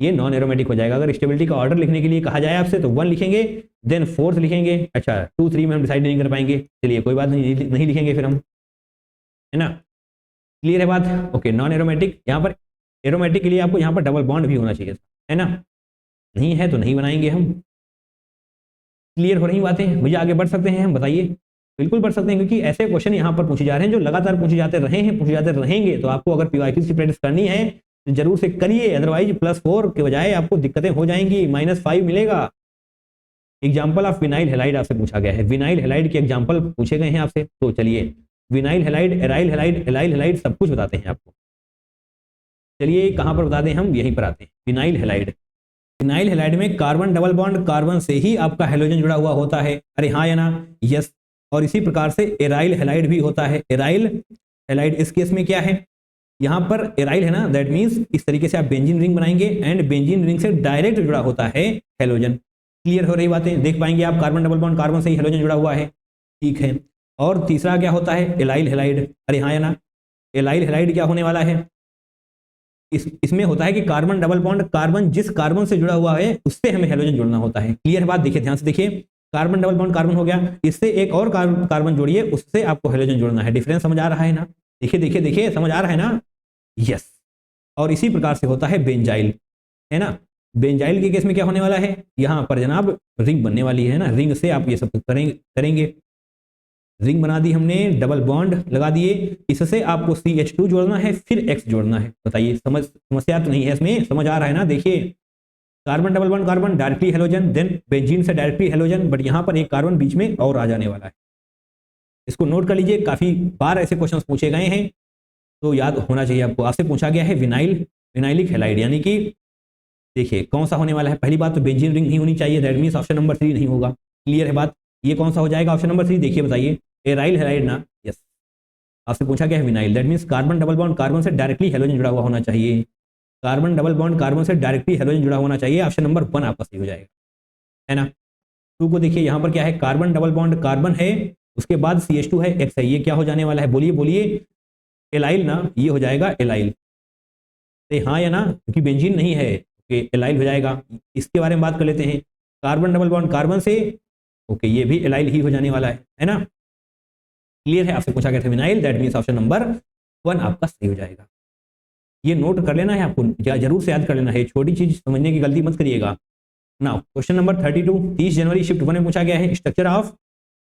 A: ये नॉन एरोमेटिक हो जाएगा। अगर स्टेबिलिटी का ऑर्डर लिखने के लिए कहा जाए आपसे तो 1 लिखेंगे, देन 4th लिखेंगे। अच्छा 2 3 में हम डिसाइड नहीं कर पाएंगे, चलिए कोई बात नहीं लिखेंगे फिर हम, है ना। क्लियर है बात? ओके, नॉन एरोमेटिक, यहाँ पर एरोमेटिक के लिए आपको यहाँ पर डबल बॉन्ड भी होना चाहिए, है ना, नहीं है तो नहीं बनाएंगे हम। क्लियर हो रही बातें भैया? आगे बढ़ सकते हैं हम, बताइए। बिल्कुल बढ़ सकते हैं, क्योंकि ऐसे क्वेश्चन यहाँ पर पूछे जा रहे हैं जो लगातार पूछे जाते रहेंगे। तो आपको अगर PYQ की प्रैक्टिस करनी है तो जरूर से करिए, अदरवाइज +4 के बजाय आपको दिक्कतें हो जाएंगी, -5 मिलेगा। एग्जाम्पल ऑफ विनाइल हेलाइड आपसे पूछा गया है, विनाइल हेलाइड के एग्जाम्पल पूछे गए हैं आपसे, तो चलिए vinyl halide, aryl halide, allyl halide सब कुछ बताते हैं आपको। चलिए कहाँ पर बता दें हम, यहीं पर आते हैं। विनाइल हेलाइड, विनाइल हेलाइड में कार्बन डबल बॉन्ड कार्बन से ही आपका हेलोजन जुड़ा हुआ होता है। अरे हाँ या ना? यस। और इसी प्रकार से एराइल हेलाइड भी होता है। एराइल हेलाइड इस केस में क्या है, यहाँ पर एराइल है ना, दैट मीन्स इस तरीके से आप बेंजीन रिंग बनाएंगे एंड बेंजीन रिंग से डायरेक्ट जुड़ा होता है हेलोजन। क्लियर हो रही बातें? देख पाएंगे आप कार्बन डबल बॉन्ड कार्बन से ही हेलोजन जुड़ा हुआ है। ठीक है। और तीसरा क्या होता है, एलाइल हैलाइड, अरे हाँ या ना, एलाइल हैलाइड क्या होने वाला है, इसमें होता है कि कार्बन डबल बॉन्ड, कार्बन जिस कार्बन से जुड़ा हुआ है उससे हमें हेलोजन जोड़ना होता है। क्लियर है बात, देखिए ध्यान से देखिए, कार्बन डबल बॉन्ड कार्बन हो गया, इससे एक और कार्बन जोड़िए, उससे आपको हेलोजन जोड़ना है। डिफरेंस समझ आ रहा है ना, देखिए देखिए देखिए, समझ आ रहा है ना, यस। और इसी प्रकार से होता है बेंजाइल, है ना। बेंजाइल के केस में क्या होने वाला है, यहां पर जनाब रिंग बनने वाली है ना, रिंग से आप ये सब करेंगे। रिंग बना दी हमने, डबल बॉन्ड लगा दिए, इससे आपको CH2 जोड़ना है, फिर X जोड़ना है। बताइए समस्या तो नहीं है इसमें, समझ आ रहा है ना। देखिए carbon double bond carbon directly halogen, then benzene से डायरेक्टली हेलोजन, बट यहां पर एक कार्बन बीच में और आ जाने वाला है। इसको नोट कर लीजिए, काफी बार ऐसे क्वेश्चंस पूछे गए हैं, तो याद होना चाहिए आपको। आपसे पूछा गया है विनाइलिक हैलाइड, यानी कि देखिए कौन सा होने वाला है। पहली बात तो बेंजीन रिंग नहीं होनी चाहिए, दैट मींस ऑप्शन नंबर 3 नहीं होगा। क्लियर है बात, ये कौन सा हो जाएगा ऑप्शन नंबर 3, देखिए बताइए, एराइल हैलाइड ना, यस। आपसे पूछा गया है vinyl, that means carbon double bond carbon से डायरेक्टली हेलोजन जुड़ा हुआ होना चाहिए, कार्बन डबल बॉन्ड कार्बन से डायरेक्टली हेलोजन जुड़ा होना चाहिए। ऑप्शन नंबर 1 आपका सही हो जाएगा, है ना। 2 को देखिए, यहाँ पर क्या है, कार्बन डबल बॉन्ड कार्बन है, उसके बाद CH2 है, X है, ये क्या हो जाने वाला है, बोलिए बोलिए, एलाइल ना, ये हो जाएगा एलाइल। हाँ या ना, क्योंकि बेंजीन नहीं है, ओके एलाइल हो जाएगा। इसके बारे में बात कर लेते हैं, कार्बन डबल बॉन्ड कार्बन से, ओके ये भी एलाइल ही हो जाने वाला है ना। क्लियर है, आपसे पूछा गया था vinyl, that means option number 1 आपका सही हो जाएगा। ये नोट कर लेना है आपको, जरूर से याद कर लेना है, छोटी चीज समझने की गलती मत करिएगा। नाउ क्वेश्चन नंबर 32, 30 जनवरी शिफ्ट 1 में पूछा गया है, स्ट्रक्चर ऑफ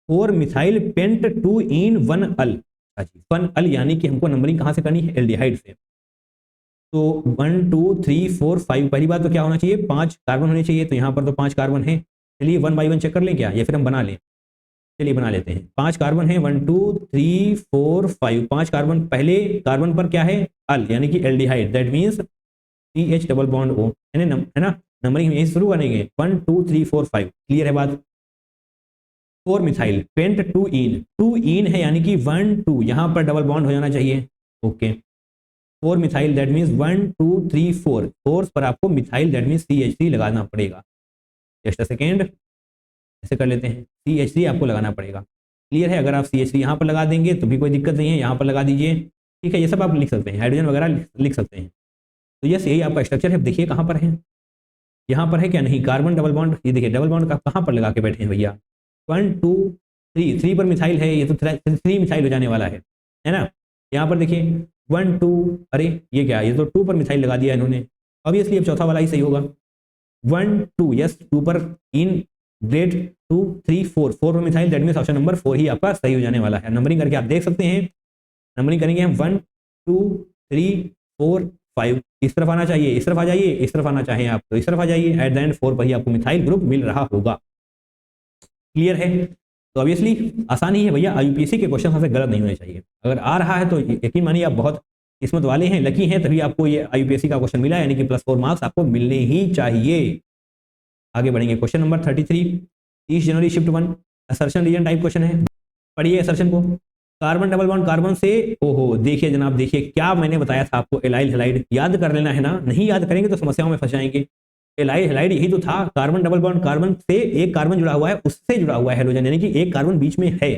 A: 4 मिथाइल पेंट 2 इन 1 अल। 1 अल यानी कि हमको नंबरिंग कहां से करनी है, एल्डिहाइड से। तो 1 2 3 4 5, पहली बात तो क्या होना चाहिए, 5 कार्बन होने चाहिए, तो यहाँ पर तो 5 कार्बन है। चलिए 1 बाई 1 चेक कर लें क्या, या फिर हम बना लें, चलिए बना लेते हैं। 5 कार्बन है, 1 2 3 4 5, 5 कार्बन। पहले कार्बन पर क्या है, अल यानी कि aldehyde, that means CH double bond O, है ना। नंबरिंग यहीं से शुरू करेंगे, 1 2 3 4 5। क्लियर है बात। 4 मिथाइल पेंट 2 इन, 2 इन है यानी कि 1 2, यहां पर डबल बॉन्ड हो जाना चाहिए, okay. 4 methyl that means 1 2 3 4, force पर आपको मिथाइल दैट मींस CH3 लगाना पड़ेगा। जस्ट अ सेकेंड, ऐसे कर लेते हैं, CH3 आपको लगाना पड़ेगा। क्लियर है, अगर आप CH3 यहाँ पर लगा देंगे तो भी कोई दिक्कत नहीं है, यहाँ पर लगा दीजिए, ठीक है। ये सब आप लिख सकते हैं, हाइड्रोजन वगैरह लिख सकते हैं। तो यस, यही आपका स्ट्रक्चर है। देखिए कहाँ पर है, यहाँ पर है क्या, नहीं, कार्बन डबल बॉन्ड, ये देखिए डबल बॉन्ड कहाँ पर लगा के बैठे हैं भैया, 1 2 3, 3 पर मिथाइल है, ये तो 3 मिथाइल हो जाने वाला है ना। यहाँ पर देखिए 1 2, अरे ये क्या, ये तो 2 पर मिथाइल लगा दिया इन्होंने, ऑब्वियसली अब चौथा वाला ही सही होगा। 1 2, यस, 2 पर इन ग्रेड 2 3 4, 4 पर methyl, that means option number 4 ही आपका सही हो जाने वाला है। नंबरिंग करके आप देख सकते हैं, नंबरिंग करेंगे हम 1 2 3 4 5, इस तरफ आना चाहिए, इस तरफ आ जाइए, इस तरफ आना चाहें आप तो इस तरफ आ जाइए, एट द एंड 4 पर ही आपको मिथाइल ग्रुप मिल रहा होगा। क्लियर है, तो ऑब्वियसली आसान ही है भैया, IUPAC के क्वेश्चन सबसे गलत नहीं होने चाहिए। अगर आ रहा है तो यकीन मानिए आप बहुत किस्मत वाले हैं, लकी हैं, तभी आपको ये IUPAC का क्वेश्चन मिला, यानी कि +4 मार्क्स आपको मिलने ही चाहिए। आगे बढ़ेंगे, क्वेश्चन नंबर 33, 30 जनवरी shift 1, assertion reason type question है। पढ़िए असर्शन को, कार्बन डबल बॉन्ड कार्बन से, ओहो देखिए जनाब, देखिए क्या मैंने बताया था आपको, एलाइल हैलाइड याद कर लेना है ना, नहीं याद करेंगे तो समस्याओं में फंस जाएंगे। एलाइल हैलाइड यही तो था, कार्बन डबल बॉन्ड कार्बन से एक कार्बन जुड़ा हुआ है, उससे जुड़ा हुआ है हेलोजन, यानी कि एक कार्बन बीच में है।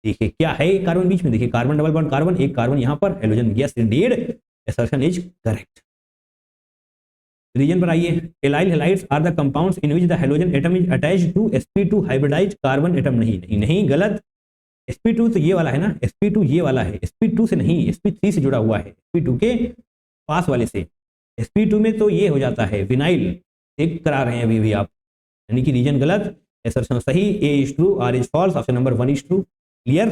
A: देखिए क्या है एक कार्बन बीच में, देखिए कार्बन डबल बॉन्ड कार्बन, एक कार्बन यहाँ पर, halogen, yes indeed, assertion is correct. Reason पर आइए, allyl halides are the compounds in which the halogen atom is attached to sp2 hybridized carbon atom. नहीं गलत, sp2 तो ये वाला है ना, sp2 ये वाला है, sp2 से नहीं, sp3 से जुड़ा हुआ है, sp2 के पास वाले से। sp2 में तो ये हो जाता है विनाइल, चेक करा रहे हैं अभी भी आप, यानी कि रीजन गलत, असर्शन सही, A is true, R is false, option number 1 is true. Clear,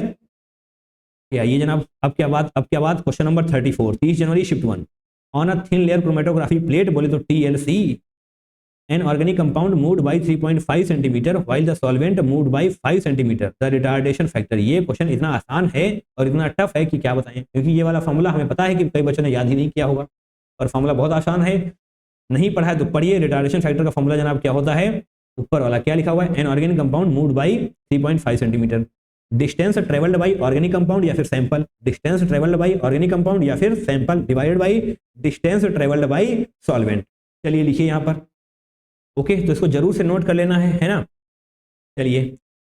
A: क्या ये जनाब, अब क्या बात, question number 34, 30 January shift 1, on a thin layer chromatography plate, बोले तो TLC, an organic compound moved by 3.5 cm while the solvent moved by 5 cm, the retardation factor। ये question इतना आसान है और इतना टफ है कि क्या बताएं, क्योंकि ये वाला फॉर्मूला हमें पता है कि कई बच्चों ने याद ही नहीं किया होगा, और फॉर्मूला बहुत आसान है, नहीं पढ़ा है तो पढ़िए। रिटार्डेशन फैक्टर का फॉर्मूला जनाब क्या होता है, ऊपर वाला क्या लिखा हुआ है, an organic compound moved by 3.5 centimetre, distance travelled by organic compound या फिर sample, distance travelled by organic compound या फिर sample divided by distance travelled by solvent. चलिए लिखिए यहाँ पर, ओके तो इसको जरूर से नोट कर लेना है ना। चलिए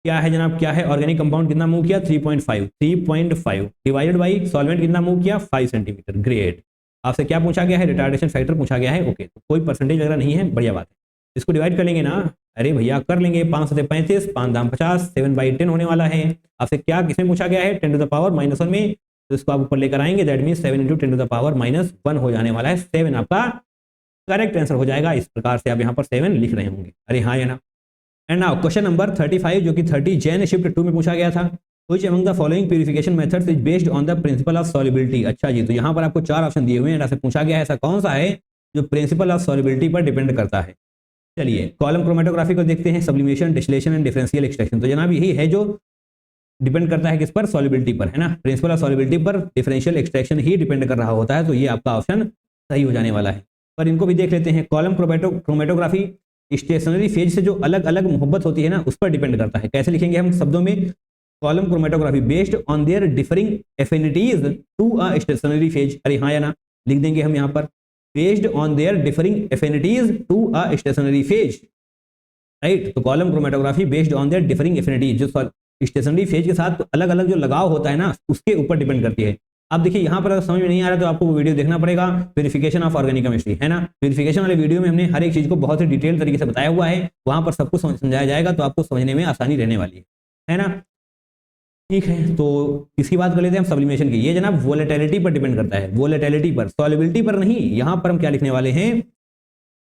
A: क्या है जनाब, क्या है ऑर्गेनिक कंपाउंड कितना मूव किया 3.5 डिवाइडेड बाई सॉल्वेंट कितना मूव किया 5 सेंटीमीटर। ग्रेट। आपसे क्या पूछा गया है, रिटार्डेशन फैक्टर पूछा गया है। ओके, तो कोई परसेंटेज वगैरह नहीं है, बढ़िया बात है। इसको डिवाइड कर लेंगे ना, अरे भैया कर लेंगे, 5 से 35, 5 दाम 50, 7/10 होने वाला है। आपसे क्या किसमें पूछा गया है 10 टू द पावर -1 में, तो इसको आप ऊपर लेकर आएंगे, that mean 7 × 10 to the power -1 हो जाने वाला है। 7 आपका करेक्ट आंसर हो जाएगा। इस प्रकार से आप यहाँ पर 7 लिख रहे होंगे। अरे हाँ या ना। एंड नाउ क्वेश्चन नंबर 35 जो कि 30 जैन शिफ्ट 2 में पूछा गया था। Which among the following purification methods is based on the principle of solubility. अच्छा जी, तो यहाँ पर आपको 4 ऑप्शन दिए हुए हैं, ऐसा पूछा गया है ऐसा कौन सा है जो प्रिंसिपल ऑफ सॉल्युबिलिटी पर डिपेंड करता है। चलिए कॉलम क्रोमेटोग्राफी को देखते हैं, sublimation, distillation and differential extraction. तो जनाब यही है जो डिपेंड करता है किस पर, सॉल्युबिलिटी पर, है ना। प्रिंसिपल ऑफ सॉल्युबिलिटी पर डिफरेंशियल एक्सट्रैक्शन ही डिपेंड कर रहा होता है, तो ये आपका ऑप्शन सही हो जाने वाला है। पर इनको भी देख लेते हैं। कॉलम क्रोमेटोग्राफी स्टेशनरी फेज से जो अलग अलग मोहब्बत होती है ना, उस पर डिपेंड करता है। कैसे लिखेंगे हम शब्दों में, column chromatography based on their differing affinities to a stationary phase. अरे हाँ या ना, लिख देंगे हम यहाँ पर based on their differing affinities to a stationary phase, right. तो column chromatography based on their differing affinities, जो स्टेशनरी फेज के साथ अलग अलग जो लगाव होता है ना, उसके ऊपर डिपेंड करती है। अब देखिए यहाँ पर समझ में नहीं आ रहा तो आपको वो वीडियो देखना पड़ेगा, प्यूरिफिकेशन ऑफ ऑर्गेनिक केमिस्ट्री, है ना। प्यूरिफिकेशन वाले वीडियो में हमने हर एक चीज को बहुत ही डिटेल तरीके से बताया हुआ है, वहां पर सब कुछ समझाया जाएगा, तो आपको समझने में आसानी रहने वाली है ना। ठीक है, तो इसकी बात कर लेते हैं हम सब्लिमेशन की। ये जनाब वोलेटिलिटी पर डिपेंड करता है, वोलेटिलिटी पर, सॉल्युबिलिटी पर नहीं। यहाँ पर हम क्या लिखने वाले हैं,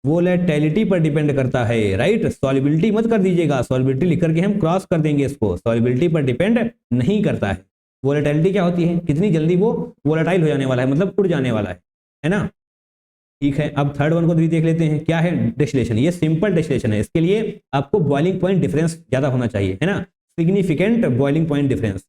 A: वोलेटिलिटी पर डिपेंड करता है, राइट। सॉल्युबिलिटी मत कर दीजिएगा, सॉल्युबिलिटी लिख करके हम क्रॉस कर देंगे इसको, सॉल्युबिलिटी पर डिपेंड नहीं करता है। वोलेटिलिटी क्या होती है, कितनी जल्दी वो वोलेटाइल हो जाने वाला है, मतलब उड़ जाने वाला है ना। ठीक है, अब थर्ड वन को भी देख लेते हैं, क्या है डिस्टिलेशन। ये सिंपल डिस्टिलेशन है, इसके लिए आपको बॉइलिंग पॉइंट डिफरेंस ज्यादा होना चाहिए, है ना। Significant boiling point difference,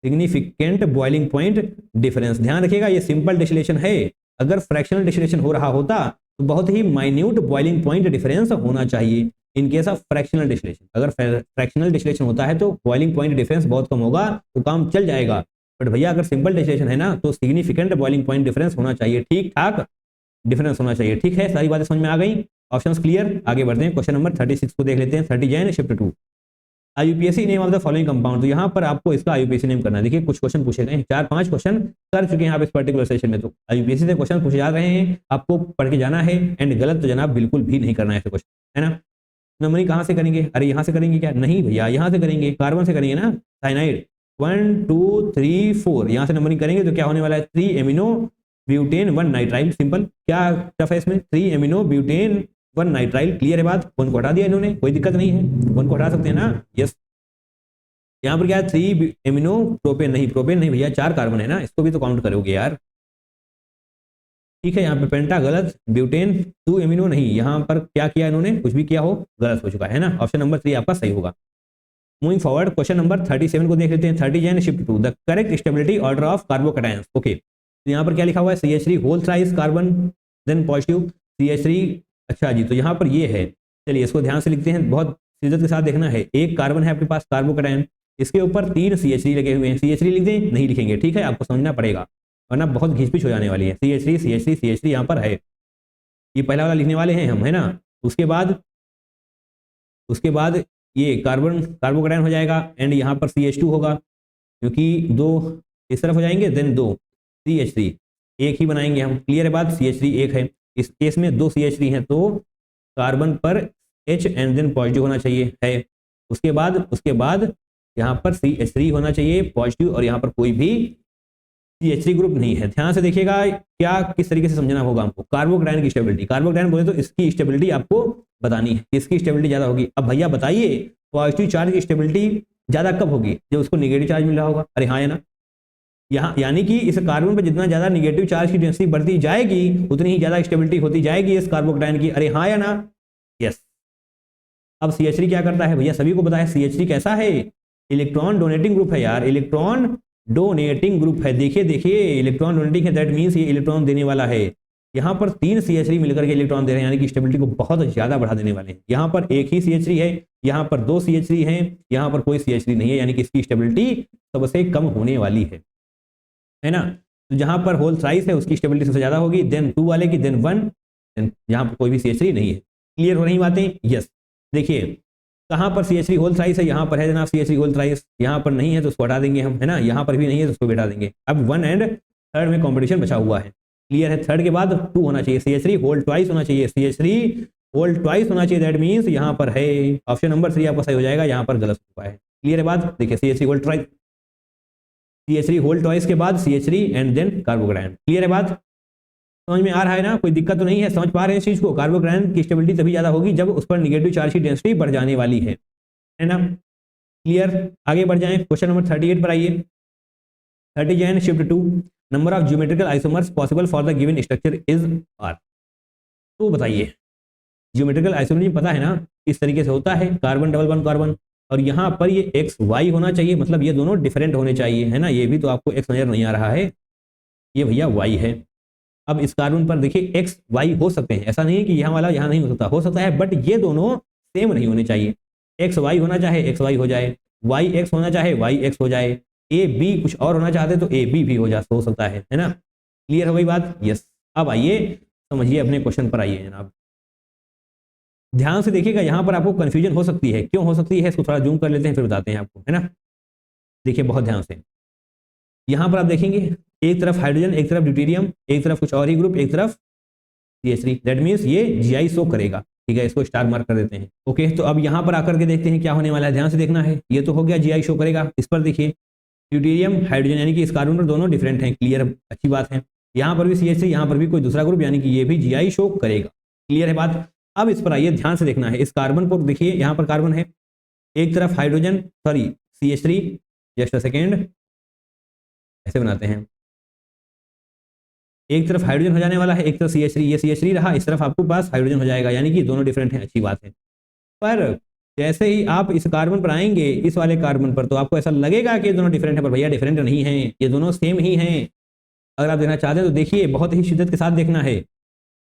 A: significant boiling point difference, ध्यान रखिएगा ये सिंपल डिस्टिलेशन है। अगर फ्रैक्शनल डिस्टिलेशन हो रहा होता तो बहुत ही माइन्यूट बॉइलिंग पॉइंट डिफरेंस होना चाहिए। In case of fractional distillation, अगर फ्रैक्शनल डिस्टिलेशन होता है तो बॉइलिंग पॉइंट डिफरेंस बहुत कम होगा, तो काम चल जाएगा। बट भैया अगर सिंपल डिस्टिलेशन है ना, तो सिग्निफिकेंट बॉइलिंग पॉइंट डिफरेंस होना चाहिए, ठीक ठाक डिफरेंस होना चाहिए। ठीक है, सारी बातें समझ में आ गई, ऑप्शंस क्लियर। आगे बढ़ते हैं, क्वेश्चन नंबर 36 को देख लेते हैं। 30 Jan shift 2 IUPAC name of the following compound. तो यहाँ पर आपको इसका आईयूपीएसी नेम करना है। देखिए कुछ क्वेश्चन पूछे गए हैं, 4-5 क्वेश्चन कर चुके हैं आप इस पर्टिकुलर सेशन में, तो आईयूपीएसी से क्वेश्चन पूछे जा रहे हैं, आपको पढ़ के जाना है। एंड गलत तो जनाब बिल्कुल भी नहीं करना है ऐसे क्वेश्चन, है ना। नंबरिंग कहाँ से करेंगे, अरे यहाँ से करेंगे क्या, नहीं भैया यहाँ से करेंगे, कार्बन से करेंगे ना, साइनाइड 1 2 3 4 यहाँ से नंबरिंग करेंगे तो क्या होने वाला है 3 एमिनो ब्यूटेन 1 नाइट्राइल। सिंपल, क्या टफ है इसमें, 3 एमिनो ब्यूटेन 1 नाइट्राइल। क्लियर है बात, वन को हटा दिया इन्होंने, कोई दिक्कत नहीं है, वन को हटा सकते हैं ना, यस। यहाँ पर क्या है 3 एमिनो प्रोपेन, नहीं प्रोपेन नहीं भैया, 4 कार्बन है ना, इसको भी तो काउंट करोगे यार। ठीक है, यहाँ पे पेंटा गलत, ब्यूटेन 2 एमिनो नहीं, यहाँ पर क्या किया इन्होंने, कुछ भी किया हो गलत हो चुका है ना। ऑप्शन नंबर 3 आपका सही होगा। मूविंग फॉरवर्ड, क्वेश्चन नंबर 37 को देख लेते हैं। 30 Jan shift 2 the correct stability order of carbocations. Okay, तो यहाँ पर क्या लिखा हुआ है, CH3 whole thrice carbon then positive CH3। अच्छा जी, तो यहाँ पर ये है, चलिए इसको ध्यान से लिखते हैं, बहुत शिद्दत के साथ देखना है। एक कार्बन है आपके पास कार्बोकैटायन, इसके ऊपर 3 CH3 लगे हुए हैं। CH3 लिख दें, नहीं लिखेंगे, ठीक है, आपको समझना पड़ेगा वरना बहुत घिसपिच हो जाने वाली है। CH3 यहाँ पर है, ये पहला वाला लिखने वाले हैं हम, है ना। उसके बाद ये कार्बोकैटायन हो जाएगा, एंड यहाँ पर CH2 होगा, क्योंकि 2 इस तरफ हो जाएंगे, देन 2 CH3 एक ही बनाएंगे हम। क्लियर है बात, CH3 एक है, इस केस में 2 CH3 हैं, तो कार्बन पर H एंड देन पॉजिटिव होना चाहिए है। उसके बाद यहाँ पर CH3 होना चाहिए पॉजिटिव, और यहाँ पर कोई भी CH3 ग्रुप नहीं है। ध्यान से देखिएगा क्या किस तरीके से समझना होगा हमको। कार्बोकैटायन की स्टेबिलिटी, कार्बोकैटायन बोले तो इसकी स्टेबिलिटी आपको बतानी है, इसकी स्टेबिलिटी ज्यादा होगी। अब भैया बताइए पॉजिटिव चार्ज की स्टेबिलिटी ज्यादा कब होगी, जब उसको नेगेटिव चार्ज मिल रहा होगा। अरे हाँ या ना, यहाँ यानी कि इस कार्बन पर जितना ज्यादा नेगेटिव चार्ज की डेंसिटी बढ़ती जाएगी, उतनी ही ज्यादा स्टेबिलिटी होती जाएगी इस कार्बोकैटायन की। अरे हाँ या ना, यस। अब CH3 क्या करता है भैया, सभी को पता है CH3 कैसा है, इलेक्ट्रॉन डोनेटिंग ग्रुप है यार, इलेक्ट्रॉन डोनेटिंग ग्रुप है। देखिए इलेक्ट्रॉन डोनेटिंग है, दैट मींस ये इलेक्ट्रॉन देने वाला है। यहाँ पर 3 CH3 मिलकर के इलेक्ट्रॉन दे रहे हैं, यानी कि स्टेबिलिटी को बहुत ज्यादा बढ़ा देने वाले हैं। यहाँ पर एक ही CH3 है, यहाँ पर 2 CH3 हैं, यहाँ पर कोई CH3 नहीं है, यानी कि इसकी स्टेबिलिटी सबसे कम होने वाली है ना। तो जहाँ पर होल थ्राइस है उसकी स्टेबिलिटी सबसे ज्यादा होगी, देन 2 वाले की, देन 1, देन यहाँ पर कोई भी CH3 नहीं है। क्लियर हो रही बातें, यस। देखिए कहाँ पर CH3 होल थ्राइस है, यहाँ पर है जनाब CH3 होल थ्राइस, यहाँ पर नहीं है तो उसको हटा देंगे हम, है ना, यहाँ पर भी नहीं है तो उसको बैठा देंगे। अब 1 एंड 3rd में कॉम्पिटिशन बचा हुआ है, क्लियर है। 3rd के बाद 2 होना चाहिए, CH3 होल ट्वाइस होना चाहिए, CH3 होल ट्वाइस होना चाहिए, दैट मीन्स यहाँ पर है ऑप्शन नंबर 3 आपका सही हो जाएगा, यहाँ पर गलत हुआ है, क्लियर है बात। देखिए CH3 whole twice, CH3 whole twice के बाद CH3 and then carbocation, clear है बात, समझ में आ रहा है ना, कोई दिक्कत तो नहीं है, समझ पा रहे हैं इस चीज को। कार्बोकैटायन की स्टेबिलिटी तभी ज्यादा होगी जब उस पर निगेटिव चार्ज की डेंसिटी बढ़ जाने वाली है ना, क्लियर। आगे बढ़ जाएं, क्वेश्चन नंबर 38 पर आइए। 39 shift 2 number of geometrical isomers possible for the given structure is R. तो बताइए, ज्योमेट्रिकल आइसोमर पता है ना इस तरीके से होता है, कार्बन डबल बॉन्ड कार्बन, और यहाँ पर ये XY होना चाहिए, मतलब ये दोनों डिफरेंट होने चाहिए, है ना, ये भी तो आपको X नजर नहीं आ रहा है, ये भैया Y है। अब इस कार्बन पर देखिए XY हो सकते हैं, ऐसा नहीं है कि यहाँ वाला यहाँ नहीं हो सकता है, बट ये दोनों सेम नहीं होने चाहिए। XY होना चाहे XY हो जाए, YX होना चाहे YX हो जाए, AB कुछ और होना चाहते तो AB भी हो सकता है ना, क्लियर हो गई बात। यस, अब आइए समझिए अपने क्वेश्चन पर आइए जनाब, ध्यान से देखिएगा, यहाँ पर आपको कंफ्यूजन हो सकती है, क्यों हो सकती है इसको थोड़ा जूम कर लेते हैं फिर बताते हैं आपको, है ना। देखिए बहुत ध्यान से, यहाँ पर आप देखेंगे एक तरफ हाइड्रोजन, एक तरफ ड्यूटेरियम, एक तरफ कुछ और ही ग्रुप, एक तरफ CH3, दैट मीन्स ये GI शो करेगा, ठीक है, इसको स्टार मार्क कर देते हैं। ओके, तो अब यहाँ पर आकर के देखते हैं क्या होने वाला है, ध्यान से देखना है। ये तो हो गया GI शो करेगा, इस पर देखिए ड्यूटेरियम हाइड्रोजन यानी कि इस कार्बन पर दोनों डिफरेंट हैं, क्लियर, अच्छी बात है। यहाँ पर भी CH3, यहाँ पर भी कोई दूसरा ग्रुप यानी कि ये भी GI शो करेगा, क्लियर है बात। अब इस पर आइए, ध्यान से देखना है, इस कार्बन को देखिए, यहाँ पर कार्बन है, एक तरफ hydrogen sorry CH3, just a second, ऐसे बनाते हैं, एक तरफ हाइड्रोजन हो जाने वाला है, एक तरफ CH3, ये CH3 रहा, इस तरफ आपको पास हाइड्रोजन हो जाएगा, यानी कि दोनों डिफरेंट हैं, अच्छी बात है। पर जैसे ही आप इस कार्बन पर आएंगे, इस वाले कार्बन पर, तो आपको ऐसा लगेगा कि ये दोनों डिफरेंट है, पर भैया डिफरेंट नहीं है, ये दोनों सेम ही हैं। अगर आप देखना चाहते हैं तो देखिए, बहुत ही शिद्दत के साथ देखना है,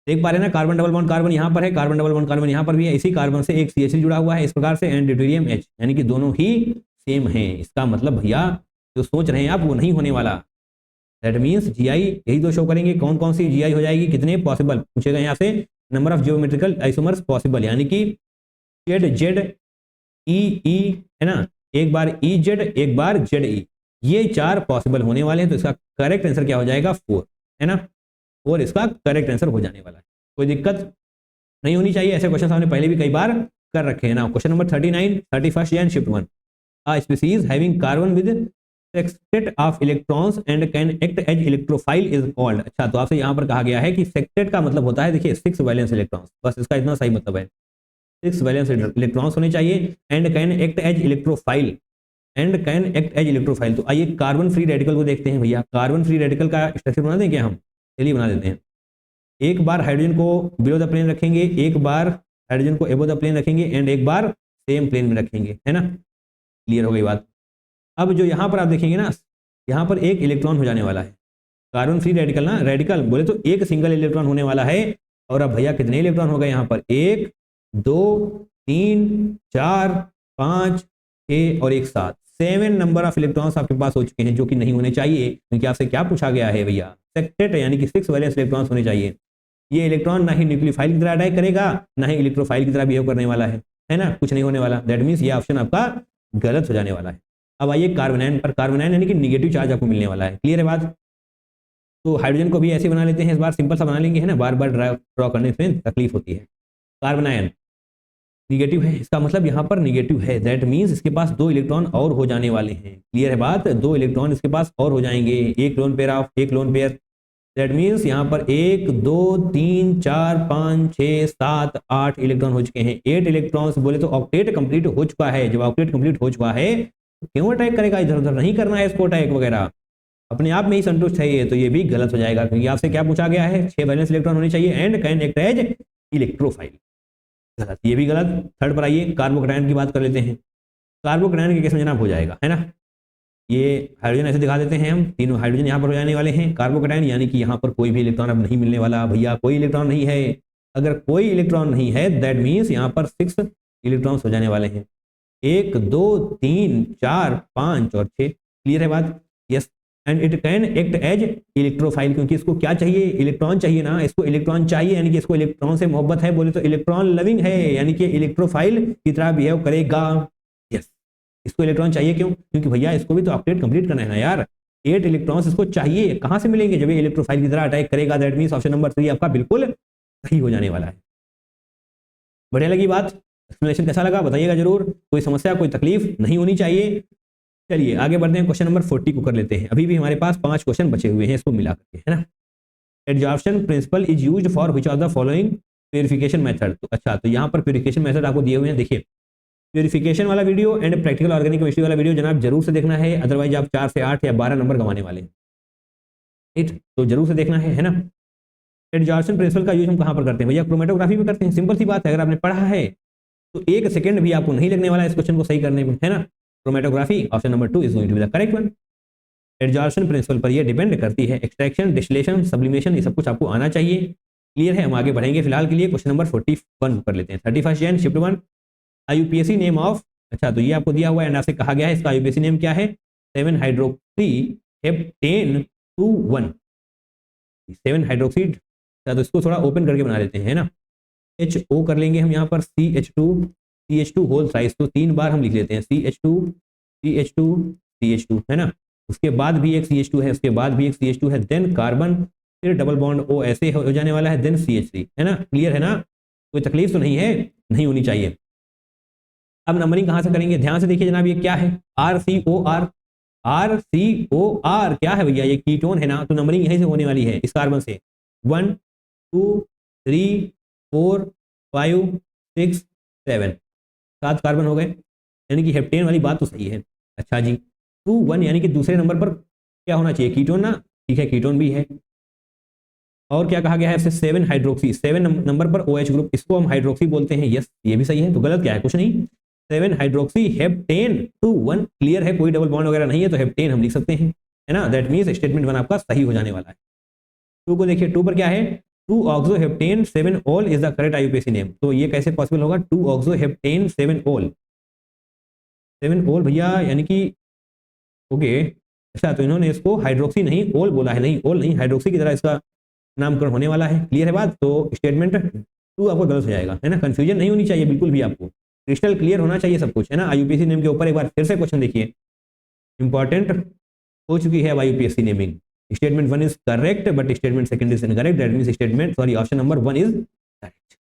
A: देख पा रहे हैं ना, कार्बन डबल बॉन्ड कार्बन यहाँ पर है, कार्बन डबल बॉन्ड कार्बन यहाँ पर भी है, इसी कार्बन से एक CH3 जुड़ा हुआ है इस प्रकार से, एंड ड्यूटेरियम H, यानी कि दोनों ही सेम हैं। इसका मतलब भैया जो सोच रहे हैं आप वो नहीं होने वाला, दैट मीन्स GI यही दो शो करेंगे। कौन कौन सी GI हो जाएगी, कितने पॉसिबल पूछेगा यहाँ से, number of geometrical isomers possible, यानी कि ZE है ना, एक बार EZ, एक बार ZE, ये 4 पॉसिबल होने वाले हैं। तो इसका करेक्ट आंसर क्या हो जाएगा, 4, है ना, और इसका करेक्ट आंसर हो जाने वाला है। कोई दिक्कत नहीं होनी चाहिए, ऐसे क्वेश्चन हमने पहले भी कई बार कर रखे हैं ना। Question number 39, 31 and shift 1, a species having carbon with sextet of electrons and can act as electrophile is called. अच्छा, तो आपसे यहाँ पर कहा गया है कि सेक्टेट का मतलब होता है, देखिए 6 वैलेंस इलेक्ट्रॉन्स, बस इसका इतना सही मतलब है, 6 वैलेंस इलेक्ट्रॉन्स होने चाहिए, and can act as electrophile, and can act as electrophile. तो आइए कार्बन फ्री रेडिकल को देखते हैं भैया, कार्बन फ्री रेडिकल का स्ट्रक्चर बना दें क्या हम, चलिए बना देते हैं। एक बार हाइड्रोजन को बिलो द प्लेन रखेंगे, एक बार हाइड्रोजन को एबो द प्लेन रखेंगे, एंड एक बार सेम प्लेन में रखेंगे, है ना, क्लियर हो गई बात। अब जो यहाँ पर आप देखेंगे ना, यहाँ पर एक इलेक्ट्रॉन हो जाने वाला है, कार्बन फ्री रेडिकल ना, रेडिकल बोले तो एक सिंगल इलेक्ट्रॉन होने वाला है। और अब भैया कितने इलेक्ट्रॉन हो गए यहाँ पर, 1 2 3 4 5 6 और एक 7, 7 नंबर ऑफ इलेक्ट्रॉन्स आपके पास हो चुके हैं, जो कि नहीं होने चाहिए, क्योंकि आपसे क्या पूछा गया है भैया, सेक्टेट यानी कि 6 वैलेंस इलेक्ट्रॉन्स होने चाहिए। ये इलेक्ट्रॉन ना ही न्यूक्लियोफाइल की तरह अटैक करेगा, ना ही इलेक्ट्रोफाइल की तरह बिहेव करने वाला है ना, कुछ नहीं होने वाला, दैट मीन्स ये ऑप्शन आपका गलत हो जाने वाला है। अब आइए कार्बोनाइन पर, कार्बोनाइन यानी कि निगेटिव चार्ज आपको मिलने वाला है, क्लियर है बात। तो हाइड्रोजन को भी ऐसे बना लेते हैं, इस बार सिंपल सा बना लेंगे, है ना, बार बार ड्रॉ करने में तकलीफ होती है। कार्बोनाइन निगेटिव है, इसका मतलब यहाँ पर निगेटिव है, दैट मीन्स इसके पास 2 इलेक्ट्रॉन और हो जाने वाले हैं, क्लियर है बात, 2 इलेक्ट्रॉन इसके पास और हो जाएंगे, एक लोन पेयर ऑफ एक लोन पेयर, दैट मीन्स यहाँ पर 1 2 3 4 5 6 7 8 इलेक्ट्रॉन हो चुके हैं। 8 इलेक्ट्रॉन्स बोले तो ऑक्टेट कंप्लीट हो चुका है, जब ऑक्टेट कंप्लीट हो चुका है तो क्यों अटैक करेगा, इधर उधर नहीं करना है इसको अटैक वगैरह, अपने आप में ही संतुष्ट है ये, तो ये भी गलत हो जाएगा, क्योंकि आपसे क्या पूछा गया है, 6 वैलेंस इलेक्ट्रॉन होने चाहिए, and can act as electrophile, गलत, ये भी गलत। थर्ड पर आइए, कार्बोकैटायन की बात कर लेते हैं। कार्बोकैटायन के केस में जनाब हो जाएगा, है ना, ये हाइड्रोजन ऐसे दिखा देते हैं हम, तीनों हाइड्रोजन यहाँ पर हो जाने वाले हैं। कार्बोकैटायन यानी कि यहाँ पर कोई भी इलेक्ट्रॉन अब नहीं मिलने वाला भैया, कोई इलेक्ट्रॉन नहीं है, अगर कोई इलेक्ट्रॉन नहीं है दैट मीन्स यहाँ पर 6 इलेक्ट्रॉन्स हो जाने वाले हैं, 1 2 3 4 5 और 6, क्लियर है बात। Yes, and it can act as electrophile, क्योंकि इसको क्या चाहिए, इलेक्ट्रॉन चाहिए ना, इसको इलेक्ट्रॉन चाहिए, यानी कि इसको इलेक्ट्रॉन से मोहब्बत है, बोले तो इलेक्ट्रॉन लविंग है, यानी कि इलेक्ट्रोफाइल की तरह बिहेव करेगा। यस, इसको इलेक्ट्रॉन चाहिए, क्यों, क्योंकि भैया इसको भी तो ऑक्टेट कंप्लीट करना है ना यार, 8 इलेक्ट्रॉन्स इसको चाहिए, कहां से मिलेंगे, जब ये इलेक्ट्रोफाइल की तरह अटैक करेगा। दैट मींस ऑप्शन नंबर 3 आपका बिल्कुल सही हो जाने वाला है। बढ़िया लगी बात, एक्सप्लेनेशन कैसा लगा बताइएगा जरूर, कोई समस्या कोई तकलीफ नहीं होनी चाहिए। चलिए आगे बढ़ते हैं, क्वेश्चन नंबर 40 को कर लेते हैं। अभी भी हमारे पास 5 क्वेश्चन बचे हुए हैं, इसको मिला करके, है ना। Adsorption principle is used for which of the following purification method. तो अच्छा, तो यहाँ पर प्यूरिफिकेशन मेथड आपको दिए हुए हैं, देखिए प्यूरिफिकेशन वाला video and practical organic chemistry वाला वीडियो जनाब जरूर से देखना है, अदरवाइज आप 4 से 8 या 12 नंबर गंवाने वाले हैं, राइट, तो जरूर से देखना है ना। एडजॉर्प्शन प्रिंसिपल का यूज हम कहाँ पर करते हैं भैया, क्रोमेटोग्राफी में करते हैं, सिंपल सी बात है, अगर आपने पढ़ा है तो 1 सेकंड भी आपको नहीं लगने वाला इस क्वेश्चन को सही करने में, है ना। Chromatography option number 2 is going to be the correct one. Adsorption principle पर ये डिपेंड करती है, एक्सट्रैक्शन, डिस्टिलेशन, सब्लिमेशन, ये सब कुछ आपको आना चाहिए। क्लियर है, हम आगे बढ़ेंगे, फिलहाल के लिए क्वेश्चन नंबर 41 कर लेते हैं। 31 Jain shift 1 IUPAC name of, अच्छा तो ये आपको दिया हुआ है एंड आपसे कहा गया है इसका आईयूपीएसी नेम क्या है, 7 हाइड्रोक्सी हेप्टेन 2 1, 7 हाइड्रोक्सीड, तो इसको थोड़ा ओपन करके बना लेते हैं, है ना। HO कर लेंगे हम यहाँ पर CH2 होल साइज, तो 3 बार हम लिख लेते हैं CH2 है ना। उसके बाद भी एक CH2 है, उसके बाद भी एक CH2 है, देन कार्बन, फिर डबल बॉन्ड O ऐसे हो जाने वाला है, देन CH3, है ना। क्लियर है ना, कोई तकलीफ तो नहीं है, नहीं होनी चाहिए। अब नंबरिंग कहाँ से करेंगे, ध्यान से देखिए जनाब, ये क्या है, RCOR क्या है भैया, ये कीटोन है ना, तो नंबरिंग यहीं से होने वाली है, इस कार्बन से 1 2 3 4 5 6 7, 7 कार्बन हो गए, यानी कि हेप्टेन वाली बात तो सही है। अच्छा जी, 2 1 यानी कि दूसरे नंबर पर क्या होना चाहिए, कीटोन ना, ठीक है कीटोन भी है। और क्या कहा गया है, 7 हाइड्रोक्सी, 7 नंबर पर OH ग्रुप, इसको हम हाइड्रोक्सी बोलते हैं, यस ये भी सही है, तो गलत क्या है, कुछ नहीं, 7 हाइड्रोक्सी हेप्टेन 2 1, क्लियर है, कोई डबल बॉन्ड वगैरह नहीं है, तो हेप्टेन हम लिख सकते हैं, है ना। दैट मींस स्टेटमेंट 1 आपका सही हो जाने वाला है। 2 को देखिए, 2 पर क्या है, 2-ऑक्सोहेप्टेन 7 all is the correct IUPAC name, तो ये कैसे पॉसिबल होगा, 2-ऑक्सोहेप्टेन 7 ऑल, 7 ऑल भैया, यानी कि ओके, अच्छा तो इन्होंने इसको हाइड्रोक्सी नहीं ओल बोला है, नहीं ओल नहीं, हाइड्रोक्सी की तरह इसका नामकरण होने वाला है। क्लियर है बात, तो स्टेटमेंट 2 आपको गलत हो जाएगा, है ना। कंफ्यूजन नहीं होनी चाहिए बिल्कुल भी, आपको क्रिस्टल क्लियर होना चाहिए सब कुछ, है ना। आईयूपीएसी नेम के ऊपर एक बार फिर से क्वेश्चन देखिए, इंपॉर्टेंट हो चुकी है IUPAC naming. Statement 1 is correct but statement 2 is incorrect, that means statement sorry option number 1 is correct.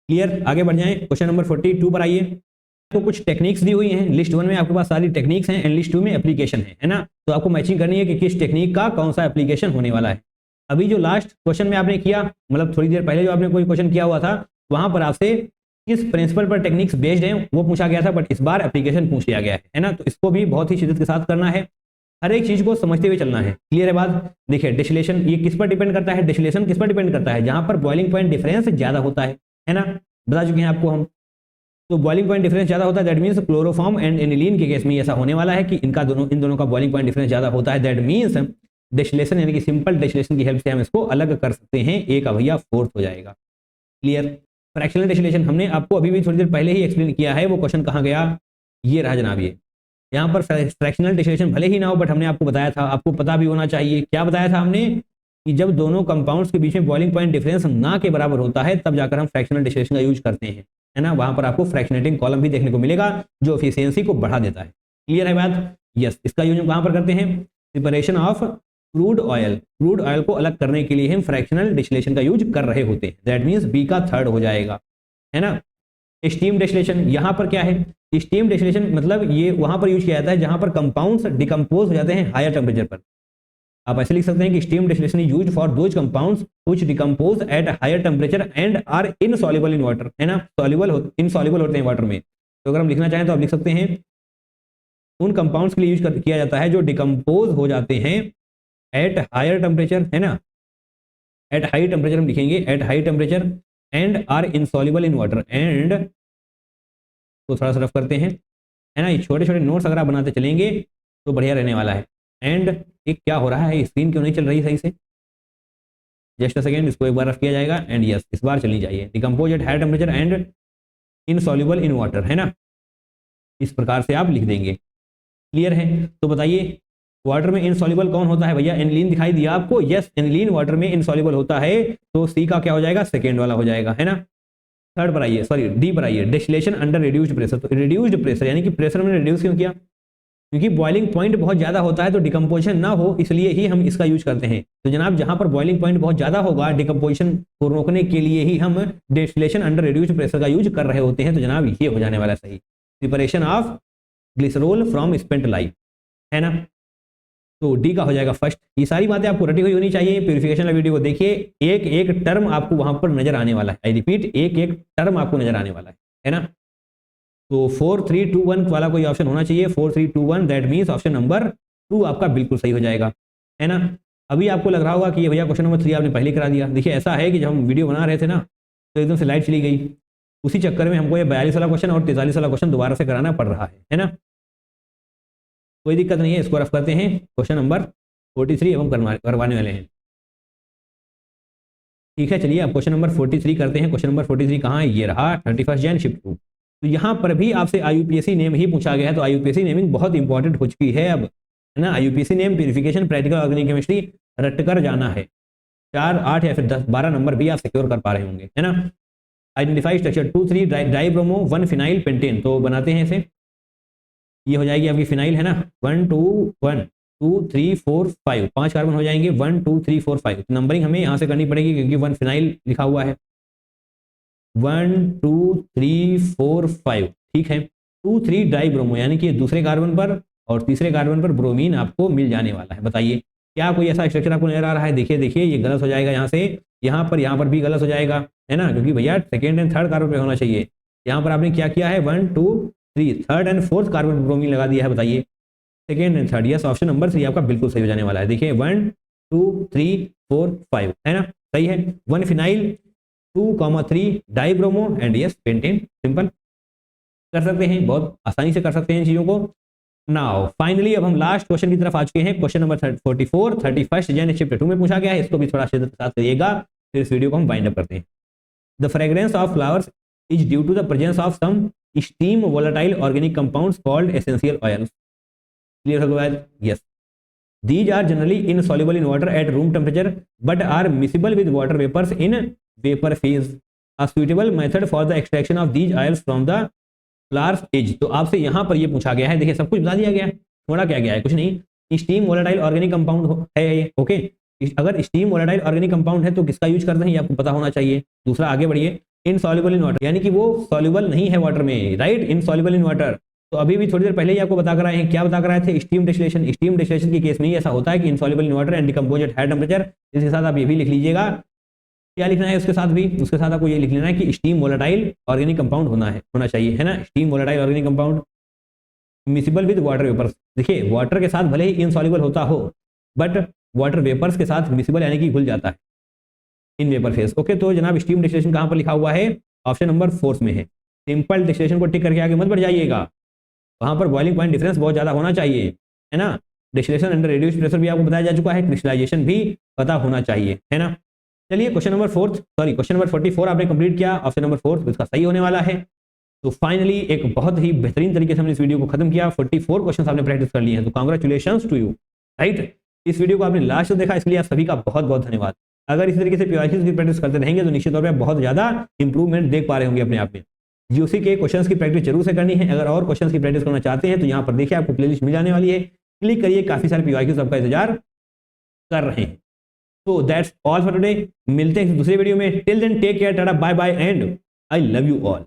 A: Clear, आगे बढ़ जाएं, क्वेश्चन नंबर 42 पर आइए। आपको कुछ टेक्निक्स दी हुई हैं, लिस्ट 1 में आपके पास सारी टेक्निक्स हैं एंड लिस्ट 2 में एप्लीकेशन है ना। तो आपको मैचिंग करनी है कि किस टेक्निक का कौन सा एप्लीकेशन होने वाला है। अभी जो लास्ट क्वेश्चन में आपने किया, मतलब थोड़ी देर पहले जो आपने कोई क्वेश्चन किया हुआ था, वहां पर आपसे किस प्रिंसिपल पर टेक्निक्स बेस्ड हैं वो पूछा गया था, बट इस बार एप्लीकेशन पूछ लिया गया है ना। तो इसको भी बहुत ही शिद्दत के साथ करना है, हर एक चीज को समझते हुए चलना है। क्लियर है बात, देखिए डिस्टिलेशन ये किस पर डिपेंड करता है, डिस्टिलेशन किस पर डिपेंड करता है, जहां पर बॉइलिंग पॉइंट डिफरेंस ज्यादा होता है ना, बता चुके हैं आपको हम। तो बॉइलिंग पॉइंट डिफरेंस ज्यादा होता है, that means chloroform and aniline के केस में ऐसा होने वाला है कि इन दोनों का बॉइलिंग पॉइंट डिफरेंस ज्यादा होता है, दैट मींस डिस्टिलेशन यानी कि सिंपल डिस्टिलेशन की हेल्प से हम इसको अलग कर सकते हैं, ए का भैया 4th हो जाएगा। क्लियर, फ्रैक्शनल डिस्टिलेशन हमने आपको अभी भी थोड़ी देर पहले ही एक्सप्लेन किया है, वो क्वेश्चन कहाँ गया, ये रहा जनाब। ये यहाँ पर फ्रैक्शनल डिस्टिलेशन भले ही ना हो, बट हमने आपको बताया था, आपको पता भी होना चाहिए, क्या बताया था हमने, कि जब दोनों कंपाउंड्स के बीच में बॉइलिंग पॉइंट डिफरेंस ना के बराबर होता है, तब जाकर हम फ्रैक्शनल डिस्टिलेशन का यूज करते हैं, है ना। वहां पर आपको फ्रैक्शनेटिंग कॉलम भी देखने को मिलेगा जो एफिशिएंसी को बढ़ा देता है। क्लियर है बात, यस। इसका यूज हम कहां पर करते हैं, प्रिपरेशन ऑफ क्रूड ऑयल को अलग करने के लिए हम फ्रैक्शनल डिस्टिलेशन का यूज कर रहे होते हैं, दैट मींस बी का 3rd हो जाएगा, है ना। स्टीम डिस्टिलेशन यहाँ पर क्या है, स्टीम डिस्टिलेशन मतलब ये वहां पर यूज किया जाता है जहां पर कंपाउंड्स डिकम्पोज हो जाते हैं हायर टेम्परेचर पर। आप ऐसे लिख सकते हैं कि steam distillation is used for those compounds which decompose at higher temperature and are insoluble in water, है ना। इनसॉल्युबल होते हैं वाटर में, तो अगर हम लिखना चाहें तो आप लिख सकते हैं उन कंपाउंड्स के लिए यूज किया जाता है जो डिकम्पोज हो जाते हैं एट हायर टेम्परेचर, है ना। एट हाई टेम्परेचर हम लिखेंगे, at high temperature and are insoluble in water, and तो थोड़ा सा रफ करते हैं, है ना। ये छोटे छोटे नोट्स अगर आप बनाते चलेंगे तो बढ़िया रहने वाला है। एंड एक क्या हो रहा है, स्क्रीन क्यों नहीं चल रही सही से, जस्ट अ सेकेंड, इसको एक बार रफ किया जाएगा एंड यस इस बार चलनी चाहिए। Decompose at higher temperature and insoluble in water, है ना, इस प्रकार से आप लिख देंगे। क्लियर है, तो बताइए वाटर में इनसॉल्युबल कौन होता है भैया? एनिलीन दिखाई दिया आपको? यस, एनिलीन वाटर में इनसॉल्युबल होता है, तो सी का क्या हो जाएगा? सेकेंड वाला हो जाएगा, है ना। थर्ड पर आइए, सॉरी डी पर आइए, डिस्टिलेशन अंडर रिड्यूस्ड प्रेशर। तो रिड्यूस्ड प्रेशर यानी कि प्रेशर में रिड्यूस क्यों किया? क्योंकि बॉइलिंग पॉइंट बहुत ज्यादा होता है, तो डिकम्पोजिशन ना हो इसलिए ही हम इसका यूज करते हैं। तो जनाब जहां पर बॉइलिंग पॉइंट बहुत ज्यादा होगा, डिकम्पोजिशन को रोकने के लिए ही हम डिस्टिलेशन अंडर रिड्यूस्ड प्रेशर का यूज कर रहे होते हैं। तो जनाब ये हो जाने वाला सही, preparation of glycerol from spent life, है ना। तो डी का हो जाएगा फर्स्ट। ये सारी बातें आपको रटी हुई होनी चाहिए। प्यूरिफिकेशन वाला वीडियो को देखिए, एक एक टर्म आपको वहां पर नजर आने वाला है। आई रिपीट, एक एक टर्म आपको नजर आने वाला है ना। तो 4 3 2 1 वाला कोई ऑप्शन होना चाहिए। 4 3 2 1, दैट मीन्स ऑप्शन नंबर 2 आपका बिल्कुल सही हो जाएगा, है ना। अभी आपको लग रहा होगा कि ये भैया क्वेश्चन नंबर 3 आपने पहले करा दिया। देखिए ऐसा है कि जब हम वीडियो बना रहे थे ना, तो एकदम से लाइट चली गई, उसी चक्कर में हमको ये 42 वाला क्वेश्चन और 43 वाला क्वेश्चन दोबारा से कराना पड़ रहा है ना। कोई दिक्कत नहीं है, इसको रफ करते हैं। क्वेश्चन नंबर 43 अब हम करवाने वाले हैं, ठीक है। चलिए अब क्वेश्चन नंबर 43 करते हैं। क्वेश्चन नंबर 43 कहाँ है? ये रहा, 31 जैन शिफ्ट 2। तो यहाँ पर भी आपसे आईयूपीएससी नेम ही पूछा गया है, तो आईयूपीएससी नेमिंग बहुत इंपॉर्टेंट हो चुकी है अब, है ना। आईयूपीएससी name, purification, practical organic chemistry रट कर जाना है। 4 8 या फिर 10 12 नंबर भी आप सिक्योर कर पा रहे होंगे, है ना। Identify structure 2 3 dibromo 1 phenyl pentane. तो बनाते हैं इसे, ये हो जाएगी आपकी फिनाइल, है ना। 1 2 1 2 3 4 5, 5 कार्बन हो जाएंगे। 1 2 3 4 5। नंबरिंग हमें यहाँ से करनी पड़ेगी क्योंकि 1 फिनाइल लिखा हुआ है। 1 2 3 4 5, ठीक है। 2 3 डाइब्रोमो यानी कि दूसरे कार्बन पर और तीसरे कार्बन पर ब्रोमीन आपको मिल जाने वाला है। बताइए क्या कोई ऐसा स्ट्रक्चर आपको नजर आ रहा है? देखिए देखिए, ये गलत हो जाएगा यहाँ से, यहाँ पर भी गलत हो जाएगा, है ना, क्योंकि भैया सेकेंड एंड थर्ड कार्बन पे होना चाहिए। यहाँ पर आपने क्या किया है? 1 2 3, थर्ड एंड फोर्थ कार्बन पर ब्रोमीन लगा दिया है। बताइए second and third. Yes, option number 3 आपका बिल्कुल सही हो जाने वाला है। देखिए 1 2 3 4 5, है ना, सही है। 1 phenyl 2,3 dibromo and yes pentane. Simple कर सकते हैं, बहुत आसानी से कर सकते हैं इन चीजों को। नाउ फाइनली अब हम लास्ट क्वेश्चन की तरफ आ चुके हैं। क्वेश्चन नंबर 44, 31 जैन शिफ्ट 2 में पूछा गया है। इसको भी थोड़ा साथ करिएगा, फिर इस वीडियो को हम वाइंड अप करते हैं। The fragrance of flowers is due to the presence of some steam volatile organic compounds called essential oils. Clear हो गया? Yes, these are generally insoluble in water at room temperature but are miscible with water vapors in vapor phase. A suitable method for the extraction of these oils from the flower's edge. तो आपसे यहाँ पर ये पूछा गया है, देखिए सब कुछ बता दिया गया है, थोड़ा क्या गया है, कुछ नहीं। स्टीम वोलेटाइल ऑर्गेनिक कंपाउंड है ये, ओके। अगर स्टीम वोलेटाइल ऑर्गेनिक कंपाउंड है तो किसका यूज करते हैं ये आपको पता होना चाहिए। दूसरा आगे बढ़िए, इनसॉल्युबल इन वाटर यानी कि वो सॉल्युबल नहीं है वाटर में, राइट, इनसॉल्युबल इन वाटर। तो अभी भी थोड़ी देर पहले ही आपको बता कर आए हैं, क्या बता कर आए थे? Steam distillation. स्टीम डिस्टिलेशन के केस में ही ऐसा होता है कि insoluble in water and decompose eight high temperature. इसके साथ आप ये भी लिख लीजिएगा, क्या लिखना है उसके साथ भी? उसके साथ आपको ये लिख लेना है कि स्टीम वोलेटाइल ऑर्गेनिक कंपाउंड होना चाहिए, है ना। Steam volatile organic compound miscible with water vapours. देखिए वाटर के साथ भले ही इनसॉल्युबल होता हो, बट वाटर वेपर्स के साथ मिसिबल यानी कि घुल जाता है इन वेपर फेज, ओके। तो जनाब स्टीम डिस्टिलेशन कहाँ पर लिखा हुआ है? ऑप्शन नंबर 4 में है। सिंपल डिस्टिलेशन को टिक करके आगे मत बढ़ जाइएगा, वहां पर बॉइलिंग पॉइंट डिफरेंस बहुत ज्यादा होना चाहिए, है ना। डिस्टिलेशन अंडर रिड्यूस्ड प्रेशर भी आपको बताया जा चुका है, क्रिस्टलाइजेशन भी पता होना चाहिए, है ना। चलिए क्वेश्चन नंबर 44 आपने कंप्लीट किया, ऑप्शन नंबर 4 इसका सही होने वाला है। तो फाइनली एक बहुत ही बेहतरीन तरीके से हमने इस वीडियो को खत्म किया। 44 क्वेश्चन आपने प्रैक्टिस कर लिए हैं, तो कांग्रेचुलेशंस टू यू, राइट। इस वीडियो को आपने लास्ट तक देखा, इसलिए आप सभी का बहुत बहुत धन्यवाद। अगर इस तरीके से पीवाईक्यूज की प्रैक्टिस करते रहेंगे तो निश्चित तौर पर बहुत ज्यादा इंप्रूवमेंट देख पा रहे होंगे अपने आप में। जीओसी के क्वेश्चंस की प्रैक्टिस जरूर से करनी है। अगर और क्वेश्चंस की प्रैक्टिस करना चाहते हैं तो यहाँ पर देखिए आपको प्लेलिस्ट मिल जाने वाली है, क्लिक करिए, काफी सारे पीवाईक्यूज आपका इंतजार कर रहे हैं। तो दैट्स ऑल फॉर टुडे, मिलते हैं दूसरे वीडियो में। Till then take care, tata, bye bye and I love you all.